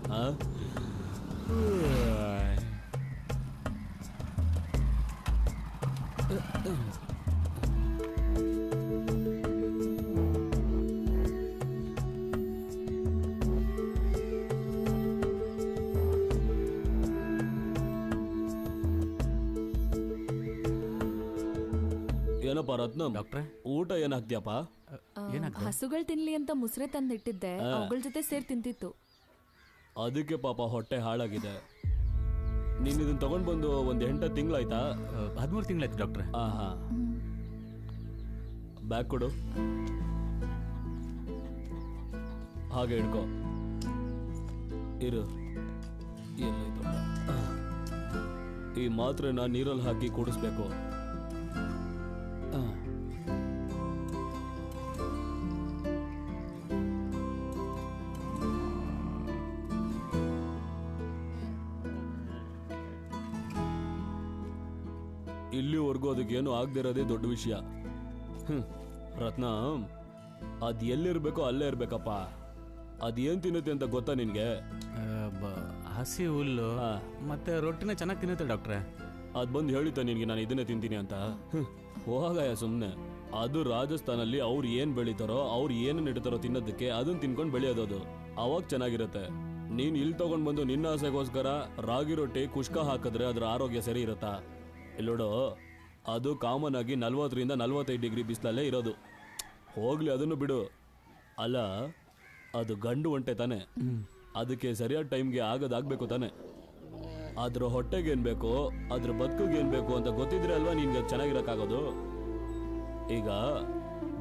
G: ಏನಪ್ಪ ರತ್ನ,
B: ಡಾಕ್ಟ್ರೆ,
G: ಊಟ ಏನ್ ಹಾಕ್ತಿಯಪ್ಪ?
K: ಹಸುಗಳು ತಿನ್ಲಿ ಅಂತ ಮುಸ್ರೆ ತಂದಿಟ್ಟಿದ್ದೆ, ಅವುಗಳ ಜೊತೆ ಸೇರ್ ತಿಂತಿತ್ತು.
G: ಅದಕ್ಕೆ ಪಾಪ ಹೊಟ್ಟೆ ಹಾಳಾಗಿದೆ. ನೀನ್ ಇದನ್ನ ತಗೊಂಡ್ ಬಂದು ಒಂದ್ 8 ತಿಂಗಳಾಯ್ತಾ?
B: 13 ತಿಂಗಳಾಯ್ತು ಡಾಕ್ಟ್ರೆ.
G: ಹಾ, ಬ್ಯಾಗ್ ಕೊಡು, ಹಾಗೆ ಹಿಡ್ಕೊ. ಇರು, ಎಲ್ಲೈತಪ್ಪ? ಈ ಮಾತ್ರೆನ ನೀರಲ್ಲಿ ಹಾಕಿ ಕುಡಿಸ್ಬೇಕು. ಇಲ್ಲಿವರೆಗೂ ಅದಕ್ಕೇನು ಆಗದಿರೋದೇ ದೊಡ್ಡ ವಿಷಯ. ರತ್ನ, ಅದ್ ಎಲ್ಲಿರ್ಬೇಕೋ ಅಲ್ಲೇ ಇರ್ಬೇಕಪ್ಪ. ಅದೇನ್ ತಿನ್ನುತ್ತೆ ಅಂತ ಗೊತ್ತಾ ನಿನ್ಗೆ?
B: ಹಸಿ ಹುಲ್ಲು ಮತ್ತೆ ರೊಟ್ಟಿನ ಚೆನ್ನಾಗಿ ತಿನ್ನುತ್ತೆ ಡಾಕ್ಟ್ರೆ.
G: ಅದ್ ಬಂದು ಹೇಳಿದ್ದ ನಿನ್ಗೆ ನಾನು ಇದನ್ನೇ ತಿಂತೀನಿ ಅಂತ. ಹೋಗಯ್ಯ ಸುಮ್ಮನೆ. ಅದು ರಾಜಸ್ಥಾನಲ್ಲಿ ಅವ್ರು ಏನ್ ಬೆಳಿತಾರೋ ಅವ್ರು ಏನು ನೆಡ್ತಾರೋ ತಿನ್ನೋದಕ್ಕೆ ಅದನ್ನ ತಿನ್ಕೊಂಡು ಬೆಳೆಯೋದು. ಅವಾಗ ಚೆನ್ನಾಗಿರುತ್ತೆ. ನೀನ್ ಇಲ್ಲಿ ತಗೊಂಡ್ ಬಂದು ನಿನ್ನ ಆಸೆಗೋಸ್ಕರ ರಾಗಿ ರೊಟ್ಟಿ ಕುಷ್ಕ ಹಾಕಿದ್ರೆ ಅದ್ರ ಆರೋಗ್ಯ ಸರಿ ಇರುತ್ತಾ? ಇಲ್ಲೋಡು, ಅದು ಕಾಮನ್ ಆಗಿ 40 ರಿಂದ 45 ಡಿಗ್ರಿ ಬಿಸಿಲಲ್ಲೇ ಇರೋದು. ಹೋಗ್ಲಿ ಅದನ್ನು ಬಿಡು. ಅಲ್ಲ, ಅದು ಗಂಡು ಒಂಟೆ ತಾನೆ, ಅದಕ್ಕೆ ಸರಿಯಾದ ಟೈಮ್ಗೆ ಆಗೋದಾಗ್ಬೇಕು ತಾನೆ. ಅದ್ರ ಹೊಟ್ಟೆಗೆ ಏನ್ ಬೇಕು, ಅದ್ರ ಬದುಕಿಗೆ ಏನ್ ಬೇಕು ಅಂತ ಗೊತ್ತಿದ್ರೆ ಅಲ್ವಾ ನಿನ್ಗೆ ಚೆನ್ನಾಗಿರಕ್ಕಾಗೋದು. ಈಗ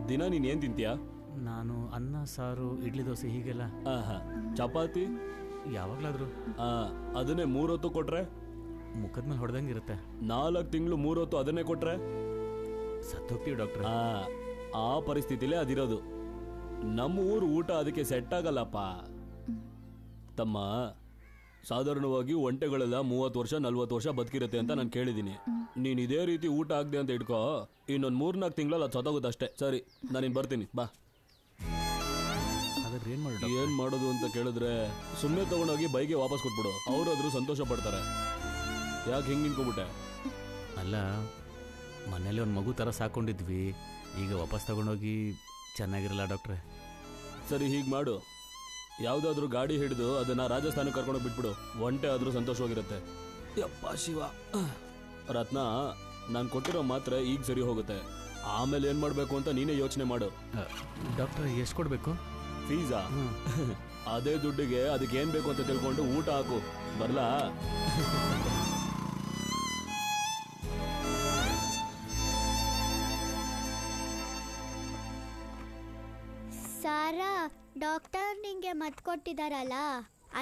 G: ದಿನ ನೀನ್ ಏನ್ ತಿಂತೀಯಾ?
B: ನಾನು ಅನ್ನ ಸಾರು ಇಡ್ಲಿ ದೋಸೆ ಹೀಗೆಲ್ಲ.
G: ಚಪಾತಿ
B: ಯಾವಾಗ್ಲಾದ್ರು.
G: ಅದನ್ನೇ 3 ಹೊತ್ತು ಕೊಟ್ರೆ
B: ಮುಖದ ಮೇಲೆ ಹೊಡೆದಂಗಿರುತ್ತೆ.
G: 4 ತಿಂಗಳು 3 ಹೊತ್ತು ಅದನ್ನೇ ಕೊಟ್ರೆ
B: ಸತ್ತೋಗ್ತೀವಿ ಡಾಕ್ಟ್ರೆ.
G: ಆ ಪರಿಸ್ಥಿತಿಲೇ ಅದಿರೋದು. ನಮ್ಮ ಊರು ಊಟ ಅದಕ್ಕೆ ಸೆಟ್ ಆಗಲ್ಲಪ್ಪ ತಮ್ಮ. ಸಾಧಾರಣವಾಗಿ ಒಂಟೆಗಳೆಲ್ಲ 30 ವರ್ಷ 40 ವರ್ಷ ಬದುಕಿರುತ್ತೆ ಅಂತ ನಾನು ಕೇಳಿದ್ದೀನಿ. ನೀನ್ ಇದೇ ರೀತಿ ಊಟ ಆಗದೆ ಅಂತ ಇಟ್ಕೋ, ಇನ್ನೊಂದು 3-4 ತಿಂಗಳಲ್ಲಿ ಅದು ಸತ್ತೋಗುತ್ತಷ್ಟೇ. ಸರಿ, ನಾನಿನ್ ಬರ್ತೀನಿ, ಬಾ. ಏನ್ ಮಾಡೋದು ಅಂತ ಕೇಳಿದ್ರೆ ಸುಮ್ಮನೆ ತಗೊಂಡೋಗಿ ಬೈಗೆ ವಾಪಸ್ ಕೊಟ್ಬಿಡು. ಅವ್ರಾದ್ರೂ ಸಂತೋಷ ಪಡ್ತಾರೆ. ಯಾಕೆ ಹಿಂಗೆ ನಿಂತ್ಕೊಬಿಟ್ಟೆ?
B: ಅಲ್ಲ, ಮನೇಲಿ ಒಂದು ಮಗು ಥರ ಸಾಕೊಂಡಿದ್ವಿ, ಈಗ ವಾಪಸ್ ತಗೊಂಡೋಗಿ ಚೆನ್ನಾಗಿರಲ್ಲ ಡಾಕ್ಟ್ರೆ.
G: ಸರಿ, ಹೀಗೆ ಮಾಡು. ಯಾವುದಾದ್ರೂ ಗಾಡಿ ಹಿಡಿದು ಅದನ್ನ ರಾಜಸ್ಥಾನಕ್ಕೆ ಕರ್ಕೊಂಡೋಗಿ ಬಿಟ್ಬಿಡು. ಒಂಟೆ ಆದ್ರೂ ಸಂತೋಷವಾಗಿರುತ್ತೆ. ಯಪ್ಪ ಶಿವ. ರತ್ನ, ನಾನು ಕೊಟ್ಟಿರೋ ಮಾತ್ರೆ ಈಗ ಸರಿ ಹೋಗುತ್ತೆ. ಆಮೇಲೆ ಏನ್ ಮಾಡ್ಬೇಕು ಅಂತ ನೀನೇ ಯೋಚನೆ ಮಾಡು.
B: ಡಾಕ್ಟರ್, ಎಷ್ಟು ಕೊಡ್ಬೇಕು
G: ಫೀಸಾ? ಅದೇ ದುಡ್ಡಿಗೆ ಅದಕ್ಕೆ ಏನ್ ಬೇಕು ಅಂತ ತಿಳ್ಕೊಂಡು ಊಟ ಹಾಕು. ಬರ್ಲಾ?
J: ಸಾರಾ, ಡಾಕ್ಟರ್ ನಿಂಗೆ ಮತ್ ಕೊಟ್ಟಿದಾರಲ್ಲ,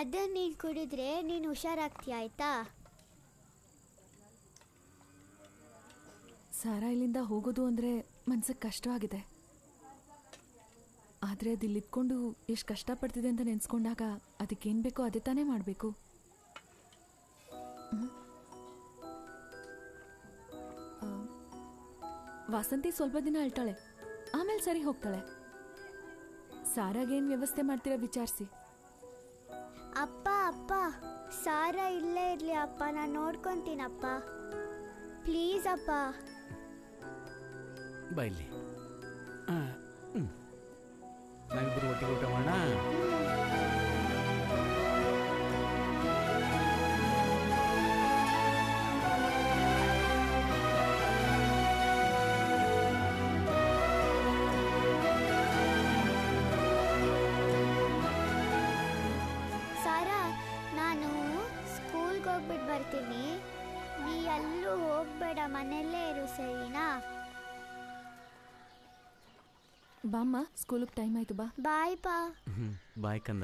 J: ಅದನ್ನ ನೀನ್ ಕುಡಿದ್ರೆ ನೀನು ಹುಷಾರಾಗ್ತೀಯ, ಆಯ್ತಾ?
K: ಸಾರಾ ಇಲ್ಲಿಂದ ಹೋಗೋದು ಅಂದ್ರೆ ಮನ್ಸಿಗೆ ಕಷ್ಟವಾಗಿದೆ. ಆದ್ರೆ ಅದಿಲ್ಲಿ ಇದ್ಕೊಂಡು ಎಷ್ಟು ಕಷ್ಟಪಡ್ತಿದೆ ಅಂತ ನೆನ್ಸ್ಕೊಂಡಾಗ ಅದಕ್ಕೇನ್ ಬೇಕೋ ಅದೇ ತಾನೇ ಮಾಡಬೇಕು. ವಾಸಂತಿ ಸ್ವಲ್ಪ ದಿನ ಅಳ್ತಾಳೆ, ಆಮೇಲೆ ಸರಿ ಹೋಗ್ತಾಳೆ. ಸಾರಾಗೇನ್ ವ್ಯವಸ್ಥೆ ಮಾಡ್ತೀರಾ ವಿಚಾರಿಸಿ.
J: ಅಪ್ಪ ಅಪ್ಪ, ಸಾರಾ ಇಲ್ಲೇ ಇರ್ಲಿ ಅಪ್ಪ, ನಾನು ನೋಡ್ಕೊಂತೀನಪ್ಪ, ಪ್ಲೀಸ್ ಅಪ್ಪ.
B: ಬೈಲಿ, ನಾವಿಬ್ಬರು ಒಟ್ಟಿಗೆ ಊಟ ಮಾಡೋಣ.
J: ಸಾರಾ, ನಾನು ಸ್ಕೂಲ್ಗೆ ಹೋಗ್ಬಿಟ್ಟು ಬರ್ತೀನಿ. ನೀ ಎಲ್ಲೂ ಹೋಗ್ಬೇಡ, ಮನೆಯಲ್ಲೇ ಇರು, ಸರಿನಾ?
K: ಬಾಮ್ಮ, ಸ್ಕೂಲಿಗೆ ಟೈಮ್ ಆಯ್ತು, ಬಾ.
J: ಬಾಯ್ ಪಾ.
B: ಬಾಯ್ ಕಂದ.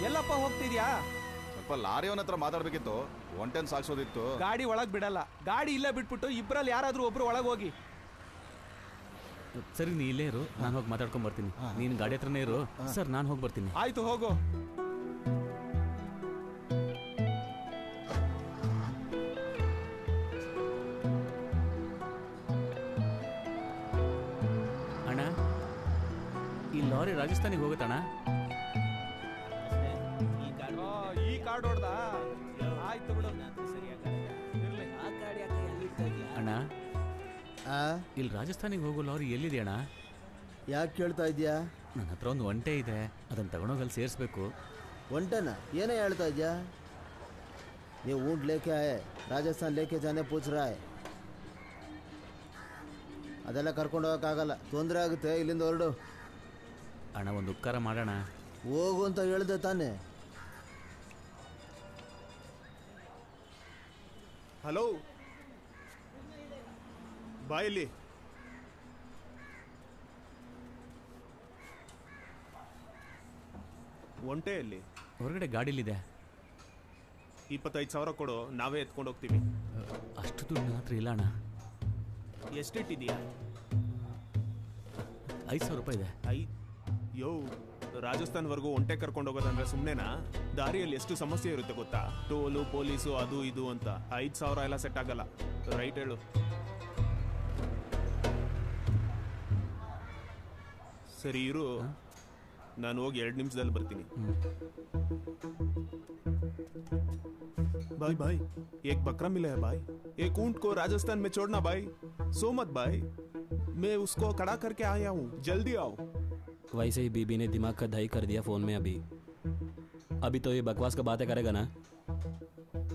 M: ಎಲ್ಲಪ್ಪ ಹೋಗ್ತಿದ್ಯಾ?
H: ಸ್ವಲ್ಪ ಲಾರಿಯವನ ಹತ್ರ ಮಾತಾಡ್ಬೇಕಿತ್ತು, ಒಂಟೆನ್ ಸಾಕ್ಸೋದಿತ್ತು.
M: ಗಾಡಿ ಒಳಗ್ ಬಿಡಲ್ಲ. ಗಾಡಿ ಇಲ್ಲೇ ಬಿಟ್ಬಿಟ್ಟು ಇಬ್ಬರಲ್ಲಿ ಯಾರಾದ್ರೂ ಒಬ್ರು ಒಳಗೆ ಹೋಗಿ.
B: ಸರಿ, ನೀ ಇಲ್ಲೇ ಇರು, ನಾನು ಹೋಗಿ ಮಾತಾಡ್ಕೊಂಡ್ ಬರ್ತೀನಿ. ನೀನು ಗಾಡಿ ಹತ್ರನೇ ಇರು. ಸರ್, ನಾನು ಹೋಗಿ ಬರ್ತೀನಿ.
M: ಆಯ್ತು, ಹೋಗು.
B: ಅಣ್ಣ, ಈ ಲಾರಿ ರಾಜಸ್ಥಾನಿಗೆ ಹೋಗುತ್ತಣ್ಣ?
M: ಈ ಕಾರ್ಡ್ ಹೊಡ್ದ? ಆಯ್ತು ಬಿಡು.
B: ಅಣ್ಣ, ಇಲ್ಲಿ ರಾಜಸ್ಥಾನಿಗೆ ಹೋಗೋ ಲಾರಿ ಎಲ್ಲಿದೆ ಅಣ್ಣ?
A: ಯಾಕೆ ಕೇಳ್ತಾ ಇದೆಯಾ?
B: ನನ್ನ ಹತ್ರ ಒಂದು ಒಂಟೆ ಇದೆ, ಅದನ್ನು ತಗೊಂಡೋಗಿ ಅಲ್ಲಿ ಸೇರಿಸ್ಬೇಕು.
A: ಒಂಟೆನ? ಏನೇ ಹೇಳ್ತಾ ಇದೆಯಾ? ನೀವು ऊँट लेके आए, ರಾಜಸ್ಥಾನ್ लेके जाने पूछ रहा है. ಅದೆಲ್ಲ ಕರ್ಕೊಂಡು ಹೋಗೋಕ್ಕಾಗಲ್ಲ, ತೊಂದರೆ ಆಗುತ್ತೆ. ಇಲ್ಲಿಂದ ಹೊರಡು.
B: ಅಣ್ಣ, ಒಂದು ಉಪಕಾರ ಮಾಡೋಣ.
A: ಹೋಗು ಅಂತ ಹೇಳ್ದೆ ತಾನೆ.
O: ಹಲೋ ಬಾಯಲ್ಲಿ ಒಂಟೆಯಲ್ಲಿ
B: ಹೊರಗಡೆ ಗಾಡಿಲಿದೆ.
O: 25,000 ಕೊಡು, ನಾವೇ ಎತ್ಕೊಂಡು ಹೋಗ್ತೀವಿ.
B: ಅಷ್ಟು ದುಡ್ಡು ನನ್ನ ಹತ್ರ ಇಲ್ಲ ಅಣ್ಣ.
O: ಎಷ್ಟಿಟ್ಟಿದೀಯಾ?
B: 5,000 ರೂಪಾಯಿ ಇದೆ.
O: ಯೋ, ರಾಜಸ್ಥಾನ್ವರೆಗೂ ಒಂಟೆ ಕರ್ಕೊಂಡು ಹೋಗೋದಂದ್ರೆ ಸುಮ್ಮನೆನಾ? ದಾರಿಯಲ್ಲಿ ಎಷ್ಟು ಸಮಸ್ಯೆ ಇರುತ್ತೆ ಗೊತ್ತಾ? ಟೋಲು, ಪೊಲೀಸು, ಅದು ಇದು ಅಂತ. 5,000 ಎಲ್ಲ ಸೆಟ್ ಆಗಲ್ಲ. ರೈಟ್ ಹೇಳು. ಸರಿ ಇರು, ನಾನು ಹೋಗಿ 2 ನಿಮಿಷದಲ್ಲಿ ಬರ್ತೀನಿ. भाई भाई एक बकरा मिला है भाई, एक ऊंट को राजस्थान में छोड़ना भाई, सो मत भाई, मैं उसको खड़ा करके आया हूँ, जल्दी आओ.
G: वैसे ही बीबी ने दिमाग का दही कर दिया फोन में. अभी तो ये बकवास का बातें करेगा ना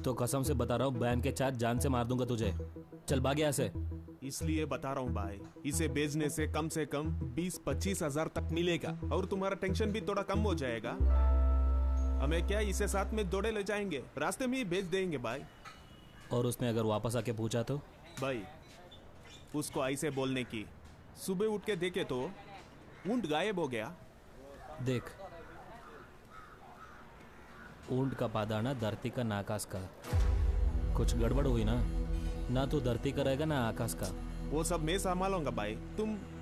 G: तो कसम से बता रहा हूँ बैन के साथ जान से मार दूंगा तुझे. चल भाग यहाँ से.
O: इसलिए बता रहा हूँ भाई, इसे बेचने से कम 20-25 हजार तक मिलेगा और तुम्हारा टेंशन भी थोड़ा कम हो जाएगा. हमें क्या, इसे साथ में दौड़े ले जाएंगे, रास्ते में ही बेच देंगे भाई.
G: और उसने अगर वापस आके पूछा तो?
O: भाई उसको ऐसे बोलने की, सुबह उठ के देखे तो ऊंट गायब हो गया.
G: देख, ऊंट का पादाना धरती का ना आकाश का. कुछ गड़बड़ हुई ना तो धरती का रहेगा ना आकाश का.
O: वो सब मैं संभालूंगा भाई,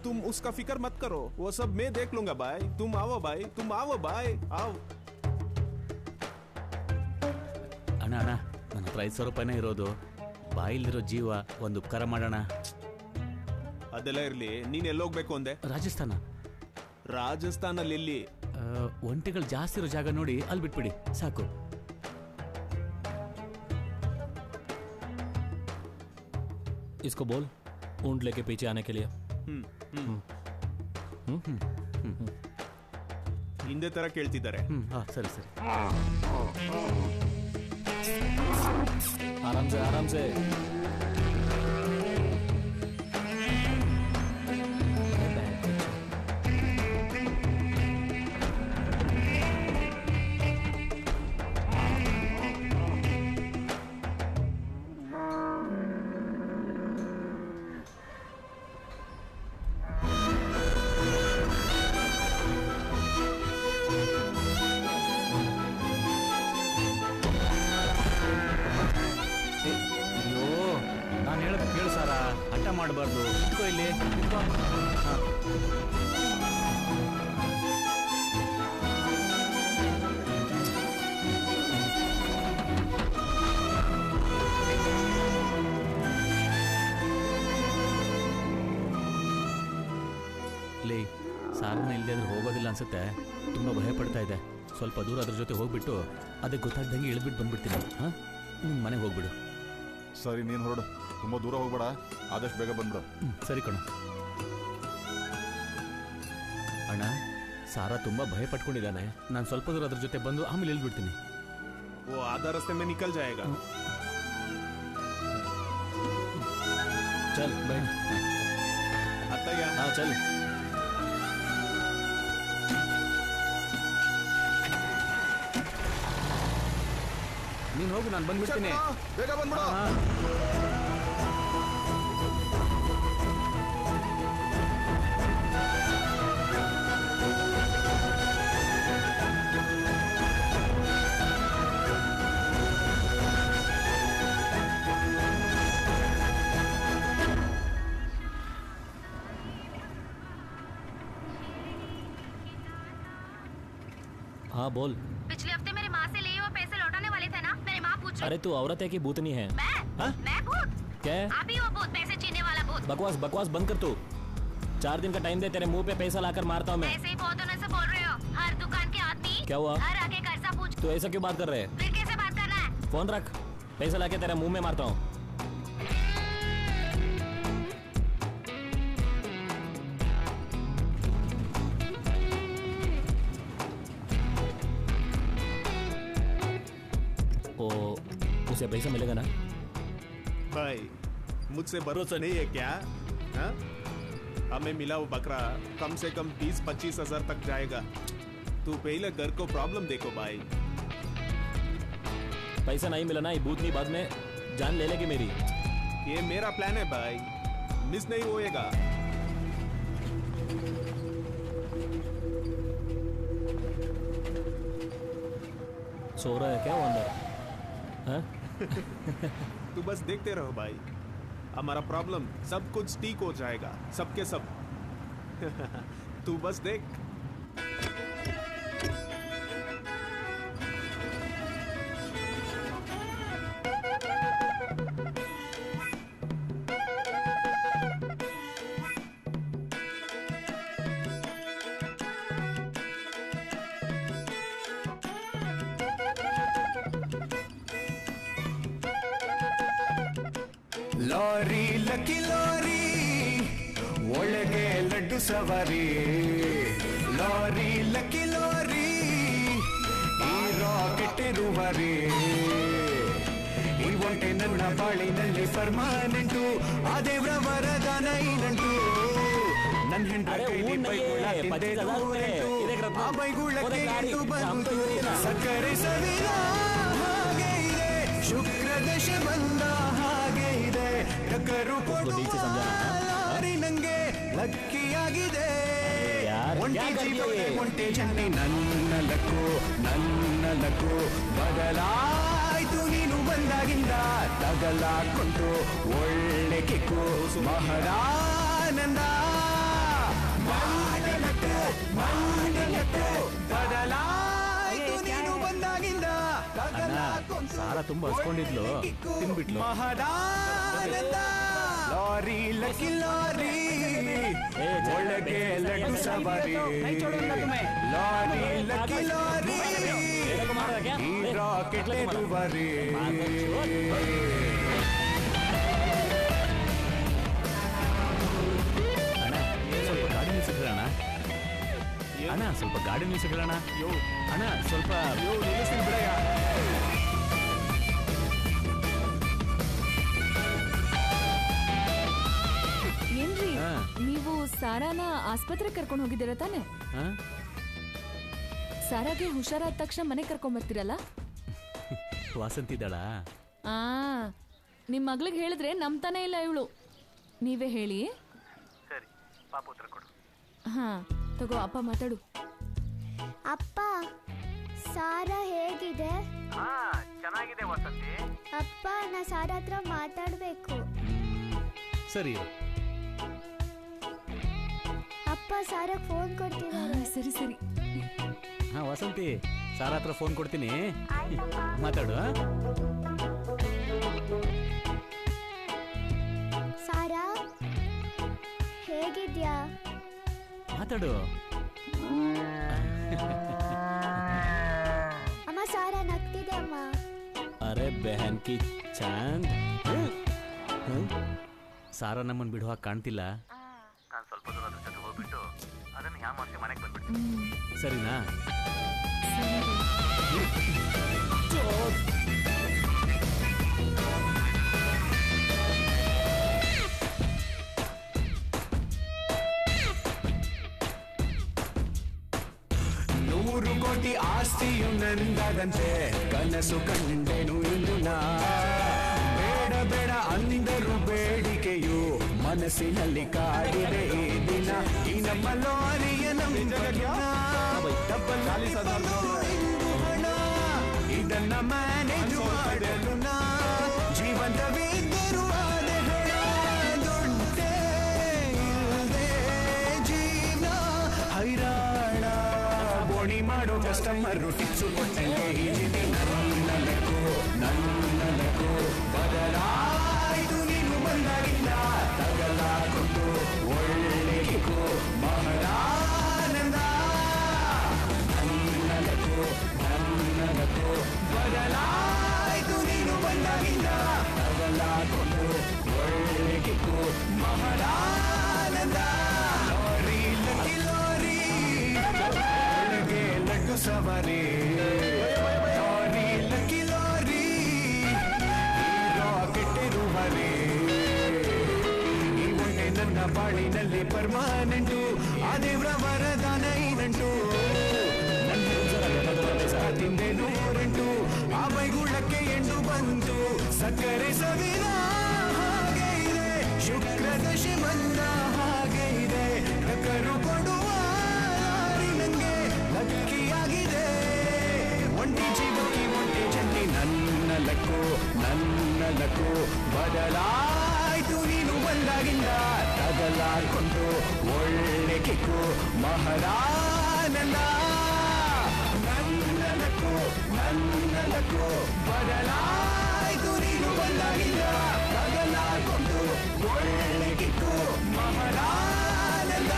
O: तुम उसका फिक्र मत करो, वो सब मैं देख लूंगा भाई. तुम आओ भाई, आओ.
B: ಅಣ್ಣ ನನ್ನ ಹತ್ರ 5,000 ರೂಪಾಯಿನೇ ಇರೋದು. ಬಾಯಿಲಿರೋ ಜೀವ, ಒಂದು ಉಪಕಾರ ಮಾಡೋಣ.
O: ಅದೆಲ್ಲ ಇರ್ಲಿ, ನೀನ್ ಎಲ್ಲೋಗ್ಬೇಕು ಅಂದೆ? ರಾಜಸ್ಥಾನಲ್ಲಿ ಎಲ್ಲಿ?
B: ಒಂಟೆಗಳು ಜಾಸ್ತಿ ಇರೋ ಜಾಗ ನೋಡಿ ಅಲ್ಲಿ ಬಿಟ್ಬಿಡಿ ಸಾಕು.
G: इसको बोल ऊंट लेके पीछे आने के लिए.
O: ಹಿಂದೆ ತರ ಕೇಳ್ತಿದ್ದಾರೆ.
B: ಸರಿ ಸರಿ,
G: आराम से.
B: ಮಾಡಬಾರ್ದು. ಇಲ್ಲಿ ಲೇ, ಸಾರನ್ನ ಇಲ್ಲದೆ ಅದ್ರ ಹೋಗೋದಿಲ್ಲ ಅನ್ಸುತ್ತೆ. ತುಂಬ ಭಯ ಪಡ್ತಾ ಇದೆ. ಸ್ವಲ್ಪ ದೂರ ಅದ್ರ ಜೊತೆ ಹೋಗ್ಬಿಟ್ಟು ಅದಕ್ಕೆ ಗೊತ್ತಾಗ್ದಂಗೆ ಇಳಿದ್ಬಿಟ್ಟು ಬಂದ್ಬಿಡ್ತೀನಿ. ನಿಮ್ಮ ಮನೆಗೆ ಹೋಗ್ಬಿಡು.
H: ಸರಿ, ನೀನು ಹೊರಡು. ತುಂಬ ದೂರ ಹೋಗ್ಬೇಡ, ಆದಷ್ಟು ಬೇಗ ಬಂದ್ಬಿಡು.
B: ಸರಿ ಕಣ. ಅಣ್ಣ, ಸಾರಾ ತುಂಬಾ ಭಯ ಪಟ್ಕೊಂಡಿದ್ದಾನೆ. ನಾನು ಸ್ವಲ್ಪ ದೂರ ಅದ್ರ ಜೊತೆ ಬಂದು ಆಮೇಲೆ ಇಳ್ಬಿಡ್ತೀನಿ.
O: वो आधा रास्ते में निकल जाएगा.
G: चल बैठ.
O: आता क्या?
G: हाँ चल.
B: ನೀನು ಹೋಗು, ನಾನು ಬಂದ್ಬಿಡ್ತೀನಿ.
H: ಬೇಗ ಬಂದ್ಬಿಡು.
G: हाँ बोल.
P: पिछले हफ्ते मेरी माँ से लिए हुए पैसे लौटाने वाले थे ना? मेरी माँ पूछ रही.
G: अरे तू औरत है कि भूतनी है?
P: मैं भूत?
G: क्या?
P: अभी वो भूत, पैसे छीनने वाला भूत.
G: बकवास बंद कर तू. 4 दिन का टाइम दे, तेरे मुंह पे पैसा लाकर मारता हूँ मैं.
P: ऐसे ही बहुत दिनों से बोल रहे हो. हर दुकान के आदमी
G: क्या हुआ?
P: घर आके कर्जा पूछ.
G: तू ऐसा क्यों बात कर रहे है?
P: फिर कैसे बात करना है?
G: फोन रख. पैसा लाके तेरे मुंह में मारता हूँ. उसे पैसा मिलेगा ना?
O: भाई मुझसे भरोसा नहीं है क्या? हा? हमें मिला वो बकरा कम से कम 20-25 हजार तक जाएगा. तू पहले घर को प्रॉब्लम देखो भाई.
G: पैसा नहीं मिला ना, ये भूतनी बाद में जान ले लेगी मेरी।
O: ये मेरा प्लान है भाई, मिस नहीं होएगा।
G: सो रहा है क्या वो अंदर? हाँ?
O: तू बस देखते रहो भाई, हमारा प्रॉब्लम सब कुछ ठीक हो जाएगा, सबके सब। तू बस देख।
N: ಲಾರಿ ಲಕ್ಕಿ ಲಾರಿ ಒಳಗೆ ಲಡ್ಡು ಸವಾರಿ, ಲಾರಿ ಲಕ್ಕಿ ಲಾರಿ ಈ ರಾಕೆಟ್ ಇರುವರಿ, ಈ ಒಂಟೆ ನನ್ನ ಬಾಳಿನಲ್ಲಿ ಪರ್ಮಾನೆಂಟು, ಆ ದೇವ್ರ ವರದಾನ ಇಲ್ಲಂಟು, ನನ್ನ ಹೆಂಡ್ರ ಕೈಲಿ ಬೈಗುಳ ತಿಂದೆ ನೂರೆಂಟು, ಆ ಬೈಗುಳಕ್ಕೆ ಎಂಟು ಬಂತು, ಸಕ್ಕರೆ ಸವಿದ ಹಾಗೆ ಇದೆ, ಶುಕ್ರ ದಶ ಬಂದ ಹಾಗೆ ಇದೆ, ಟಕ್ಕರು ಕೊಡುವ ಲಾರಿ ನಂಗೆ ಲಕ್ಕಿಯಾಗಿದೆ, ಒಂಟಿ ಜೀವಕ್ಕೆ ಒಂಟಿ ಜನ್ನಿ ನನ್ನ ಲಕ್ಕು ಬದಲಾಯ್ತು ನೀನು ಬಂದಾಗಿಂದ, ತಗಲಾಕೊಂಡು ಒಳ್ಳೆ ಕಿಕ್ಕು ಮಹದಾನಂದ, ಬದಲಾಯ್ತು ನೀನು ಬಂದಾಗಿಂದ,
B: ಸಾರಾ ತುಂಬಾ ಹಸ್ಕೊಂಡಿದ್ಲು, ತಿನ್ಬಿಟ್ಲು.
N: ಮಹದಾನಂದ. ಲಾರಿ ಲಕ್ಕಿ ಲಾರಿ ಒಳಗೆ ಲಡ್ಡು ಸವಾರಿ, ಲಾರಿ ಲಕ್ಕಿ ಲಾರಿ ಈ ರಾಕೆಟ್ ದುಬಾರಿ.
B: ಅಣ್ಣ ಸ್ವಲ್ಪ ಗಾಡಿ ನಿಲ್ಸಿಕೊಳ್ಳೋಣ. ಅಣ್ಣ ಸ್ವಲ್ಪ
K: ಏನ್ರಿ ನೀವು ಸಾರಾನ ಆಸ್ಪತ್ರೆಗೆ ಕರ್ಕೊಂಡು ಹೋಗಿದ್ದೀರ ತಾನೆ? ಸಾರಾಗೆ ಹುಷಾರಾದ ತಕ್ಷಣ ಮನೆ ಕರ್ಕೊಂಡ್ ಬರ್ತೀರಲ್ಲ?
B: ವಾಸಂತಿದ್ದಾಳ?
K: ನಿಮ್ ಮಗ್ಳಿಗೆ ಹೇಳಿದ್ರೆ ನಂಬ್ತಾನೆ ಇಲ್ಲ ಇವಳು. ನೀವೇ ಹೇಳಿ.
Q: ಸರಿ, ಪಾಪ ಉತ್ತರ ಕೊಡು.
K: ಹಾ ತಗೋ, ಅಪ್ಪ ಮಾತಾಡು.
J: ಅಪ್ಪ, ಸಾರಾ ಹೇಗಿದೆ?
Q: ಚೆನ್ನಾಗಿದೆ ವಸಂತಿ.
J: ಅಪ್ಪ, ನಾ ಸಾರಾ ಹತ್ರ ಮಾತಾಡ್ಬೇಕು.
B: ಸರಿ
J: ಅಪ್ಪ, ಸಾರಾ ಫೋನ್ ಕೊಡ್ತಿದ್ದಾರೆ.
K: ಸರಿ ಸರಿ.
B: ಹಾ ವಸಂತಿ, ಸಾರಾ ಹತ್ರ ಫೋನ್ ಕೊಡ್ತೀನಿ, ಮಾತಾಡು.
J: ಸಾರಾ ಹೇಗಿದ್ಯಾ?
B: ಮಾತಾಡು.
J: ಅಮ್ಮ, ಸಾರಾ ನಗ್ತಿದೆ ಅಮ್ಮ.
G: ಅರೆ ಬೆಹನ್ ಕಿ ಚಾಂದ್.
B: ಸಾರಾ ನಮ್ಮನ್ನು ಬಿಡುವಾಗ ಕಾಣ್ತಿಲ್ಲ.
Q: ನಾನು ಸ್ವಲ್ಪ ದೂರ ಅದ್ರ ಜೊತೆ ಹೋಗ್ಬಿಟ್ಟು ಅದನ್ನು ಯಾಮಾರಿಸಿ ಮನೆಗೆ ಬಂದ್ಬಿಡ್ತೀನಿ.
B: ಸರಿನಾ?
N: ನೂರು ಕೋಟಿ ಆಸ್ತಿಯು ನಂದದಂತೆ ಕನಸು ಕಂಡೆನು ಇಂದು ನಾ, ಬೇಡ ಬೇಡ ಅಂದರು ಬೇಡಿಕೆಯು ಮನಸ್ಸಿನಲ್ಲಿ ಕಾಡಿದೆ ಈ ದಿನ, ಈ ನಮ್ಮ ಲಾರಿಯ ಇದನ್ನ ಮ್ಯಾನೇಜ್ ಮಾಡಲು ನಾ ಜೀವಂತವಿದ್ದರು ಆದೆ ಹಣ, ದೊಡ್ಡೆ ಇಲ್ಲದೆ ಜೀವನ ಹೈರಾಣ, ಬೋಣಿ ಮಾಡೋ ಕಸ್ಟಮರ್ ಟಿಪ್ಸು ಕೊಟ್ಟಂಗೆ ಹೀಗಿದೆ ನನ್ನ ಲಕ್ಕು ಬದಲಾಯ್ತು ನೀನು ಬಂದಾಗಿಲ್ಲ, ತಗಲಾಕೊಂಡು ಒಳ್ಳೆ ಕಿಕ್ಕು ಮಹದಾನಂದ, ನನ್ನ ಲಕ್ಕು ಬದಲಾಯ್ತು ನೀನು ಬಂದಾಗಿಲ್ಲ, ತಗಲಾಕೊಂಡು ಒಳ್ಳೆ ಕಿಕ್ಕು ಮಹದಾನಂದ, ಲಾರಿ ಲಕ್ಕಿ ಲಾರಿ ಒಳಗೆ ಲಡ್ಡು ಸವಾರಿ, ಲಾರಿ ಲಕ್ಕಿ ಲಾರಿ ಈ ರಾಕೆಟ್ ಇರುವರಿ, ಈ ಒಂಟೆ ನನ್ನ ಬಾಳಿನಲ್ಲಿ ಪರ್ಮಾನೆಂಟು, ಆ ದೇವ್ರ ವರದಾನ ಈ ನಂಟು, ನನ್ನ ತಿಂದೆ ನೂರೆಂಟು ಆ ಬೈಗುಳಕ್ಕೆ ಎಂಡು ಬಂತು ಸಕ್ಕರೆ ಸವಿನ ಹಾಗೆ ಇದೆ ಶುಕ್ರದಶೆ ಬಂದ ಹಾಗೆ ಇದೆ ಕರು ಕೊಡುವ ದಾರಿ ನಂಗೆ ಲಕ್ಕಿಯಾಗಿದೆ ಒಂಟಿ ಜೀವಕ್ಕೆ ಒಂಟಿ ಚಂಡಿ ನನ್ನ ಲಕ್ಕು ಬದಲಾಯ್ತು ನೀನು ಬಂದಾಗಿಂದ ತಗಲಾಡ್ಕೊಂಡು ಒಳ್ಳೆ ಕಿಕ್ಕು ಮಹದಾನಂದ ನನ್ನ ಲಕ್ಕು ಬದಲಾಯ್ತು ನೀನು ಬಂದಾಗಿಂದ ತಗಲಾಡ್ಕೊಂಡು ಒಳ್ಳೆ ಕಿಕ್ಕು ಮಹದಾನಂದ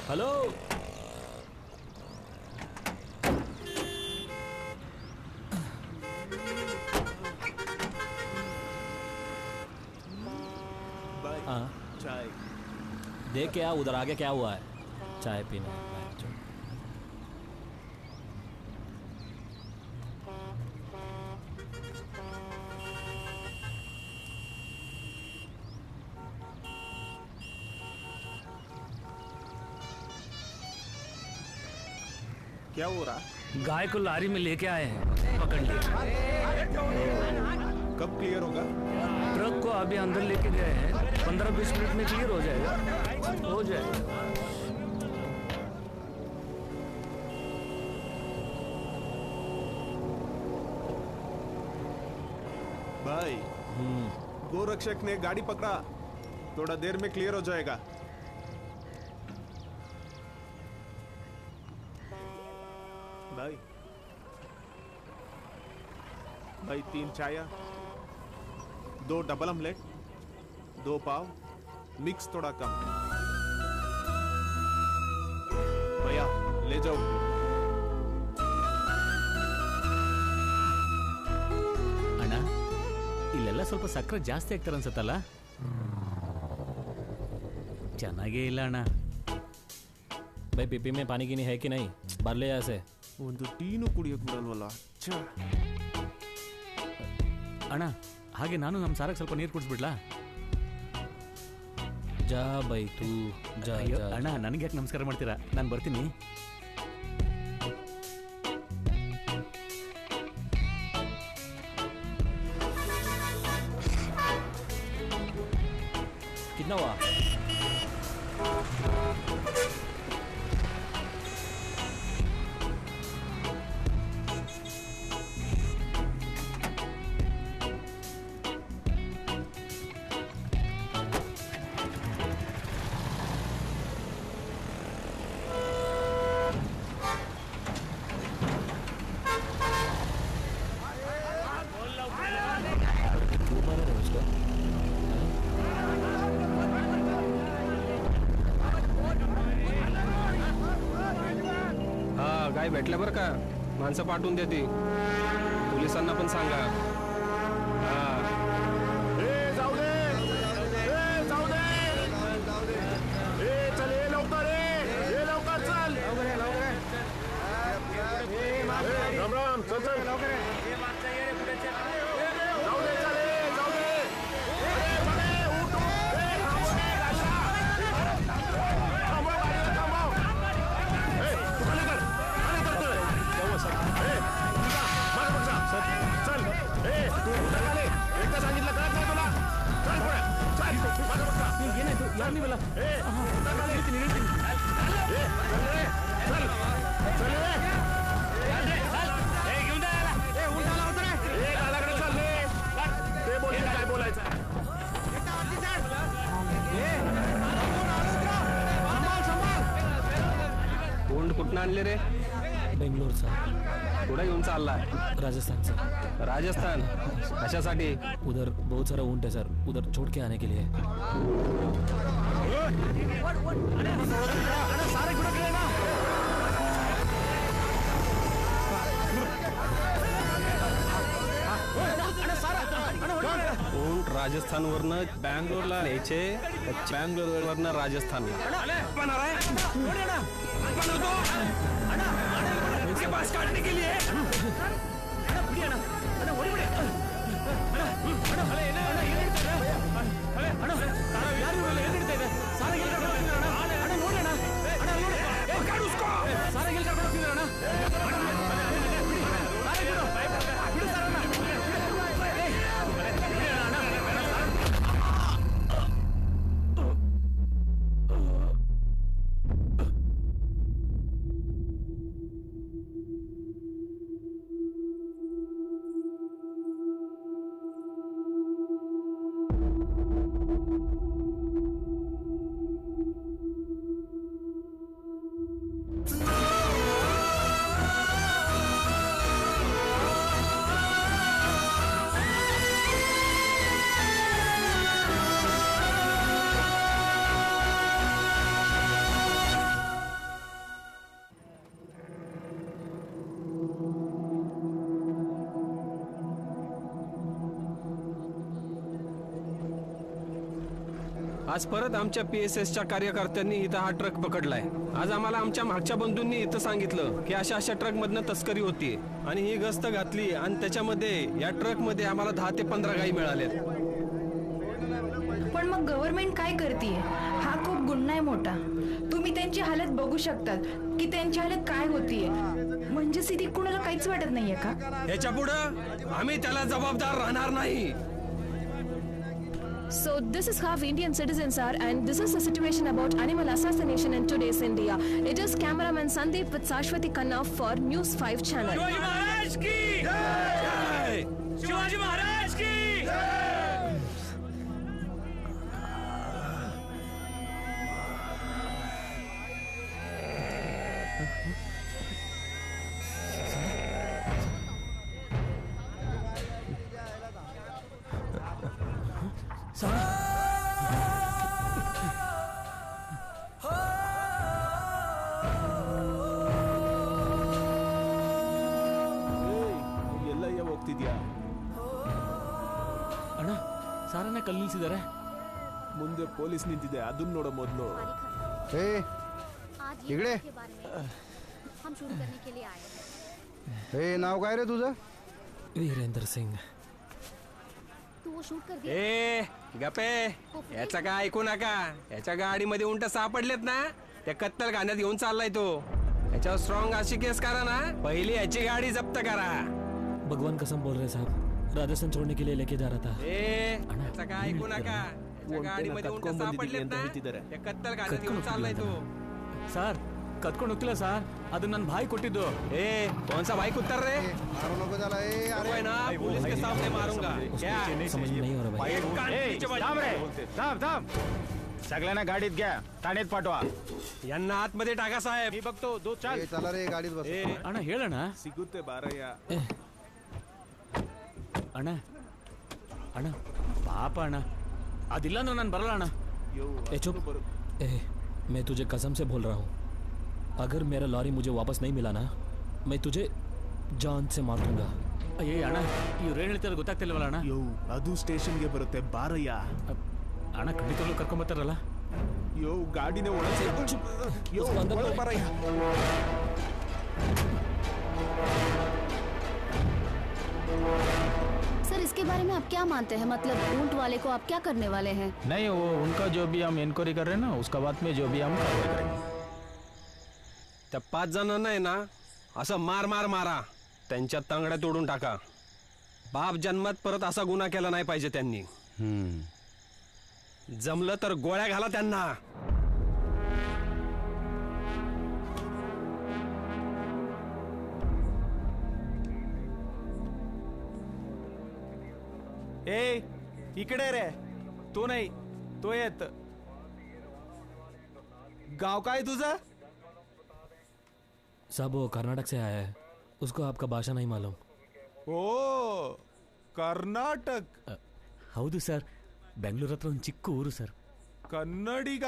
G: ಹಲೋ
O: चाय
G: देख क्या उधर आगे क्या हुआ है चाय पीने
O: क्या हो रहा?
D: गाय को लारी में लेके आए हैं, पकड़ लिए।
O: कब क्लियर होगा?
D: ट्रक को अभी अंदर लेके गए हैं, 15-20 मिनट में क्लियर हो जाएगा। हो जाएगा।
O: भाई गोरक्षक ने गाड़ी पकड़ा, थोड़ा देर में क्लियर हो जाएगा। भाई 3 चाय, 2 डबल ऑमलेट, 2 पाव, मिक्स थोड़ा कम। भैया ले जाओ।
B: ಅಣ್ಣ ಇಲ್ಲೆಲ್ಲ ಸ್ವಲ್ಪ ಸಕ್ಕರೆ ಜಾಸ್ತಿ ಆಗ್ತಾರೆ ಅನ್ಸತ್ತಲ್ಲ? ಚೆನ್ನಾಗೇ ಇಲ್ಲ ಅಣ್ಣ.
G: भाई पीपी में पानी गिनी है कि नहीं? भर ले यहाँ से।
O: ಒಂದು ಟೀನು ಕುಡಿಯೋಕೆ ಬಿಡಲ್ವಲ್ಲ.
B: ಅಣ್ಣ ಹಾಗೆ ನಾನು ನಮ್ಮ ಸಾರಕ್ಕೆ ಸ್ವಲ್ಪ ನೀರು ಕುಡಿಸ್ಬಿಡ್ಲಾ?
G: जा भाई तू जा
B: ಅಯ್ಯೋ
G: जा
B: ಅಣ್ಣ ನನಗೆ ಯಾಕೆ ನಮಸ್ಕಾರ ಮಾಡ್ತೀರಾ? ನಾನು ಬರ್ತೀನಿ.
G: कितना हुआ?
R: काय भेटलं बरं का? माणसं पाठवून देते, पोलिसांना पण सांगा. कोण कुठं आणले रे?
G: बेंगलोरचा.
R: कुठं घेऊन चालला?
G: राजस्थान से.
R: राजस्थान कशासाठी?
G: उधर बहुत सारा ऊंट है सर, उधर छोड़ के आने के लिए.
R: ऊंट राजस्थानवरनं बँगलोरला न्यायचे, बँगलोरवरनं राजस्थानला.
N: उसके पास काटने के लिए
R: आज परत आमच्या PSSच्या कार्यकर्त्यांनी इथं हा ट्रक पकडलाय. आज आम्हाला आमच्या मागच्या बंधूंनी इथं सांगितलं की अशा ट्रक मधनं तस्करी होती आणि ही गस्त घातली आणि त्याच्यामध्ये या ट्रक मध्ये आम्हाला 10 ते 15 गायी मिळाल्यात.
S: पण मग गव्हर्नमेंट काय करतीये? हा खूप गुन्हा आहे मोठा. तुम्ही त्यांची हालत बघू शकतात की त्यांची हालत काय होतीये. म्हणजे सिद्धी कुणाला काहीच वाटत नाहीये का?
R: याच्या पुढं आम्ही त्याला जबाबदार राहणार नाही.
I: So this is how Indian citizens are, and this is the situation about animal assassination in today's India. It is cameraman Sandeep with Sashwati Khanna for News 5 channel.
N: Shivaji Maharaj की जय! शिवाजी महाराज की
O: ಎಲ್ಲಯ್ಯ ಹೋಗ್ತಿದ್ಯಾ?
B: ಅಣ್ಣ ಸಾರನ್ನ ಕಲ್ಲು ನಿಲ್ಸಿದ್ದಾರೆ.
O: ಮುಂದೆ ಪೊಲೀಸ್ ನಿಂತಿದೆ, ಅದನ್ನ ನೋಡೋ ಮೊದಲು.
T: इकडे हे नाव काय रे तुझं?
D: वीरेंद्र सिंग.
R: ए गपे, याचा काय ऐकू नका. याच्या गाडीमध्ये उंट सापडलेत ना, त्या कत्तल खाण्यात घेऊन चाललाय तो. याच्यावर स्ट्रॉंग अशी केस करा ना, पहिली याची गाडी जप्त करा.
D: भगवान कसम बोल रहे साहब, राजस्थान छोड़ने के लिए लेके जा रहा था.
R: याचा काय ऐकू नका. याच्या गाडीमध्ये उंट सापडलेत ना, त्या कत्तल खाण्यात घेऊन चाललाय तो.
B: ಸರ್ ಕತ್ಕೊಂಡು ಹೋಗ್ತಿಲ್ಲ ಸರ್, ಅದು ನನ್ನ ಭಾಯಿ ಕೊಟ್ಟಿದ್ದು.
R: कौन सा भाई कुत्तर रे?
T: मारू नको त्याला.
R: अरे ना, पुलिस के सामने मारूंगा. क्या
D: समझ में नहीं हो रहा भाई.
M: थांब रे, थांब. सगळ्यांना गाडीत घ्या, ठाण्यात पाठवा.
R: यांना आतमध्ये टाका साहेब.
O: मी बघतो, दो चाल.
T: चला रे, गाडीत बस.
B: ಅಣ್ಣ ಹೇಳಣ್ಣ.
O: ಸಿಗುತ್ತೆ ಬಾರಯ್ಯ.
B: ಅಣ್ಣ ಅಣ್ಣ ಪಾಪ ಅಣ್ಣ, ಅದಿಲ್ಲ ಅಂದ್ರೆ ನಾನು ಬರಲ್ಲ ಅಣ್ಣ.
D: ए चुप. मैं तुझे कसम से बोल रहा हूँ, अगर मेरा लॉरी मुझे वापस नहीं मिला ना, मैं तुझे जान से मार दूंगा.
B: ಅಯ್ಯೇ ಅಣ್ಣ, ಇವ್ರು ಏನು ಹೇಳ್ತಾರೆ ಗೊತ್ತಾಗ್ತಿಲ್ವಲ್ಲ ಅಣ್ಣ.
O: ಅದು ಸ್ಟೇಷನ್ಗೆ ಬರುತ್ತೆ, ಬಾರಯ್ಯ.
B: ಅಣ್ಣ ಖಂಡಿತವಾಗ್ಲೂ ಕರ್ಕೊಂಬತ್ತಾರಲ್ಲ.
O: ಗಾಡಿನೇ ಒಳಗೆ ಬಾರಯ್ಯ.
I: सर इसके बारे में आप क्या मानते हैं? मतलब ऊंट वाले को आप क्या करने वाले हैं?
M: नहीं, वो उनका जो भी हम इन्क्वायरी कर रहे हैं ना, उसका बाद में जो भी हम कार्रवाई करेंगे.
R: त्या 5 जणांना आहे ना असं मार मार मारा, त्यांच्या तांगड्या तोडून टाका. बाप जन्मात परत असा गुन्हा केला नाही पाहिजे त्यांनी. जमलं तर गोळ्या घाला त्यांना.
M: इकडे रे, तू नाही, तो येत. गाव काय तुझं?
D: साहब वो कर्नाटक से आया है, उसको आपका भाषा नहीं मालूम.
M: ಓ ಕರ್ನಾಟಕ.
B: ಹೌದು ಸರ್, ಬೆಂಗಳೂರು ಹತ್ರ ಒಂದು ಚಿಕ್ಕ ಊರು ಸರ್.
M: ಕನ್ನಡಿಗ.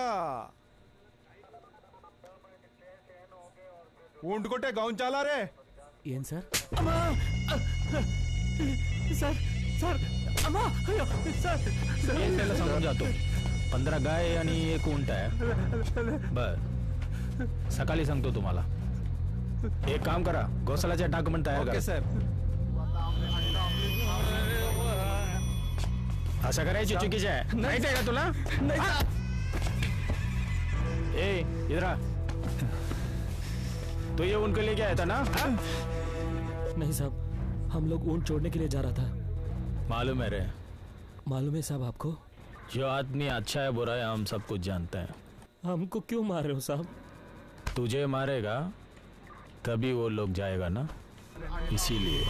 M: ऊंटकोटे गाऊन चाला रे.
B: ಏನ್ ಸರ್?
M: सर अम्मा, सर
U: त्याला सांगून जातो. 15 गाय आणि 1 ऊंट आहे. बर, सकाळी सांगतो तुम्हाला. एक काम करा, गोसालाचे डॉक्युमेंट तयार करा.
M: Okay sir.
U: असं करायची चुकीची आहे, माहिती आहे का तुला? ए इधर आ. तो ये उनको लेके आया था ना?
D: नहीं साहब, हम लोग ऊंट छोड़ने के लिए जा रहा था.
U: मालूम है रे.
D: मालूम है साहब आपको?
U: जो आदमी अच्छा है बुरा है हम सब कुछ जानते हैं.
D: हमको क्यों मार रहे हो साहब?
U: तुझे मारेगा तभी वो लोग जाएगा ना, इसीलिए.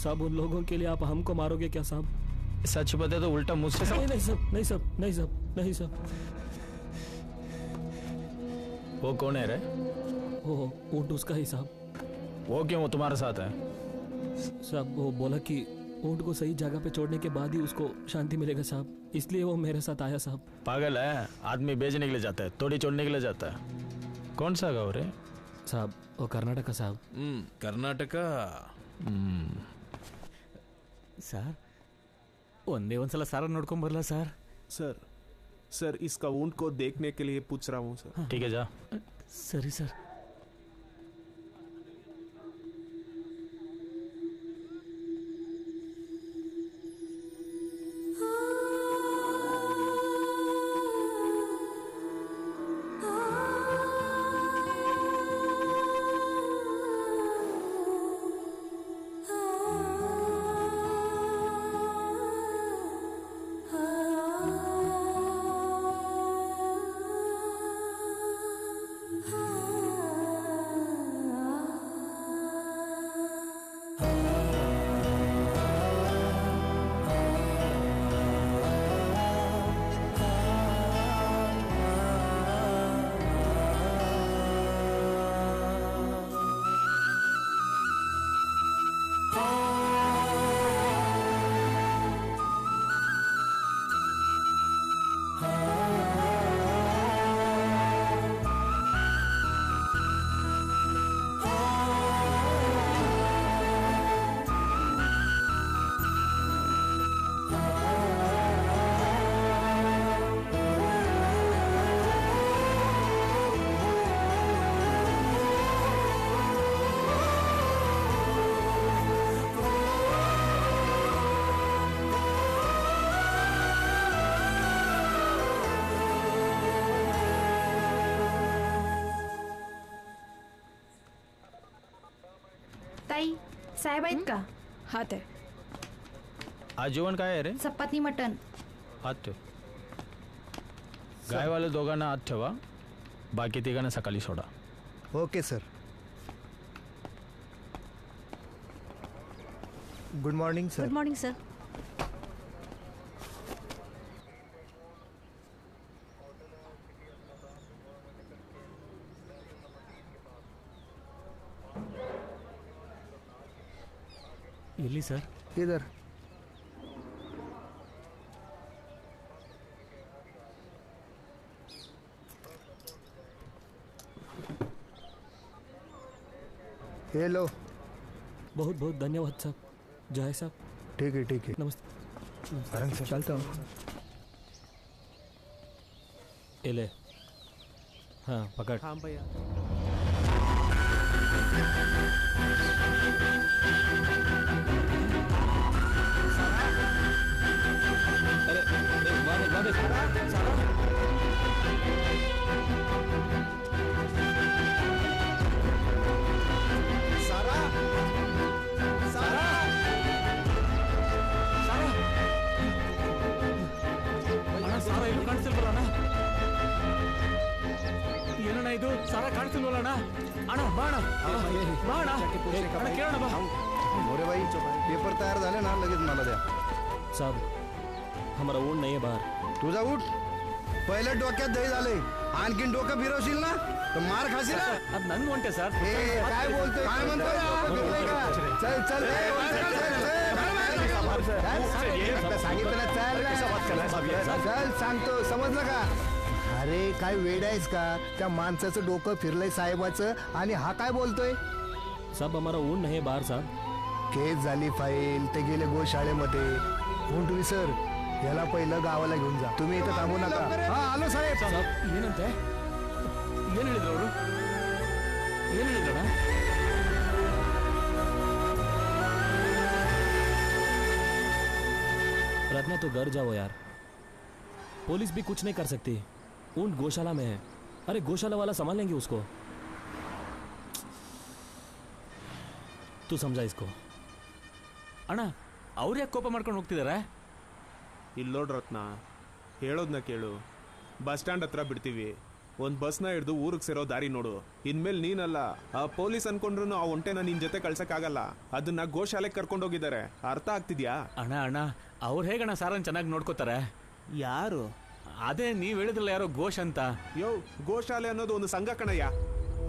D: साहब उन लोगों के लिए आप हमको मारोगे क्या साहब?
U: सच बता तो उल्टा मुझसे
D: नहीं साहब.
U: वो कौन है रे?
D: वो ऊंट उसका ही साहब.
U: वो क्यों, वो तुम्हारे साथ है?
D: साहब वो बोला कि ऊंट को सही जगह पे छोड़ने के बाद ही उसको शांति मिलेगा साहब, इसलिए वो मेरे साथ आया साहब.
U: पागल है, आदमी बेचने के लिए जाता है, थोड़ी छोड़ने के लिए जाता है. कौन सा गाँव रे?
D: साहब वो कर्नाटक का साहब.
U: कर्नाटक.
B: ಸರ್ ಒಂದೇ ಒಂದ್ಸಲ ಸಾರ ನೋಡ್ಕೊಂಡ್ ಬರಲ್ಲ ಸರ್?
O: सर इसका ऊंट को देखने के लिए पूछ रहा हूँ सर।
U: ठीक है जा।
B: ಸರಿ ಸರ್.
S: ताई साहेब आहेत का?
I: हात आहे.
U: आज जेवण काय आहे रे?
S: चपाती मटण.
U: आत ठेव. गायवाले दोघांना आत ठेवा, बाकी तिघांना सकाळी soda.
T: Okay sir. Good morning sir.
C: Good morning sir.
B: ಎಲ್ಲಿ ಸರ್?
T: इधर. ये लो.
D: बहुत बहुत धन्यवाद साहब. जय साहब.
T: ठीक है ठीक है.
D: नमस्ते.
T: चलता हूँ.
D: ये ले. हाँ पकड़.
E: हाँ भैया.
B: ಏನಣ್ಣ ಇದು? ಸಾರಾ ಕಾಣಿಸ್ತಿಲ್ವಲ್ಲ ಅಣ್ಣ? ಅಣ್ಣ ಬಾ ಅಣ್ಣ, ಬಾ ಅಣ್ಣ, ಅಣ್ಣ ಕೇಳೋಣ ಬಾ.
T: मोरे भाई पेपर तयार झाले ना, लगेच मला द्या.
D: साहब हमारा ऊन नाही आहे बाहेर.
T: तुझा उठ. पहिले डोक्यात दही झाले, आणखीन डोकं फिरवशील ना तर मार खाशील ना.
B: ಅದು ನನ್ ಹೊಂಟೆ ಸರ್.
T: काय बोलतोय? काय म्हणतोय? चल चल सांगितलं चल सांगतो, समजलं का? अरे काय वेड आहेस का? त्या माणसाचं डोकं फिरलंय साहेबाचं आणि हा काय बोलतोय?
D: साहब हमारा ऊन नाही आहे बाहेर साहब.
T: केस झाली फाईल, ते गेले गोशाळेमध्ये. ऊंट विसर, याला पहिलं गावाला घेऊन जा. तुम्ही इथं थांबू नका. हा आलो साहेब.
B: ಏನಂತೆ? ಏನ್ ಹೇಳಿದ್ರು ಅವರು? ಏನ್ ಹೇಳಿದ್ರಣ್ಣ?
D: रत्ना तो घर जाओ यार. पुलिस भी कुछ नहीं कर सकती. ऊंट गौशाला में है. अरे गौशाला वाला संभाल लेंगे उसको. तू समझा इसको.
B: ಅಣ್ಣ ಅವ್ರು ಯಾಕೆ ಕೋಪ ಮಾಡ್ಕೊಂಡು ಹೋಗ್ತಿದಾರೆ?
O: ಇಲ್ಲಿ ನೋಡ್ ರತ್ನ, ಹೇಳೋದನ್ನ ಕೇಳು. ಬಸ್ ಸ್ಟ್ಯಾಂಡ್ ಹತ್ರ ಬಿಡ್ತೀವಿ, ಒಂದು ಬಸ್ನ ಹಿಡಿದು ಊರಿಗೆ ಸೇರೋ ದಾರಿ ನೋಡು. ಇನ್ಮೇಲೆ ನೀನಲ್ಲ, ಆ ಪೊಲೀಸ್ ಅನ್ಕೊಂಡ್ರು ಆ ಒಂಟೆನ ನಿನ್ ಜೊತೆ ಕಳ್ಸಕ್ಕಾಗಲ್ಲ. ಅದನ್ನ ಗೋಶಾಲೆಗೆ ಕರ್ಕೊಂಡೋಗಿದ್ದಾರೆ. ಅರ್ಥ ಆಗ್ತಿದ್ಯಾ?
B: ಅಣ್ಣ ಅಣ್ಣ ಅವ್ರು ಹೇಗಣ್ಣ ಸಾರನ್ ಚೆನ್ನಾಗಿ ನೋಡ್ಕೋತಾರೆ?
E: ಯಾರು?
B: ಅದೇ ನೀವ್ ಹೇಳಿದ್ರಲ್ಲ ಯಾರೋ ಘೋಷ್ ಅಂತ.
O: ಯೋ, ಗೋಶಾಲೆ ಅನ್ನೋದು ಒಂದು ಸಂಘ ಕಣಯ್ಯ.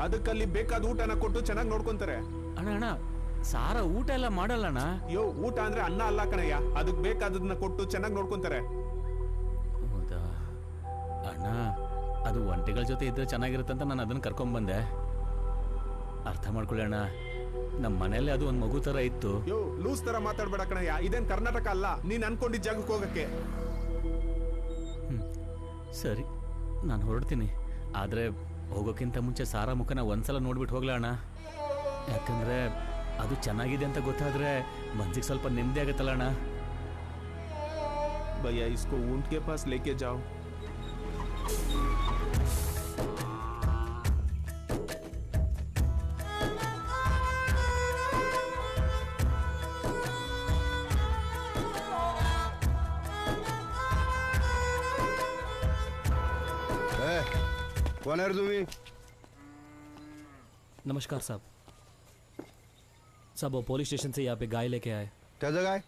O: ಅದಕ್ಕಲ್ಲಿ ಬೇಕಾದ ಊಟನ ಕೊಟ್ಟು ಚೆನ್ನಾಗಿ ನೋಡ್ಕೊಂತಾರೆ.
B: ಅಣ್ಣ ಅಣ್ಣ ಸಾರ ಊಟ ಎಲ್ಲ ಮಾಡಲ್ಲಣ್ಣ.
O: ಯೋ, ಊಟ ಅಂದ್ರೆ ಅನ್ನ ಅಲ್ಲ ಕಣಯ್ಯ. ಅದಕ್ಕೆ ಬೇಕಾದದನ್ನ ಕೊಟ್ಟು ಚೆನ್ನಾಗಿ ನೋಡ್ಕೊಂತಾರೆ.
B: ಹೌದಾ ಅಣ್ಣ, ಅದು ಒಂಟೆಗಳ ಜೊತೆ ಇದ್ರೆ ಚೆನ್ನಾಗಿರುತ್ತಂತ ನಾನು ಅದನ್ನ ಕರ್ಕೊಂಡ್ ಬಂದೆ. ಅರ್ಥ ಮಾಡ್ಕೊಳ್ಳಿ ಅಣ್ಣ, ನಮ್ಮ ಮನೆಯಲ್ಲಿ ಅದು ಒಂದು ಮಗು ತರ ಇತ್ತು.
O: ಯೋ, ಲೂಸ್ ತರ ಮಾತಾಡ್ಬೇಡ ಕಣಯ್ಯ. ಇದೇನ್ ಕರ್ನಾಟಕ ಅಲ್ಲ ನೀನ್ ಅನ್ಕೊಂಡಿದ್ದ ಜಾಗಕ್ಕೆ ಹೋಗಕ್ಕೆ.
B: ಸರಿ ನಾನು ಹೊರಡ್ತೀನಿ, ಆದರೆ ಹೋಗೋಕ್ಕಿಂತ ಮುಂಚೆ ಸಾರಾ ಮುಖನ ಒಂದ್ಸಲ ನೋಡ್ಬಿಟ್ಟು ಹೋಗ್ಲಾ ಅಣ್ಣ. ಯಾಕಂದ್ರೆ ಅದು ಚೆನ್ನಾಗಿದೆ ಅಂತ ಗೊತ್ತಾದ್ರೆ ಮನ್ಸಿಗೆ ಸ್ವಲ್ಪ ನೆಮ್ಮದಿ ಆಗುತ್ತಲ್ಲ ಅಣ್ಣ.
O: भैया इसको ऊंट के पास लेके जाओ.
T: कौन है तुम्ही?
D: नमस्कार साहब। साहब वो पुलिस स्टेशन से यहाँ पे गाय लेके आए।
T: त्याचं गाय?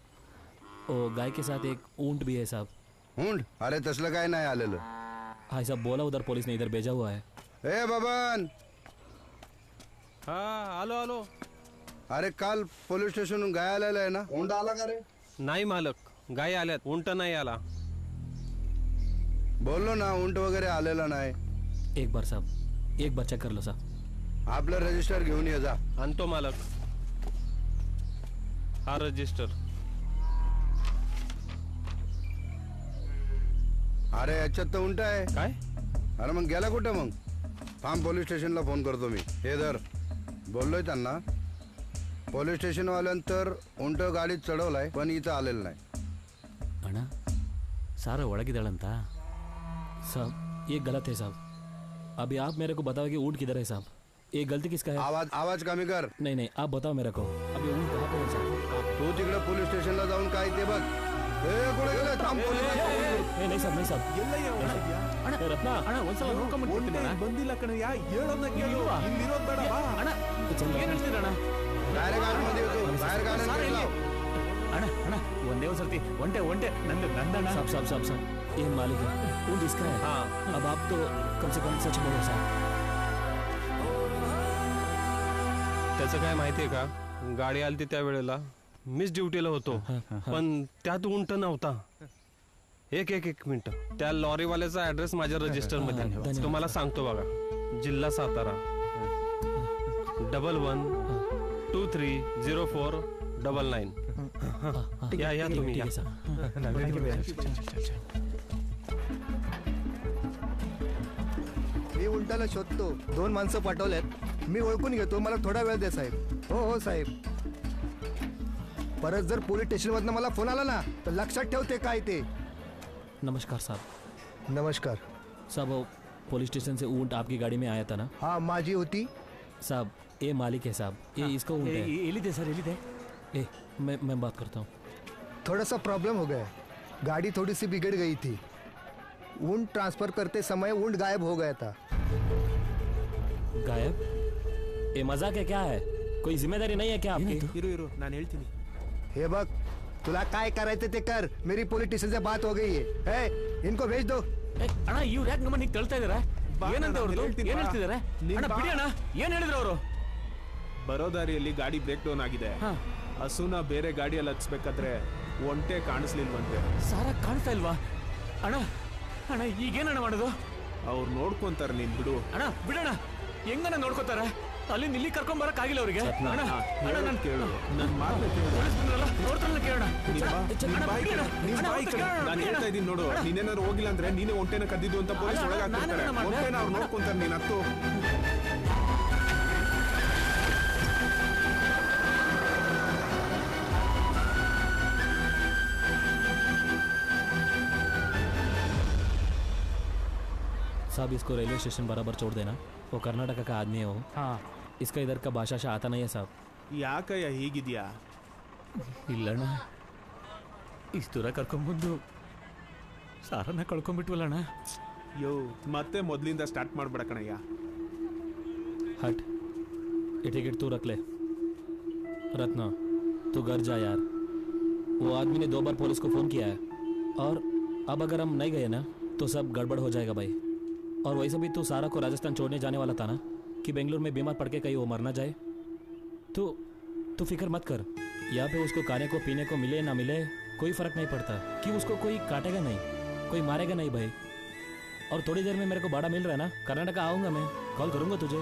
D: वो गाय के साथ एक ऊंट भी है साहब।
T: ऊंट? अरे तसलं काय नाही आलेलं.
D: हाँ साहब, बोला उधर पुलिस ने इधर भेजा हुआ है।
T: ए बबन.
R: हा आलो आलो.
T: अरे काल पोलीस स्टेशनहून गाय आलेला आहे ना? ऊंट आला का रे?
R: नाही मालक, गाय आल्यात, उंट नाही आला.
T: बोललो ना ऊंट वगैरे आलेला नाही.
D: एक बार साहब, एक बार चेक कर लो साहब.
T: आपलं रजिस्टर घेऊन ये जा.
R: आणतो मालक. हा रजिस्टर.
T: अरे याच्यात तर उंट आहे.
R: काय?
T: अरे मग गेला कुठं मग? थांब, पोलीस स्टेशनला फोन करतो मी. हे धर. बोललोय त्यांना. पोलीस स्टेशनवाल्यांतर उंट गाडीत चढवलाय पण इथं आलेलं नाही.
B: ಅಣ್ಣ ಸಾರಾ ಒಳಗಿದ್ದಾಳಂತ.
D: साहब ये गलत है साहब. अभी आप मेरे को बताओ कि ऊँट किधर है साहब? ये गलती किसका है?
T: आवाज कमी कर.
D: नहीं नहीं, आप बताओ मेरे को अभी ऊँट कहाँ पे है साहब?
T: तू तिकडे पोलीस स्टेशनला जाऊन काय ते बघ. कुठे गेले? थांब, पोलीस.
D: नहीं साहब, नहीं साहब. ए, रत्ना
B: ಅಣ್ಣ ಒಂದ್ಸಲ ನೋಡ್ಕೊಂಡ್ಬಿಡ್ತೀನಿ ಅಣ್ಣ.
O: ಬಂದಿಲ್ಲ ಕಣಯ್ಯ, ಹೇಳೋದನ್ನ ಕೇಳು. ಇಲ್ಲಿರೋದು ಬೇಡ ಬಾ.
B: ಅಣ್ಣ ಏನ್ ಹೇಳ್ತೀರ ಅಣ್ಣ?
T: बाहेर गाडीमध्ये येतो. बाहेर गाडी लाव.
B: ಅಣ್ಣ ಅಣ್ಣ ಒಂದೇ ಒಂದ್ ಸರ್ತಿ ಒಂಟೆ ನಂದಣ್ಣ.
D: साहब साहब साहब साहब, ये मालिक है, ऊँट इसका है. हाँ. अब आप तो कम से कम सच बोलो साहब.
R: त्याचं काय माहितीये का, गाडी आलती त्या वेळेला मीच ड्युटीला होतो, पण त्यात उंट नव्हता. एक मिनिट, त्या लॉरीवाल्याचा ऍड्रेस माझ्या रजिस्टर मध्ये तुम्हाला सांगतो बघा. जिल्हा सातारा 11230499. या तुम्ही या.
T: मी उंटाला शोधतो. 2 माणसं पाठवलेत. मी ओळखून घेतो. मला थोडा वेळ दे साहेब. हो हो साहेब. परत जर पोलीस स्टेशनमधनं मला फोन आला ना तर लक्षात ठेवते काय ते.
D: नमस्कार साहब.
T: नमस्कार
D: साहब वो पुलिस स्टेशन से ऊँट आपकी गाड़ी में आया था ना?
T: हाँ माझी होती
D: साहब. ये मालिक है साहब, ये इसका ऊँट है.
B: ಎಲ್ಲಿದೆ ಸರ್, ಎಲ್ಲಿದೆ?
D: ए मैं बात करता हूँ.
T: थोड़ा सा प्रॉब्लम हो गया. गाड़ी थोड़ी सी बिगड़ गई थी. ऊँट ट्रांसफर करते समय ऊँट गायब हो गया था.
D: गायब? ये मजाक है क्या है? कोई जिम्मेदारी नहीं है क्या आपकी?
O: ಇರು ನಾನು ಹೇಳ್ತೀನಿ.
T: हे बघ, तुला काय करायचं ते कर. मेरी पोलीस स्टेशन से बात हो गई है. इनको भेज दो.
B: ಅಣ್ಣ ಇವ್ರು ಯಾಕೆ ನಮ್ಮನ್ನ ಹೀಗೆ ತಳ್ತಾ ಇದಾರೆ? ಏನಂತ ಅವ್ರದ್ದು? ಏನ್ ಹೇಳ್ತಿದಾರೆ? ಅಣ್ಣ ಬಿಡಿ ಅಣ್ಣ, ಏನ್ ಹೇಳಿದ್ರು ಅವರು?
O: ಬರೋ ದಾರಿಯಲ್ಲಿ ಗಾಡಿ ಬ್ರೇಕ್ ಡೌನ್ ಆಗಿದೆ. ಹಸುನ ಬೇರೆ ಗಾಡಿಯಲ್ಲಿ ಹತ್ಸ್ಬೇಕಾದ್ರೆ ಒಂಟೆ ಕಾಣಿಸ್ಲಿಲ್ವಂತೆ.
B: ಸಾರಾ ಕಾಣ್ತಾ ಇಲ್ವಾ? ಅಣ್ಣ ಅಣ್ಣ ಈಗೇನಣ್ಣ ಮಾಡೋದು?
O: ಅವ್ರು ನೋಡ್ಕೊಂತಾರೆ, ನೀನ್ ಬಿಡು.
B: ಅಣ್ಣ ಬಿಡಣ್ಣ, ಹೆಂಗಣ್ಣ ನೋಡ್ಕೋತಾರೆ? ಅಲ್ಲಿ ಇಲ್ಲಿ ಕರ್ಕೊಂಡ್ ಬರಕ್ ಆಗಿಲ್ಲ ಅವ್ರಿಗೆ. ಅಣ್ಣ ಅಣ್ಣ ನನ್
O: ಕೇಳು, ನನ್ ಮಾತನ್ನ ಕೇಳು.
B: ಪೊಲೀಸ್ ಬಂದ್ರಲ್ಲ, ನೋಡ್ತಾರಲ್ಲ ಕೇಳೋಣ.
O: ನಾನು ಹೇಳ್ತಾ ಇದೀನಿ ನೋಡು, ನೀನೇನಾದ್ರು ಹೋಗಿಲ್ಲ ಅಂದ್ರೆ ನೀನೇ ಒಂಟೆನ ಕದ್ದಿದ್ದು ಅಂತ ಪೊಲೀಸ್ ಒಳಗೆ ಹಾಕ್ತಾರೆ. ಒಂಟೆನ ಅವ್ರು ನೋಡ್ಕೊಂತಾರೆ, ನೀನ್ ಹತ್ತು.
D: साहब इसको रेलवे स्टेशन बराबर छोड़ देना. वो कर्नाटक का आदमी है वो.
B: हाँ.
D: इसका इधर का भाषा आता नहीं है साहब.
O: ಯಾಕಯ್ಯ ಹೀಗಿದ್ಯಾ?
B: ಇಲ್ಲಣ್ಣ, ಇಷ್ಟು ದೂರ ಕರ್ಕೊಂಡ್ಬಂದು ಸಾರನ್ನ ಕಳ್ಕೊಂಡ್ಬಿಟ್ವಲ್ಲಣ್ಣ.
O: ಯೋ ಮತ್ತೆ ಮೊದಲಿಂದ ಸ್ಟಾರ್ಟ್ ಮಾಡ್ಬೇಡ ಕಣಯ್ಯ.
D: हट, ये टिकट तू रख ले. रत्ना तू घर जा यार. वो आदमी ने 2 बार पुलिस को फ़ोन किया है और अब अगर हम नहीं गए ना तो सब गड़बड़ हो जाएगा भाई. और वैसे भी तू सारा को राजस्थान छोड़ने जाने वाला था ना कि बेंगलुरु में बीमार पड़ के कहीं वो मर ना जाए. तो फिक्र मत कर. यहाँ पे उसको खाने को पीने को मिले ना मिले कोई फ़र्क नहीं पड़ता कि उसको कोई काटेगा नहीं, कोई मारेगा नहीं भाई. और थोड़ी देर में मेरे को भाड़ा मिल रहा है ना, कर्नाटक आऊँगा मैं, कॉल करूँगा तुझे.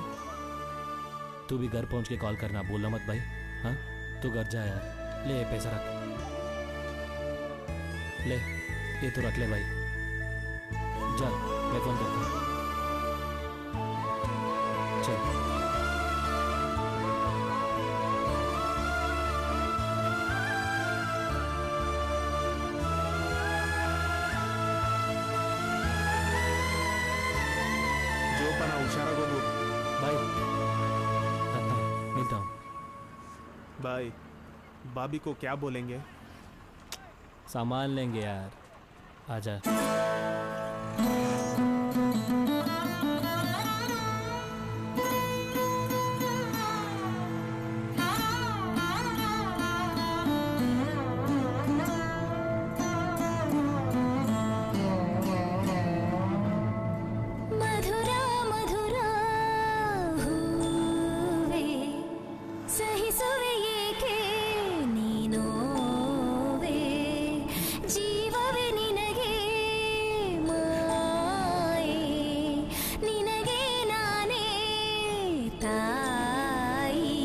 D: तू भी घर पहुँच के कॉल करना, बोलना मत भाई. हाँ तू घर जा यार. ले ये पैसा रख. ले ये तो रख ले भाई, जा. मैं फोन करता हूँ। चल
O: ಜೋಪಾನ, ಹುಷಾರಾಗೋಗು.
D: बाय रत्ना, मिलता हूँ।
O: बाय। भाभी को क्या बोलेंगे?
D: सामान लेंगे यार, आजा।
C: ಮಧುರ ಮಧುರ ಹೂವೇ ಸಹಿಸುವೆ ಏಕೆ ನೀನೋವೆ ಜೀವವೇ ನಿನಗೆ ಮಾಯೆ ನಿನಗೆ ನಾನೇ ತಾಯಿ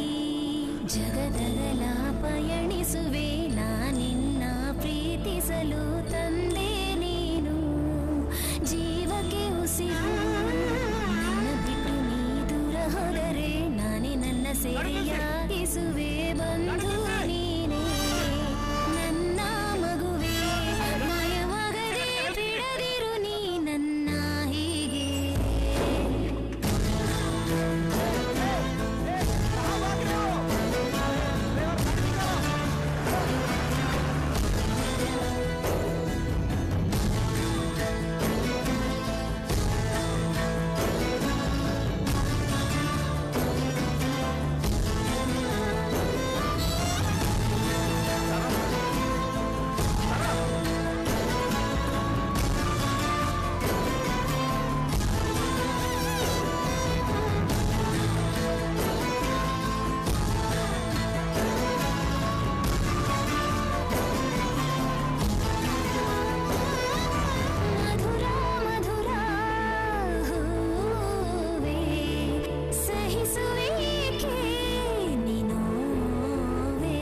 C: ಜಗದಗಲ ಪಯಣಿಸುವೆ ನಾನಿನ್ನ ಪ್ರೀತಿಸಲು ತಂದೆ ನೀನು ಜೀವಕ್ಕೆ ಉಸಿರು ನಿನ್ನ ಬಿಟ್ಟು ನೀ ದೂರ ಹೋದರೆ ನಾನೇ ನನ್ನ ಸೆರೆಯಾಗಿಸುವೆ ಬಂಧು ನೀನೇ ನನ್ನ ಮಗುವೆ ಮಾಯವಾಗದೆ ಬಿಡದಿರು ನೀ ನನ್ನ ಹೀಗೆ ಮಧುರ ಮಧುರ ಹೂವೇ ಸಹಿಸುವೆ ಏಕೆ ನೀನೋವೆ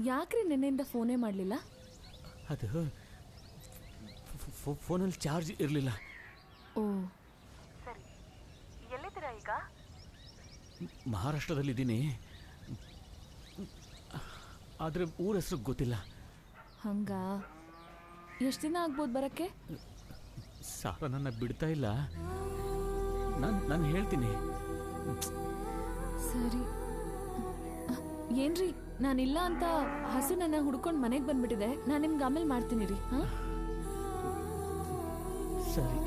K: ಯಾಕ್ರಿ ನಿನ್ನೆಯಿಂದ ಫೋನೇ ಮಾಡಲಿಲ್ಲ?
B: ಅದು ಫೋನಲ್ಲಿ ಚಾರ್ಜ್ ಇರಲಿಲ್ಲ.
K: ಓ
L: ಸರಿ, ಎಲ್ಲಿದ್ದೀರಾ ಈಗ?
B: ಮಹಾರಾಷ್ಟ್ರದಲ್ಲಿದ್ದೀನಿ, ಆದರೆ ಊರ ಹೆಸರು ಗೊತ್ತಿಲ್ಲ.
K: ಹಂಗ ಎಷ್ಟು ದಿನ ಆಗ್ಬೋದು ಬರಕ್ಕೆ?
B: ಸಾರ ನನ್ನ ಬಿಡ್ತಾ ಇಲ್ಲ. ನಾನು ಹೇಳ್ತೀನಿ.
K: ಸರಿ. ಏನ್ರಿ, ನಾನಿಲ್ಲ ಅಂತ ಹಸು ನನ್ನ ಹುಡ್ಕೊಂಡು ಮನೆಗೆ ಬಂದ್ಬಿಟ್ಟಿದೆ. ನಾನು ನಿಮ್ಗೆ ಆಮೇಲೆ ಮಾಡ್ತೀನಿ ರೀ. ಹಾಂ
B: ಸರಿ.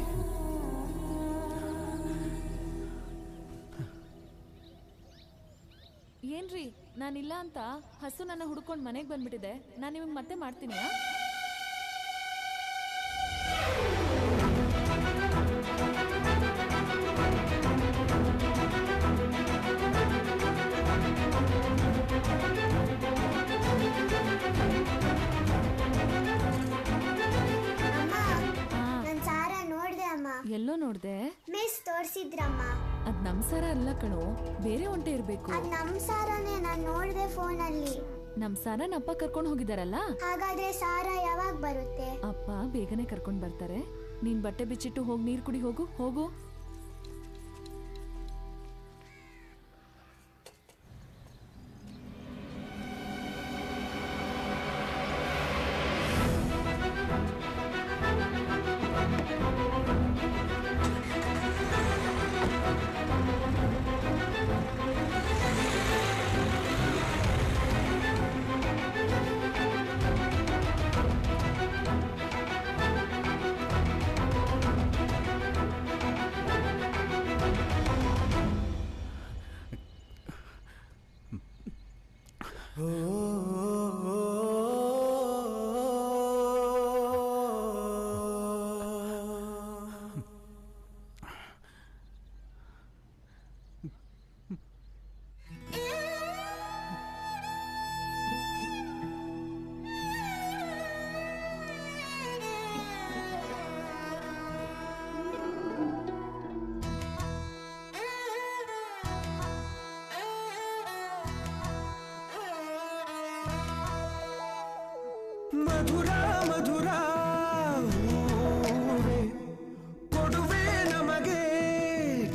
K: ಏನ್ರಿ, ನಾನಿಲ್ಲ ಅಂತ ಹಸು ನನ್ನ ಹುಡ್ಕೊಂಡು ಮನೆಗೆ ಬಂದ್ಬಿಟ್ಟಿದೆ. ನಾನು ನಿಮಗೆ ಮತ್ತೆ ಮಾಡ್ತೀನಿ.
J: ನನ್ ಸಾರ ನೋಡ್ದೆ ಅಮ್ಮ.
K: ಎಲ್ಲೋ ನೋಡ್ದೆ?
J: ಮಿಸ್ ತೋರ್ಸಿದ್ರಮ್ಮ.
K: ಅದ್ ನಮ್ ಸಾರ ಅಲ್ಲ ಕಣೋ, ಬೇರೆ ಒಂಟೆ ಇರ್ಬೇಕು.
J: ಅದ್ ನಮ್ ಸಾರನೇ, ನಾನ್ ನೋಡ್ದೆ ಫೋನಲ್ಲಿ.
K: ನಮ್ ಸಾರನ ಅಪ್ಪ ಕರ್ಕೊಂಡು ಹೋಗಿದಾರಲ್ಲ.
J: ಹಾಗಾದ್ರೆ ಸಾರ ಯಾವಾಗ ಬರುತ್ತೆ?
K: ಅಪ್ಪ ಬೇಗನೆ ಕರ್ಕೊಂಡ್ ಬರ್ತಾರೆ. ನೀನ್ ಬಟ್ಟೆ ಬಿಚ್ಚಿಟ್ಟು ಹೋಗಿ ನೀರ್ ಕುಡಿ. ಹೋಗು ಹೋಗು.
F: ಮಧುರ ಮಧುರ ಹೂವೆ ಕೊಡುವೆ ನಮಗೆ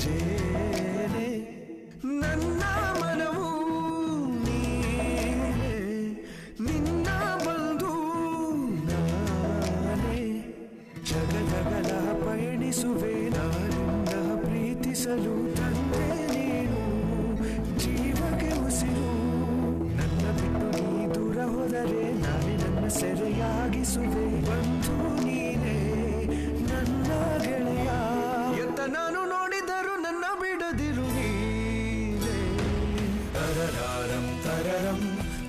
F: ಜೇನೆ ನನ್ನ ಮನವು ನೀನೆ ನಿನ್ನ ಬಂಧು ನಾನೇ ಜಗದಗಲ ಪಯಣಿಸುವೆ ನಾನಿನ್ನ ಪ್ರೀತಿಸಲು ತಂದೆ ನೀನು ಜೀವಕ್ಕೆ ಉಸಿರು ನನ್ನ ಬಿಟ್ಟು ನೀ ದೂರ ಹೋದರೆ ನಾನೇ ನನ್ನ ಸೆರೆಯಾಗಿಸುವೆ ಬಂಧು ನೀನೇ ನನ್ನ ಗೆಳೆಯ ಎತ್ತ ನಾನು ನೋಡಿದರು ನನ್ನ ಬಿಡದಿರು ನೀನೇ ತರರಾರಂ ತರರಂ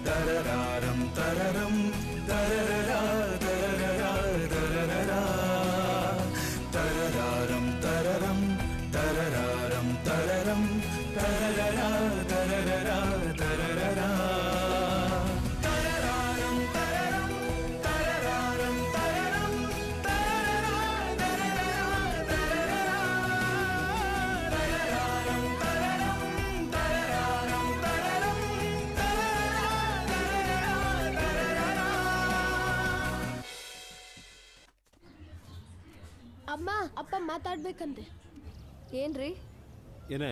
F: ತರರಾರಂ ತರರಂ ತರರರ ತರರರ ತರರರ ತರರಾರಂ ತರರಂ ತರರಾರಂ ತರರಂ ತರರರ ತರರರ ತರರರ ತರರಾರಂ ತರರಂ ತರರಾರಂ ತರರಂ ತರರರ ತರರರ ತರರಾರಂ ತರರಂ ತರರಾರಂ ತರರಂ
I: ಅಮ್ಮ ಅಪ್ಪ ಮಾತಾಡ್ಬೇಕಂತೆ.
K: ಏನ್ರಿ?
G: ಏನೇ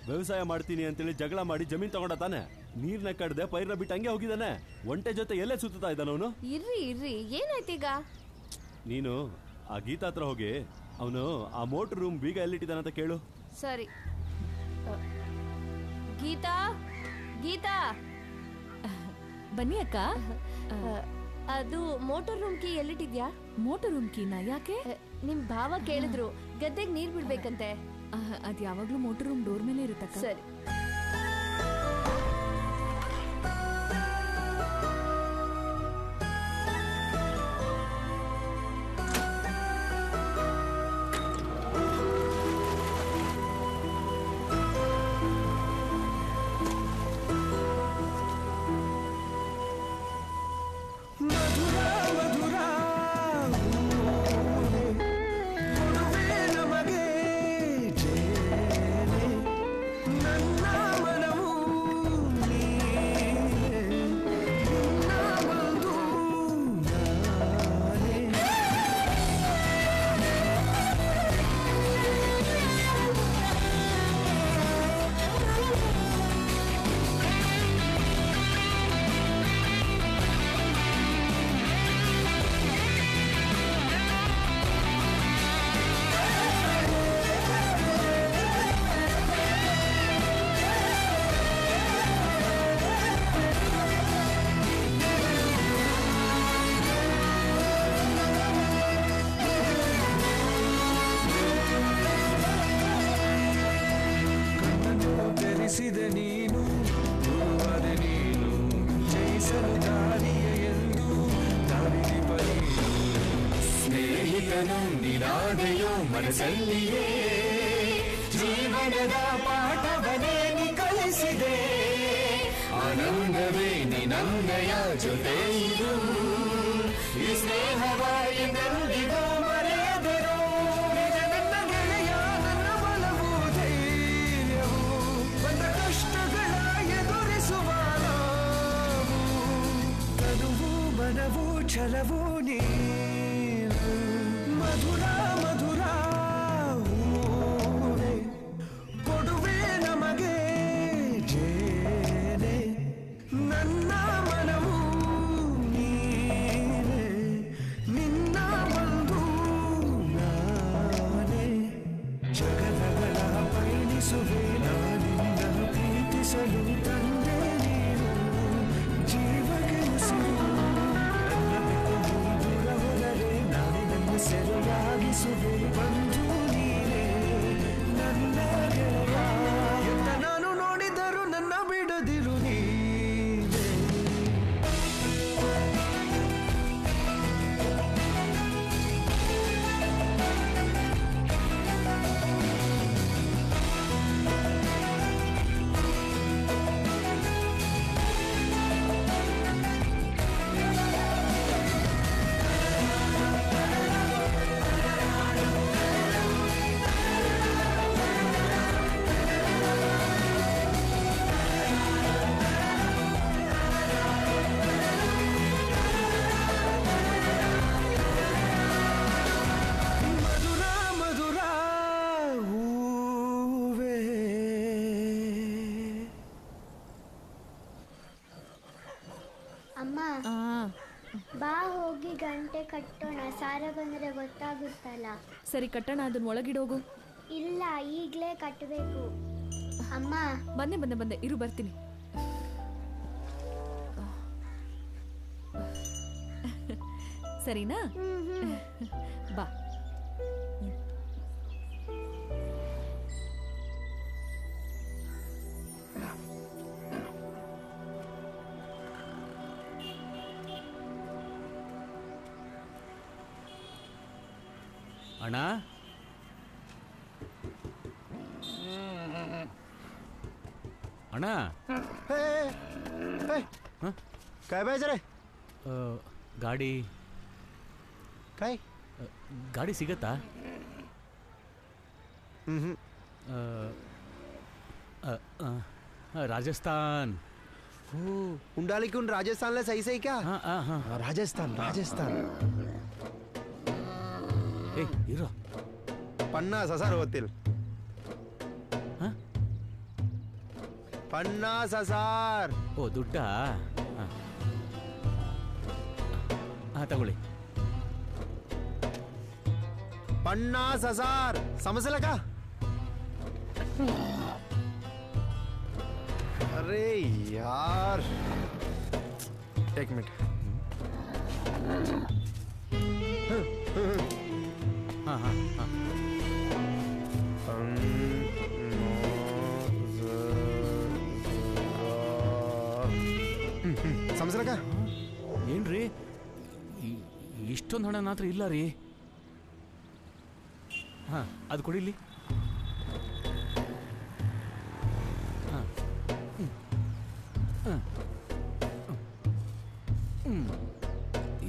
G: ವ್ಯವಸಾಯ ಮಾಡ್ತೀನಿ ಅಂತೇಳಿ ಜಗಳ ಮಾಡಿ ಜಮೀನ್ ತಗೊಂಡ ತಾನೆ? ನೀರ್ನ ಕಡ್ದೆ ಪೈರ್ನ ಬಿಟ್ಟು ಹಂಗೆ ಹೋಗಿದ್ದಾನೆ. ಒಂಟೆ ಜೊತೆ ಎಲ್ಲೇ ಸುತ್ತಾ ಇದ್ದಾನ ಅವನು?
K: ಇರ್ರಿ ಏನಾಯ್ತೀಗ?
G: ನೀನು ಆ ಗೀತಾ ಹತ್ರ ಹೋಗಿ ಅವನು ಆ ಮೋಟರ್ ರೂಮ್ ಬೀಗ ಎಲ್ಲಿಟ್ಟಿದ್ದಾನಂತ ಕೇಳು.
K: ಸರಿ. ಗೀತಾ ಗೀತಾ ಬನ್ನಿ ಅಕ್ಕ. ಅದು ಮೋಟರ್ ರೂಮ್ ಕೀ ಎಲ್ಲಿಟ್ಟಿದ್ಯಾ? ಮೋಟರ್ ರೂಮ್ ಕೀನಾ? ಯಾಕೆ? ನಿಮ್ ಭಾವ ಕೇಳಿದ್ರು ಗದ್ದೆಗೆ ನೀರ್ ಬಿಡ್ಬೇಕಂತೆ. ಅದ್ ಯಾವಾಗ್ಲೂ ಮೋಟರ್ ರೂಮ್ ಡೋರ್ ಮೇಲೆ ಇರುತ್ತಕ್ಕ. ಸರಿ.
F: ಮಧುರ ಮಧುರ ಹೂವೆ ಕೊಡುವೆ ನಮಗೆ ಜೇನೆ ನನ್ನ ಮನವು ನೀನೆ ನಿನ್ನ ಬಂಧು ನಾನೇ ಕಣ್ಣನ್ನು ತೆರೆಸಿದೆ ನೀನು ಗುರುವಾದೆ ನೀನು ಜಯಿಸಲು ದಾರಿಯ ಎಂದು ದಾರಿದೀಪ ನೀನು ಸ್ನೇಹಿತನು ನಿರಾದೆಯೋ ಮನಸ್ಸಲ್ಲಿಯೇ ಜೀವನದ ಪಾಠವನೇ ನೀ ಕಲಿಸಿದೆ ಆನಂದವೇ ನಿನ್ನಯ ಜೊತೆ ಇರು ಈ ಸ್ನೇಹವ ಎಂದೆಂದಿಗೂ ಮರೆಯದಿರು ನಿಜ ನನ್ನ ಗೆಳೆಯ ನನ್ನ ಬಲವು ಧೈರ್ಯವು ಬಂದ ಕಷ್ಟಗಳ ಎದುರಿಸುವ ನಾವು ತನುವು ಮನವು ಛಲವು ನೀನು ಮಧುರ ಮಧುರ ಹೂವೆ ಕೊಡುವೆ ನಮಗೆ ಜೇನೆ ನನ್ನ ಮನವು ನೀನೆ ನಿನ್ನ ಬಂಧು ನಾನೇ ಜಗದಗಳ ಪಯಣಿಸುವೆ ನಾನಿನ್ನ ಪ್ರೀತಿಸಲು ತಂದೆ ನೀನು ಜೀವಕ್ಕೆ ಉಸಿರು ನನ್ನ ಬಿಟ್ಟು ನೀ ದೂರ ಹೋದರೆ ನಾನೇ ನನ್ನ ಸೆರೆಯಾಗಿಸುವೆ ಬಂಧು ನೀನೇ ನನ್ನ ಗೆಳೆಯ ಎತ್ತ ನಾನು ನೋಡಿದರು ನನ್ನ ಬಿಡದಿರು ನೀನೇ
J: ಬಾ ಹೋಗಿ ಗಂಟೆ ಕಟ್ಟೋಣ, ಸಾರ ಬಂದರೆ ಗೊತ್ತಾಗುತ್ತಲ್ಲ.
K: ಸರಿ ಕಟ್ಟೋಣ, ಅದನ್ನ ಒಳಗಿಡೋಗು.
J: ಇಲ್ಲ, ಈಗಲೇ ಕಟ್ಟಬೇಕು. ಅಮ್ಮ.
K: ಬಂದೆ ಇರು, ಬರ್ತೀನಿ. ಸರಿನಾ? ಬಾ.
B: ಅಣ್ಣ, ಅಣ್ಣ,
T: काय पाहिजे रे?
B: ಗಾಡಿ
T: काय?
B: ಗಾಡಿ ಸಿಗತ್ತಾ? राजस्थान.
T: उंडालीकून राजस्थानला सही सही क्या? राजस्थान.
B: इरो
T: 50,000 होतील. 50,000.
B: ಓ ದುಡ್ಡಾ? ತಗೊಳ್ಳಿ.
T: 50,000 समजलं का? अरे यार, एक मिनिट. समजलं का?
B: ಏನ್ರಿ ಇಷ್ಟೊಂದು ಹಣ ಮಾತ್ರ ಇಲ್ಲ ರೀ. ಅದು ಕೊಡಿಲಿ.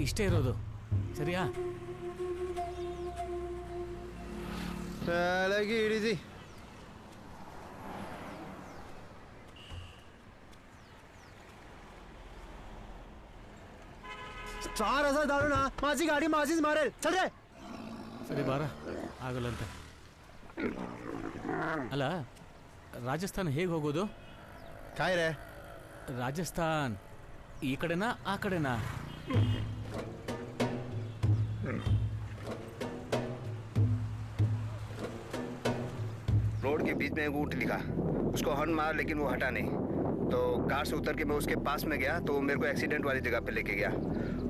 B: ಇಷ್ಟೇ ಇರೋದು, ಸರಿಯಾ?
T: ಕೆಳಗೆ ಇಳಿದಿ. $4,000 दारू ना, माझी गाडी माझीच मारेल. चल रे.
B: ಸರಿ ಬಾರ, ಆಗಲ್ಲಂತೆ. ಅಲ್ಲ, ರಾಜಸ್ಥಾನ ಹೇಗೆ ಹೋಗೋದು?
T: काय रे?
B: ರಾಜಸ್ಥಾನ್ ಈ ಕಡೆನಾ ಆ ಕಡೆನಾ?
A: रोड के बीच में ऊँट दिखा, उसको हॉर्न मार लेकिन वो हटा नहीं. तो कार से उतर के मैं उसके पास में गया तो वो मेरे को एक्सीडेंट वाली जगह पे लेके गया.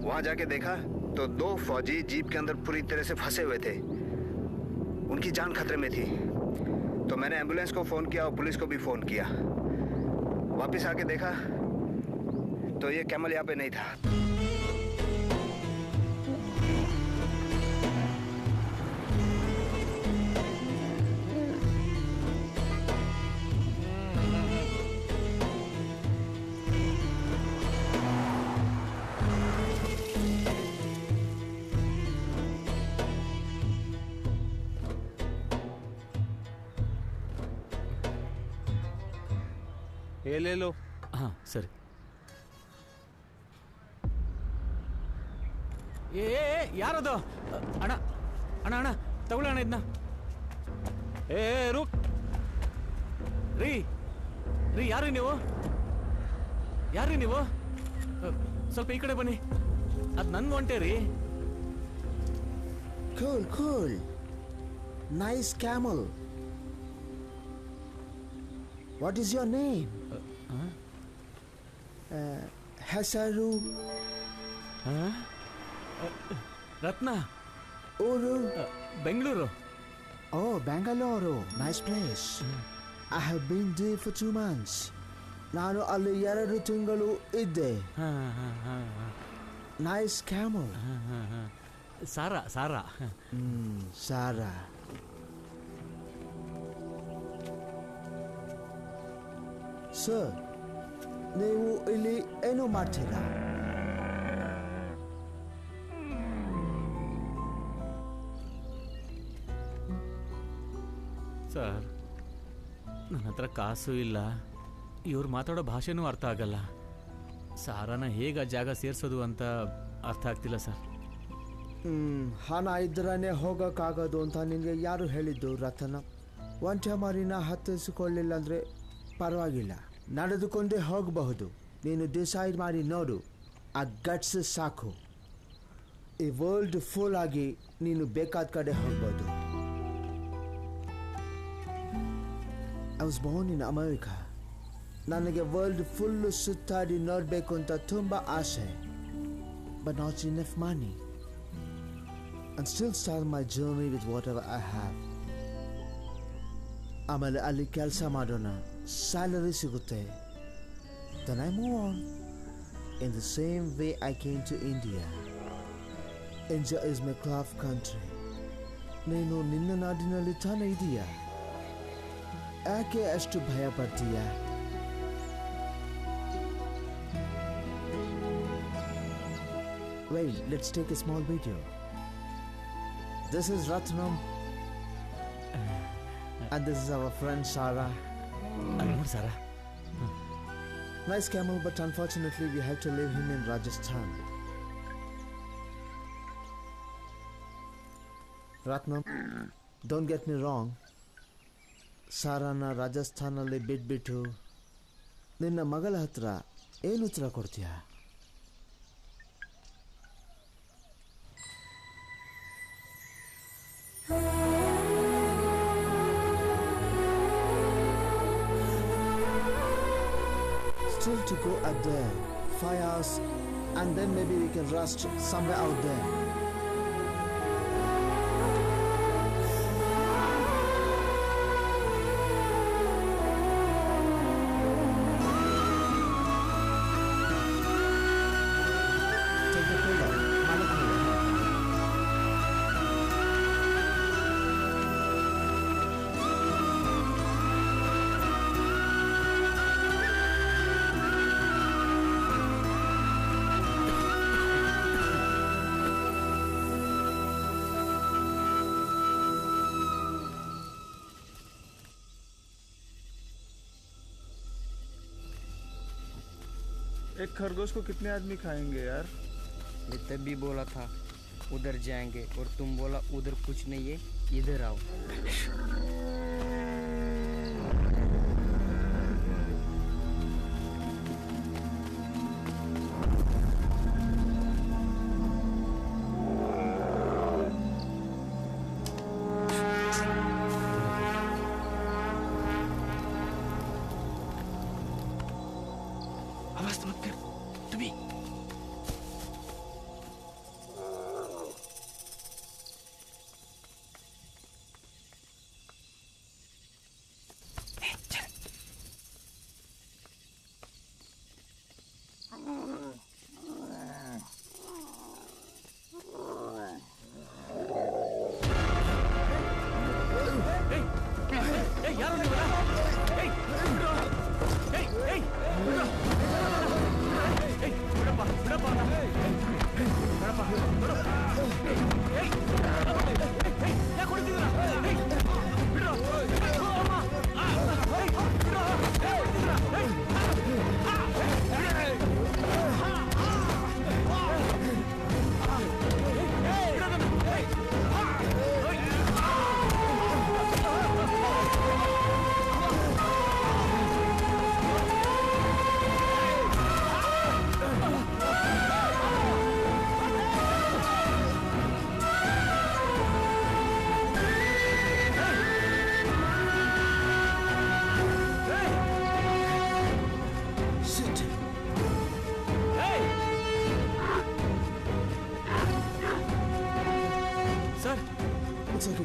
A: वहाँ जाके देखा तो 2 फौजी जीप के अंदर पूरी तरह से फंसे हुए थे. उनकी जान खतरे में थी. तो मैंने एम्बुलेंस को फ़ोन किया और पुलिस को भी फ़ोन किया. वापस आके देखा तो ये कैमल यहाँ पे नहीं था.
T: ये ले लो.
B: हाँ सर. ಏ ಯಾರದು? ಅಣ್ಣ ಅಣ್ಣ ಅಣ್ಣ ತಗೊಳ್ಳಿ ಅಣ್ಣ ಇದನ್ನ.
T: रुक.
B: ರೀ ಯಾರು ನೀವು? ಸ್ವಲ್ಪ ಈ ಕಡೆ ಬನ್ನಿ. ಅದು ನನ್ನ ಒಂಟೆ ರೀ.
V: Cool. Nice camel. What is your name? Hesaru.
B: Ratna.
V: Uru.
B: Bengaluru.
V: Oh, Bangalore. Nice place. I have been there for 2 months. ನಾನು ಅಲ್ಲಿ 2 ತಿಂಗಳು ಇದ್ದೆ. Nice camel.
B: Sara.
V: Sara. Sir, ನೀವು ಇಲ್ಲಿ ಏನು ಮಾಡ್ತೀರಾ?
B: ಸರ್, ನನ್ನ ಹತ್ರ ಕಾಸು ಇಲ್ಲ, ಇವ್ರು ಮಾತಾಡೋ ಭಾಷೆನೂ ಅರ್ಥ ಆಗಲ್ಲ. ಸಾರಾನ ಹೇಗೆ ಆ ಜಾಗ ಸೇರಿಸೋದು ಅಂತ ಅರ್ಥ ಆಗ್ತಿಲ್ಲ ಸರ್.
V: ಹಣ ಇದ್ರೇ ಹೋಗೋಕ್ಕಾಗೋದು ಅಂತ ನಿನಗೆ ಯಾರು ಹೇಳಿದ್ದು ರತನ? ಒಂಟೆ ಮರಿನ ಹತ್ತಿಸಿಕೊಳ್ಳಿಲ್ಲ ಅಂದರೆ ಪರವಾಗಿಲ್ಲ, ನಡೆದುಕೊಂಡೇ ಹೋಗಬಹುದು. ನೀನು ಡಿಸೈಡ್ ಮಾಡಿ ನೋಡು, ಆ ಗಟ್ಸ್ ಸಾಕು. ಈ ವರ್ಲ್ಡ್ ಫುಲ್ ಆಗಿ ನೀನು ಬೇಕಾದ ಕಡೆ ಹೋಗ್ಬೋದು. I was born in America. ನನಗೆ ವರ್ಲ್ಡ್ ಫುಲ್ಲು ಸುತ್ತಾಡಿ ನೋಡಬೇಕು ಅಂತ ತುಂಬ ಆಸೆ. But not enough money and still start my journey with whatever I have. ಆಮೇಲೆ ಅಲ್ಲಿ ಕೆಲಸ ಮಾಡೋಣ, ಸ್ಯಾಲರಿ ಸಿಗುತ್ತೆ. Then I move on in the same way I came to India. India is my craft country. ನೀನು ನಿನ್ನ ನಾಡಿನಲ್ಲಿ ತಾನೇ ಇದೀಯಾ, ಯಾಕೆ ಅಷ್ಟು ಭಯ ಪಡ್ತೀಯಾ? Wait, let's take a small video. This is Ratnam and this is our friend Sarah.
B: Sarah.
V: Nice camel, but unfortunately we have to leave him in Rajasthan. Ratnam, don't get me wrong. Sarahna ರಾಜಸ್ಥಾನಲ್ಲಿ ಬಿಟ್ಬಿಟ್ಟು ನಿನ್ನ ಮಗಳ ಹತ್ರ ಏನು ಉತ್ತರ ಕೊಡ್ತೀಯಾ? Still to go up there, 5 hours, and then maybe we can rest somewhere out there. Take the pillow, Malakula.
M: एक खरगोश को कितने आदमी खाएंगे यार?
H: मैं तब भी बोला था उधर जाएंगे और तुम बोला उधर कुछ नहीं है, इधर आओ.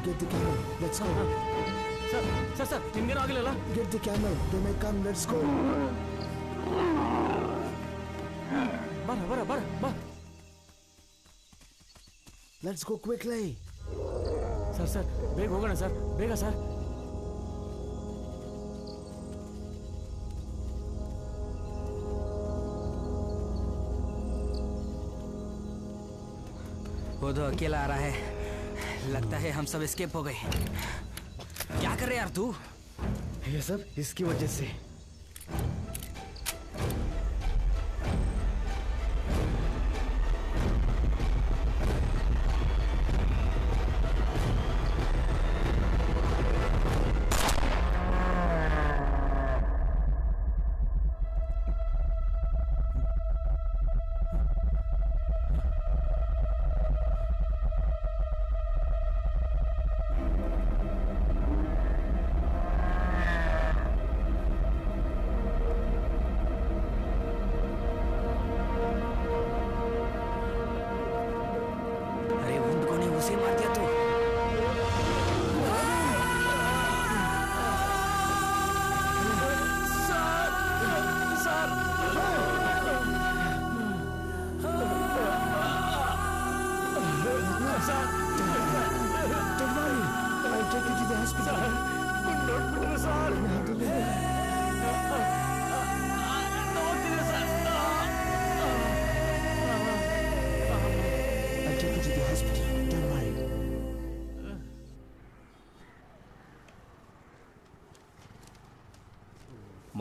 H: Get the camel. Let's go.
D: Sir, ನಿಮ್ಗೇನು ಆಗಿಲ್ಲ?
V: Get the camel. They may come. Let's go.
D: ಬರ.
V: Let's go quickly.
D: ಸರ್ ಬೇಗ ಹೋಗೋಣ ಸರ್, ಬೇಗ ಸರ್.
H: वो तो अकेला आ रहा है, लगता है हम सब एस्केप हो गए. क्या कर रहे यार तू?
V: ये सब इसकी वजह से.
H: गोली मार दिया तू।
V: I'll take you to the hospital. I'll take you to the hospital. Don't worry.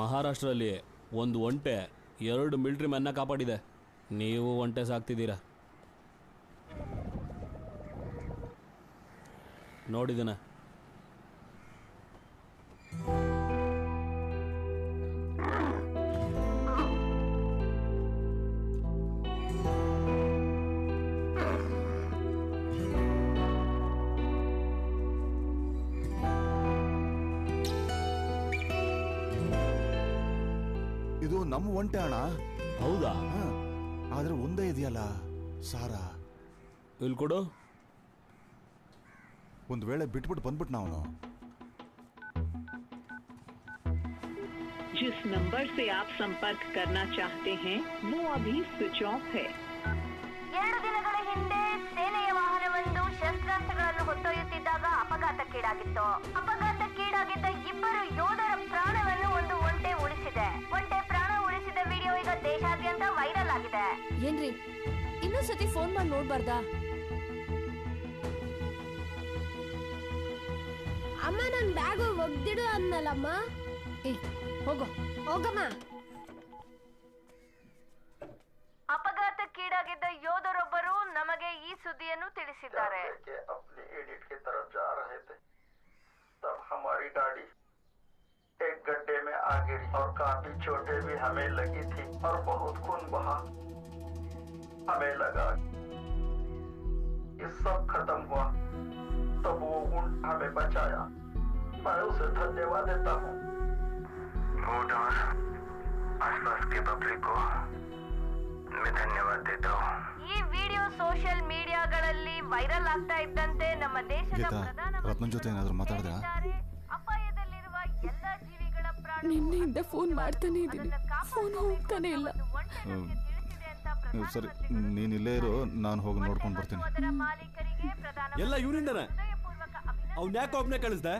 G: ಮಹಾರಾಷ್ಟ್ರಲ್ಲಿ ಒಂದು ಒಂಟೆ 2 ಮಿಲಿಟರಿ ಮ್ಯಾನ್ನ ಕಾಪಾಡಿದೆ. ನೀವು ಒಂಟೆ ಸಾಕ್ತಿದ್ದೀರಾ? ನೋಡಿದನ.
P: ಇದು ನಮ್ಮ ಒಂಟೆ ಅಣ್ಣ.
G: ಹೌದಾ?
P: ಆದ್ರೆ ಒಂದೇ ಇದೆಯಲ್ಲ ಸಾರಾ.
G: ಇಲ್ಲಿ ಕೊಡು.
P: ಒಂದು ವೇಳೆ ಬಿಟ್ಬಿಟ್ಟು ಬಂದ್ಬಿಟ್ಟು ನಾವು
L: जिस नंबर से आप संपर्क करना चाहते हैं वो अभी स्विच ऑफ है।
Q: 2 ದಿನಗಳ ಹಿಂದೆ ಸೇನೆಯ ವಾಹನವೊಂದು ಶಸ್ತ್ರಾಸ್ತ್ರಗಳನ್ನು ಹೊತ್ತೊಯ್ಯುತ್ತಿದ್ದಾಗ ಅಪಘಾತಕ್ಕೀಡಾಗಿತ್ತು. ಅಪಘಾತಕ್ಕೀಡಾಗಿದ್ದ 2 ಯೋಧರ ಪ್ರಾಣವನ್ನು ಒಂದು ಒಂಟೆ ಉಳಿಸಿದೆ. ಒಂಟೆ ಪ್ರಾಣ ಉಳಿಸಿದ ವಿಡಿಯೋ ಈಗ ದೇಶಾದ್ಯಂತ ವೈರಲ್ ಆಗಿದೆ.
K: ಏನ್ರಿ ಇನ್ನೊಂದ್ಸತಿ ಫೋನ್ ಮಾಡಿ ನೋಡ್ಬಾರ್ದಾ?
W: ಅಮ್ಮ ನನ್ ಬ್ಯಾಗ್ ಒಗ್ದಿಡು ಅನ್ನಲ್ಲಮ್ಮ.
K: ಹೋಗೋ
W: ಹೋಗಮ್ಮ.
Q: ಅಪಘಾತಕ್ಕೀಡಾಗಿದ್ದ ಯೋಧರೊಬ್ಬರು ನಮಗೆ ಈ ಸುದ್ದಿಯನ್ನು ತಿಳಿಸಿದ್ದಾರೆ.
X: अपने एडिट की तरफ जा रहे थे तब हमारी गाड़ी एक गड्ढे में आ गिरी और काफी चोटें भी हमें लगी थी और बहुत खून बहा। हमें लगा ये सब खत्म हुआ, तब वो ऊंट हमें बचाया। मैं उसे धन्यवाद देता हूँ। ऊंट और आसपास के पब्लिक को मैं धन्यवाद देता हूँ।
Q: ಈ ವಿಡಿಯೋ ಸೋಷಿಯಲ್ ಮೀಡಿಯಾಗಳಲ್ಲಿ ವೈರಲ್ ಆಗ್ತಾ ಇದ್ದಂತೆ ನಮ್ಮ ದೇಶದ
P: ಗೀತಾ, ರತ್ನ ಜೊತೆ ಏನಾದ್ರು ಮಾತಾಡ್ದ?
Q: ಅಪಾಯದಲ್ಲಿರುವ ಎಲ್ಲಾ ಜೀವಿಗಳ ಪ್ರಾಣ
I: ನಿನ್ನೆಯಿಂದ ಫೋನ್ ಮಾಡ್ತಾನೆ ಇದ್ದೀನಿ, ಫೋನ್ ಹೋಗ್ತಾನೆ ಇಲ್ಲ.
P: ಸರಿ, ನೀನ್ ಇಲ್ಲೇ ಇರು, ನಾನು ಹೋಗಿ ನೋಡ್ಕೊಂಡು ಬರ್ತೀನಿ.
G: ಎಲ್ಲ ಇವನಿಂದನೇ. ಅವ್ನ ಯಾಕೆ ಒಬ್ನೇ ಕಳಿಸ್ದೆ?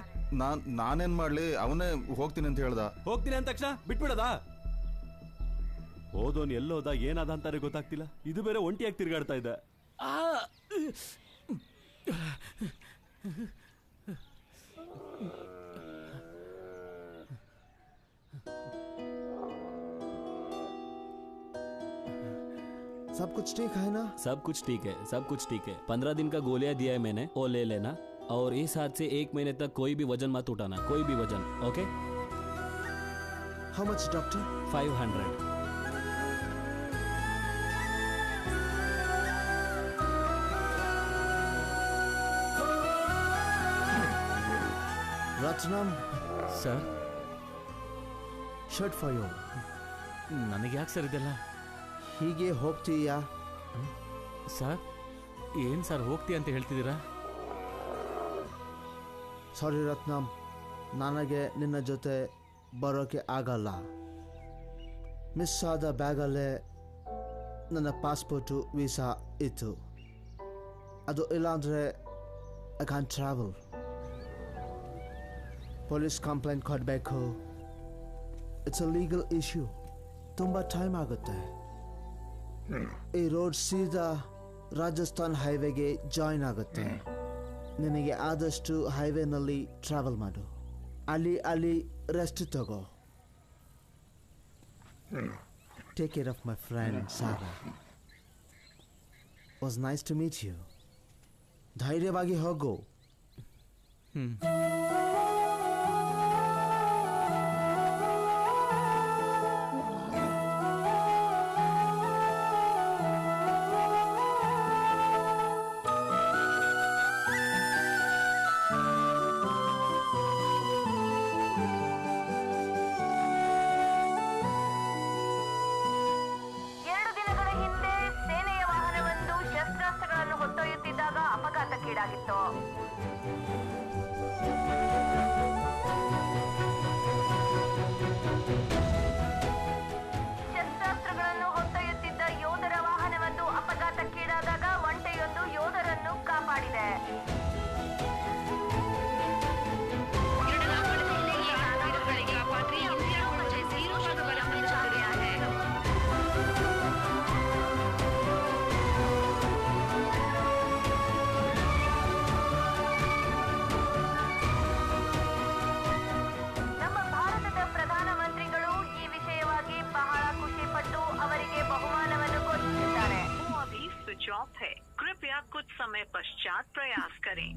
P: ನಾನೇನ್ ಮಾಡ್ಲಿ, ಅವನೇ ಹೋಗ್ತೀನಿ ಅಂತ ಹೇಳ್ದ.
G: ಹೋಗ್ತೀನಿ ಅಂದ ತಕ್ಷಣ ಬಿಟ್ಬಿಡದ? ಹೋದೋನ್ ಎಲ್ಲೋದ ಏನಾದ ಅಂತಾರೆ ಗೊತ್ತಾಗ್ತಿಲ್ಲ. ಇದು ಬೇರೆ ಒಂಟಿಯಾಗಿ ತಿರ್ಗಾಡ್ತಾ ಇದ್ದ.
V: सब कुछ ठीक है ना?
G: सब कुछ ठीक है, सब कुछ ठीक है। 15 दिन का गोलियां दिया है मैंने, वो ले लेना। और इस हाथ से 1 महीने तक कोई भी वजन मत उठाना, कोई भी वजन। Okay?
V: How much, doctor?
G: 500.
V: Ratnam.
B: Sir?
V: Shirt for you.
B: ನನಗೆ ಯಾಕೆ ಸರ್ ಇದೆಲ್ಲ?
V: ಹೀಗೆ ಹೋಗ್ತೀಯಾ?
B: ಸರ್ ಏನು ಸರ್ ಹೋಗ್ತೀಯ ಅಂತ ಹೇಳ್ತಿದ್ದೀರಾ?
V: ಸಾರಿ ರತ್ನಮ್, ನನಗೆ ನಿನ್ನ ಜೊತೆ ಬರೋಕೆ ಆಗಲ್ಲ. ಮಿಸ್ ಆದ ಬ್ಯಾಗಲ್ಲೇ ನನ್ನ ಪಾಸ್ಪೋರ್ಟು ವೀಸಾ ಇತ್ತು. ಅದು ಇಲ್ಲಾಂದರೆ I can travel. Police complaint ಕೊಡಬೇಕು. It's a legal issue. ತುಂಬ ಟೈಮ್ ಆಗುತ್ತೆ. ಈ ರೋಡ್ ಸೀದಾ ರಾಜಸ್ಥಾನ್ ಹೈವೇಗೆ ಜಾಯಿನ್ ಆಗುತ್ತೆ. ನಿನಗೆ ಆದಷ್ಟು ಹೈವೇನಲ್ಲಿ ಟ್ರಾವೆಲ್ ಮಾಡು. ಅಲ್ಲಿ ರೆಸ್ಟ್ ತಗೋ. Take care of my friend Sara. Was nice to meet you. ಧೈರ್ಯವಾಗಿ ಹೋಗು.
Q: ಅಪಘಾತಕ್ಕೀಡಾಗಿತ್ತು. ಶಸ್ತ್ರಾಸ್ತ್ರಗಳನ್ನು ಹೊತ್ತೊಯ್ಯುತ್ತಿದ್ದ ಯೋಧರ ವಾಹನವೊಂದು ಅಪಘಾತಕ್ಕೀಡಾದಾಗ ಒಂಟೆಯೊಂದು ಯೋಧರನ್ನು ಕಾಪಾಡಿದೆ. ನಮ್ಮ ಭಾರತದ ಪ್ರಧಾನಮಂತ್ರಿಗಳು ಈ ವಿಷಯವಾಗಿ ಬಹಳ ಖುಷಿ ಪಟ್ಟು ಅವರಿಗೆ ಬಹುಮಾನವನ್ನು ಘೋಷಿಸಿದ್ದಾರೆ.
L: वो अभी स्विच ऑफ है, कृपया कुछ समय पश्चात प्रयास करें.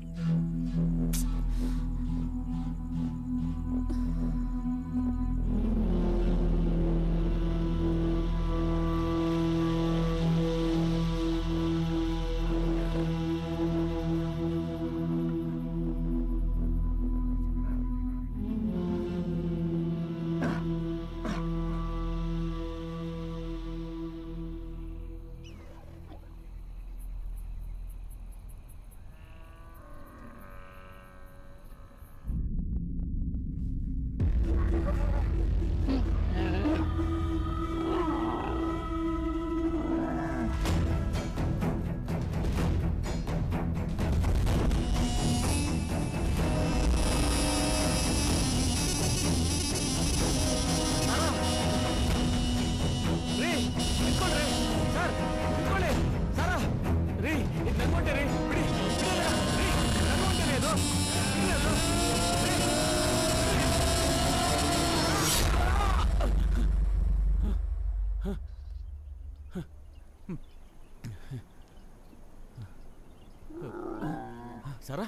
B: ಸಾರಾ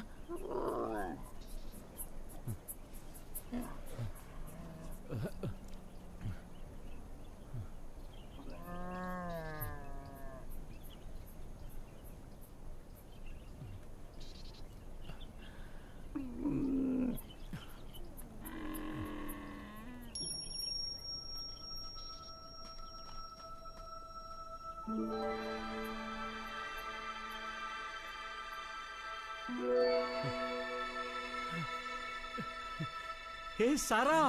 M: हे सारा,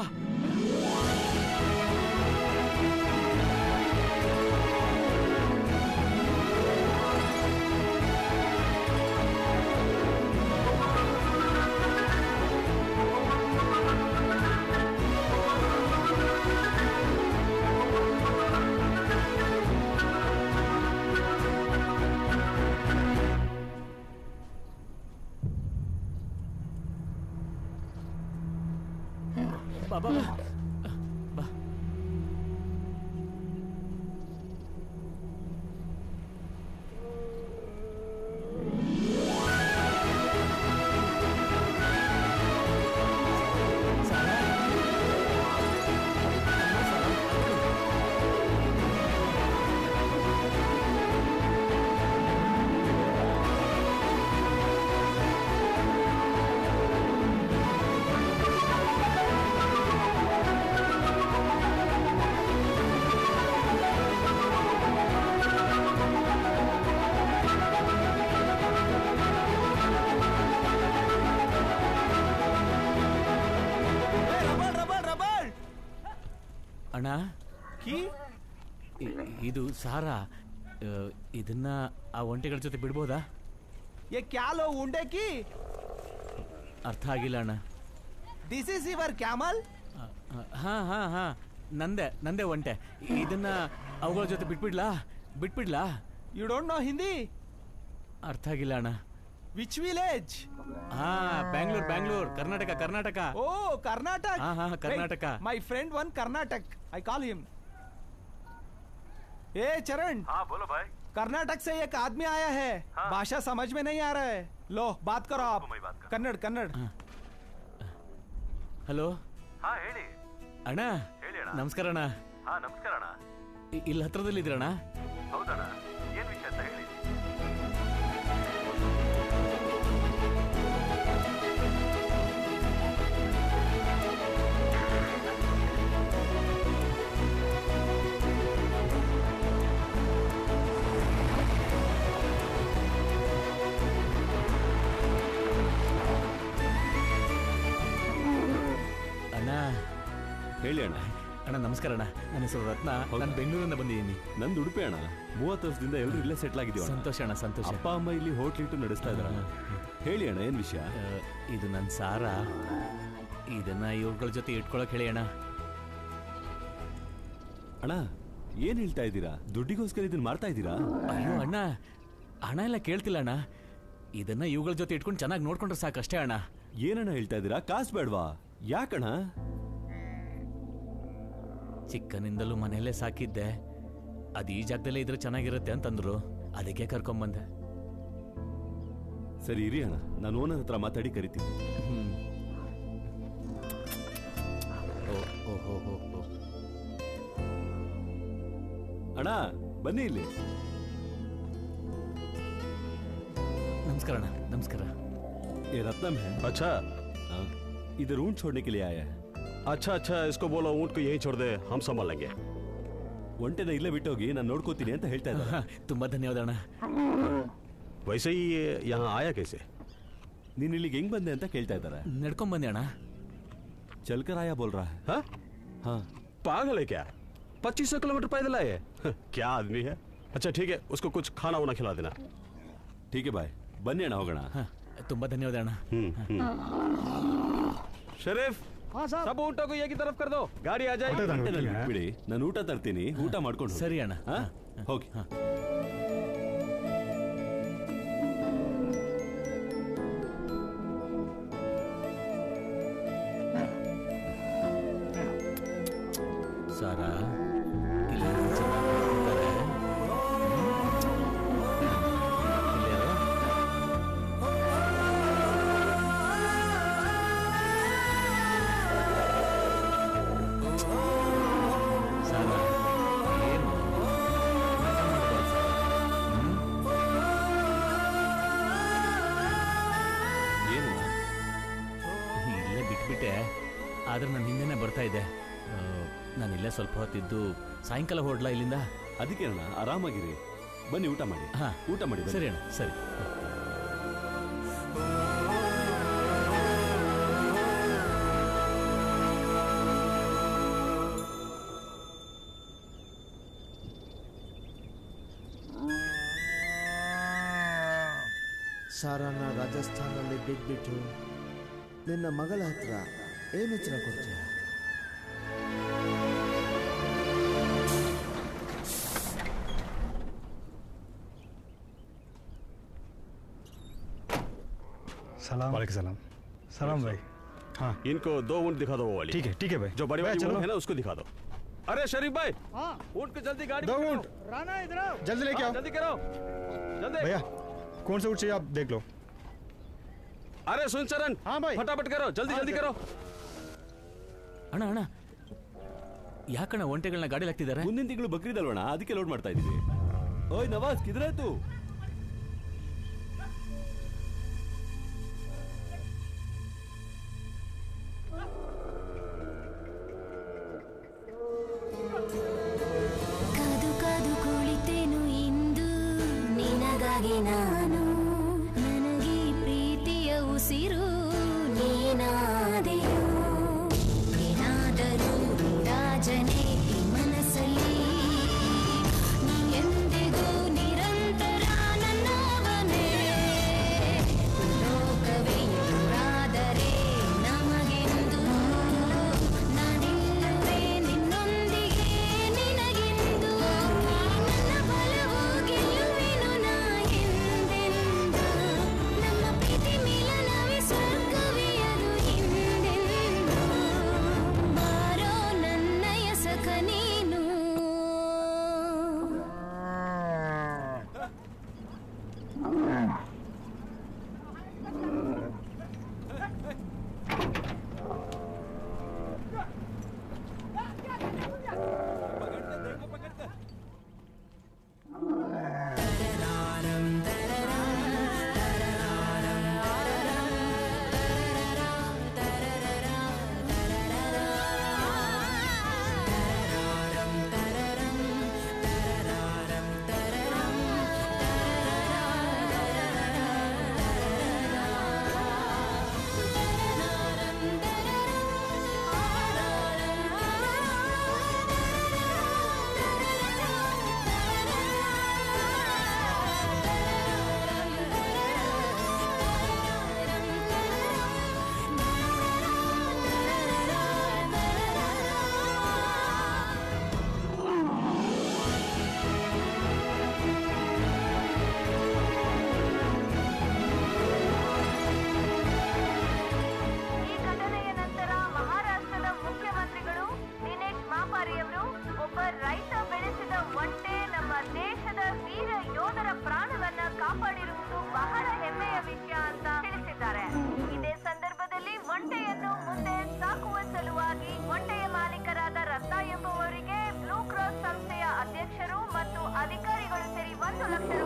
M: बाबा बा ಅಣ್ಣ ಇದು ಸಾರಾ, ಇದನ್ನ ಆ ಒಂಟೆಗಳ ಜೊತೆ ಬಿಡ್ಬೋದಾ? ये क्या लो उंडे की?
B: ಅರ್ಥ ಆಗಿಲ್ಲ ಅಣ್ಣ.
M: This is your camel?
B: ಹಾ ಹಾ ಹಾ, ನಂದೇ ಒಂಟೆ. ಇದನ್ನ ಅವುಗಳ ಜೊತೆ ಬಿಟ್ಬಿಡ್ಲಾ?
M: You don't know Hindi?
B: ಅರ್ಥ ಆಗಿಲ್ಲ ಅಣ್ಣ.
M: Which village?
B: ಹಾ, ಬ್ಯಾಂಗ್ಳೂರ್, ಕರ್ನಾಟಕ.
M: ಓ, ಕರ್ನಾಟಕ.
B: ಹಾ, Karnataka.
M: My friend one Karnataka, I call him. ए चरण,
X: हाँ बोलो भाई.
M: कर्नाटक से एक आदमी आया है. हाँ? भाषा समझ में नहीं आ रहा है. लो बात करो आप. कन्नड़.
B: ಹಲೋ.
X: हाँ ಹೇಳಿ
B: ಅಣ್ಣ. ನಮಸ್ಕಾರ ಅಣ್ಣ.
X: ಹಾ ನಮಸ್ಕಾರ ಅಣ್ಣ.
B: ಇಲ್ಲಿ ಹತ್ರದಲ್ಲಿದ್ರಣ್ಣ?
X: ಹೌದಣ್ಣ, ಏನ್ ವಿಷಯ ಅಂತ ಹೇಳಿ.
E: ಹೇಳಿ ಅಣ್ಣ.
B: ಅಣ್ಣ ನಮಸ್ಕಾರ ಅಣ್ಣ, ನನ್ನ ಹೆಸರು ರತ್ನ, ನಾನು ಬೆಂಗಳೂರಿಂದ ಬಂದಿದ್ದೀನಿ.
E: ನಂದು ಉಡುಪಿ ಅಣ್ಣ. 30 ವರ್ಷದಿಂದ ಎಲ್ಲರೂ ಇಲ್ಲೇ ಸೆಟ್ಲ್ ಆಗಿದ್ದೀವಿ.
B: ಸಂತೋಷ ಅಣ್ಣ, ಸಂತೋಷ.
E: ಅಪ್ಪ ಅಮ್ಮ ಇಲ್ಲಿ ಹೋಟ್ಲ್ ಇಟ್ಟು ನಡೆಸ್ತಾ ಇದ್ದಾರೆ. ಹೇಳಿ ಅಣ್ಣ, ಏನ್ ವಿಷಯ?
B: ಇದು ನನ್ನ ಸಾರ, ಇದನ್ನ ಇವ್ಗಳ ಜೊತೆ ಇಟ್ಕೊಳಕ್ ಹೇಳಿ ಅಣ್ಣ.
E: ಅಣ್ಣ ಏನ್ ಹೇಳ್ತಾ ಇದ್ದೀರಾ? ದುಡ್ಡಿಗೋಸ್ಕರ ಇದನ್ನ ಮಾಡ್ತಾ ಇದ್ದೀರಾ?
B: ಅಯ್ಯೋ ಅಣ್ಣ, ಹಣ ಎಲ್ಲ ಕೇಳ್ತಿಲ್ಲ ಅಣ್ಣ, ಇದನ್ನ ಇವುಗಳ ಜೊತೆ ಇಟ್ಕೊಂಡು ಚೆನ್ನಾಗಿ ನೋಡ್ಕೊಂಡ್ರೆ ಸಾಕಷ್ಟೇ ಅಣ್ಣ.
E: ಏನಣ್ಣ ಹೇಳ್ತಾ ಇದ್ದೀರಾ? ಕಾಸು ಬೇಡವಾ? ಯಾಕಣ್ಣ?
B: ಚಿಕ್ಕನಿಂದಲೂ ಮನೆಯಲ್ಲೇ ಸಾಕಿದ್ದೆ, ಅದು ಈ ಜಾಗದಲ್ಲೇ ಇದ್ರೆ ಚೆನ್ನಾಗಿರುತ್ತೆ ಅಂತಂದ್ರು, ಅದಕ್ಕೆ ಕರ್ಕೊಂಬಂದೆ.
E: ಸರಿ ಇರಿ ಅಣ್ಣ, ನಾನು ಓನರ್ ಹತ್ರ ಮಾತಾಡಿ ಕರಿತೀನಿ. ಅಣ್ಣ ಬನ್ನಿ ಇಲ್ಲಿ.
B: नमस्कार अण्णा, नमस्कार।
E: ये रत्नम है।
N: अच्छा
E: इधर ऊँट छोड़ने के लिए आया है।
N: अच्छा अच्छा, इसको बोलो ऊँट को यहीं छोड़ दे, हम संभालेंगे।
E: ಒಂಟೆನ ಇಲ್ಲೇ ಬಿಟ್ಟೋಗಿ ನಾನು ನೋಡ್ಕೋತೀನಿ ಅಂತ ಹೇಳ್ತಾ ಇದ್ದಾರೆ.
B: ತುಂಬಾ ಧನ್ಯವಾದ ಅಣ್ಣ.
N: वैसे ही ये यहाँ आया कैसे?
E: ನೀನು ಇಲ್ಲಿಗೆ ಹೆಂಗ್ ಬಂದೆ ಅಂತ ಕೇಳ್ತಾ ಇದ್ದಾರೆ.
B: ನಡ್ಕೊಂಡ್ ಬಂದೆ ಅಣ್ಣ.
E: चलकर आया बोल रहा है।
N: हाँ
E: हाँ,
N: पागल है क्या? 2500 किलोमीटर पैदल आए? क्या आदमी है। अच्छा ठीक है, उसको कुछ खाना वाना खिला देना।
E: ठीक है भाई, ಬನ್ನಿ ಅಣ್ಣ ಹೋಗೋಣ.
B: ತುಂಬಾ ಧನ್ಯವಾದ ಅಣ್ಣ.
N: शरीफ, सब ऊँटों को एक ही तरफ कर दो, गाड़ी आ जाएगी।
E: ಬಿಡಿ, ನಾನು ಊಟ ತರ್ತೀನಿ, ಊಟ ಮಾಡ್ಕೊಂಡು.
B: ಸರಿ ಅಣ್ಣ,
E: ಹೋಗಿ.
B: ಸಾರಾ ಆದ್ರೆ ನಾನು ಹಿಂದೆನೇ ಬರ್ತಾ ಇದ್ದೆ. ನಾನು ಇಲ್ಲೇ ಸ್ವಲ್ಪ ಹೊತ್ತಿದ್ದು ಸಾಯಂಕಾಲ ಹೊರಡ್ಲಾ ಇಲ್ಲಿಂದ?
E: ಅದಕ್ಕೆ ಅಣ್ಣ ಆರಾಮಾಗಿರಿ, ಬನ್ನಿ ಊಟ ಮಾಡಿ. ಊಟ ಮಾಡಿ.
B: ಸರಿ ಅಣ್ಣ, ಸರಿ.
V: ಸಾರಾನ ರಾಜಸ್ಥಾನಲ್ಲಿ ಬಿಟ್ಬಿಟ್ಟು ನಿನ್ನ ಮಗಳ ಹತ್ರ ಏನು ಉತ್ತರ ಕೊಡ್ತೀಯ?
N: सलाम। वालेकुम सलाम। सलाम भाई। हाँ, इनको 2 ऊँट दिखा दो वो वाली। ठीक है भाई। जो बड़ी वाली ऊँट है ना उसको दिखा दो। अरे शरीफ भाई, ऊँट को जल्दी गाड़ी
S: 2 ऊँट
N: राना इधर आओ,
S: जल्दी लेके आओ।
N: जल्दी करो, जल्दी।
S: भैया कौन सा ऊँट चाहिए आप देख लो।
N: अरे सुन चरण,
S: हाँ भाई,
N: फटाफट करो, जल्दी जल्दी करो।
B: ಅಣ್ಣ ಅಣ್ಣ, ಯಾಕಣ್ಣ ಒಂಟೆಗಳನ್ನ ಗಾಡಿ ಹಾಕ್ತಿದ್ದಾರೆ?
E: ಮುಂದಿನ ತಿಂಗಳು ಬಕ್ರೀದ್ ಅಲ್ವಣ್ಣ, ಅದಕ್ಕೆ ಲೋಡ್ ಮಾಡ್ತಾ ಇದೀವಿ. ಓಯ್ ನವಾಜ್, ಕಿದ್ರಾಯ್ತು?
C: ಕಾದು ಕಾದು ಕುಳಿತೆನು ಇಂದು ನಿನಗಾಗಿ ನಾನು, ನನಗೆ ಪ್ರೀತಿಯ ಉಸಿರು ನೀನಾದೆಯೋ. ಏನಾದರೂ ರಾಜನೇ ಈ ಮನಸ್ಸಲ್ಲಿ, ನೀ ಎಂದಿಗೂ ನಿರಂತರ
Q: ವಿಷಯ ಅಂತ ತಿಳಿಸಿದ್ದಾರೆ. ಇದೇ ಸಂದರ್ಭದಲ್ಲಿ ಒಂಟೆಯನ್ನು ಮುಂದೆ ಸಾಕುವ ಸಲುವಾಗಿ ಒಂಟೆಯ ಮಾಲೀಕರಾದ ರತ್ನ ಎಂಬುವವರಿಗೆ ಬ್ಲೂ ಕ್ರಾಸ್ ಸಂಸ್ಥೆಯ ಅಧ್ಯಕ್ಷರು ಮತ್ತು ಅಧಿಕಾರಿಗಳು ಸೇರಿ 1 ಲಕ್ಷ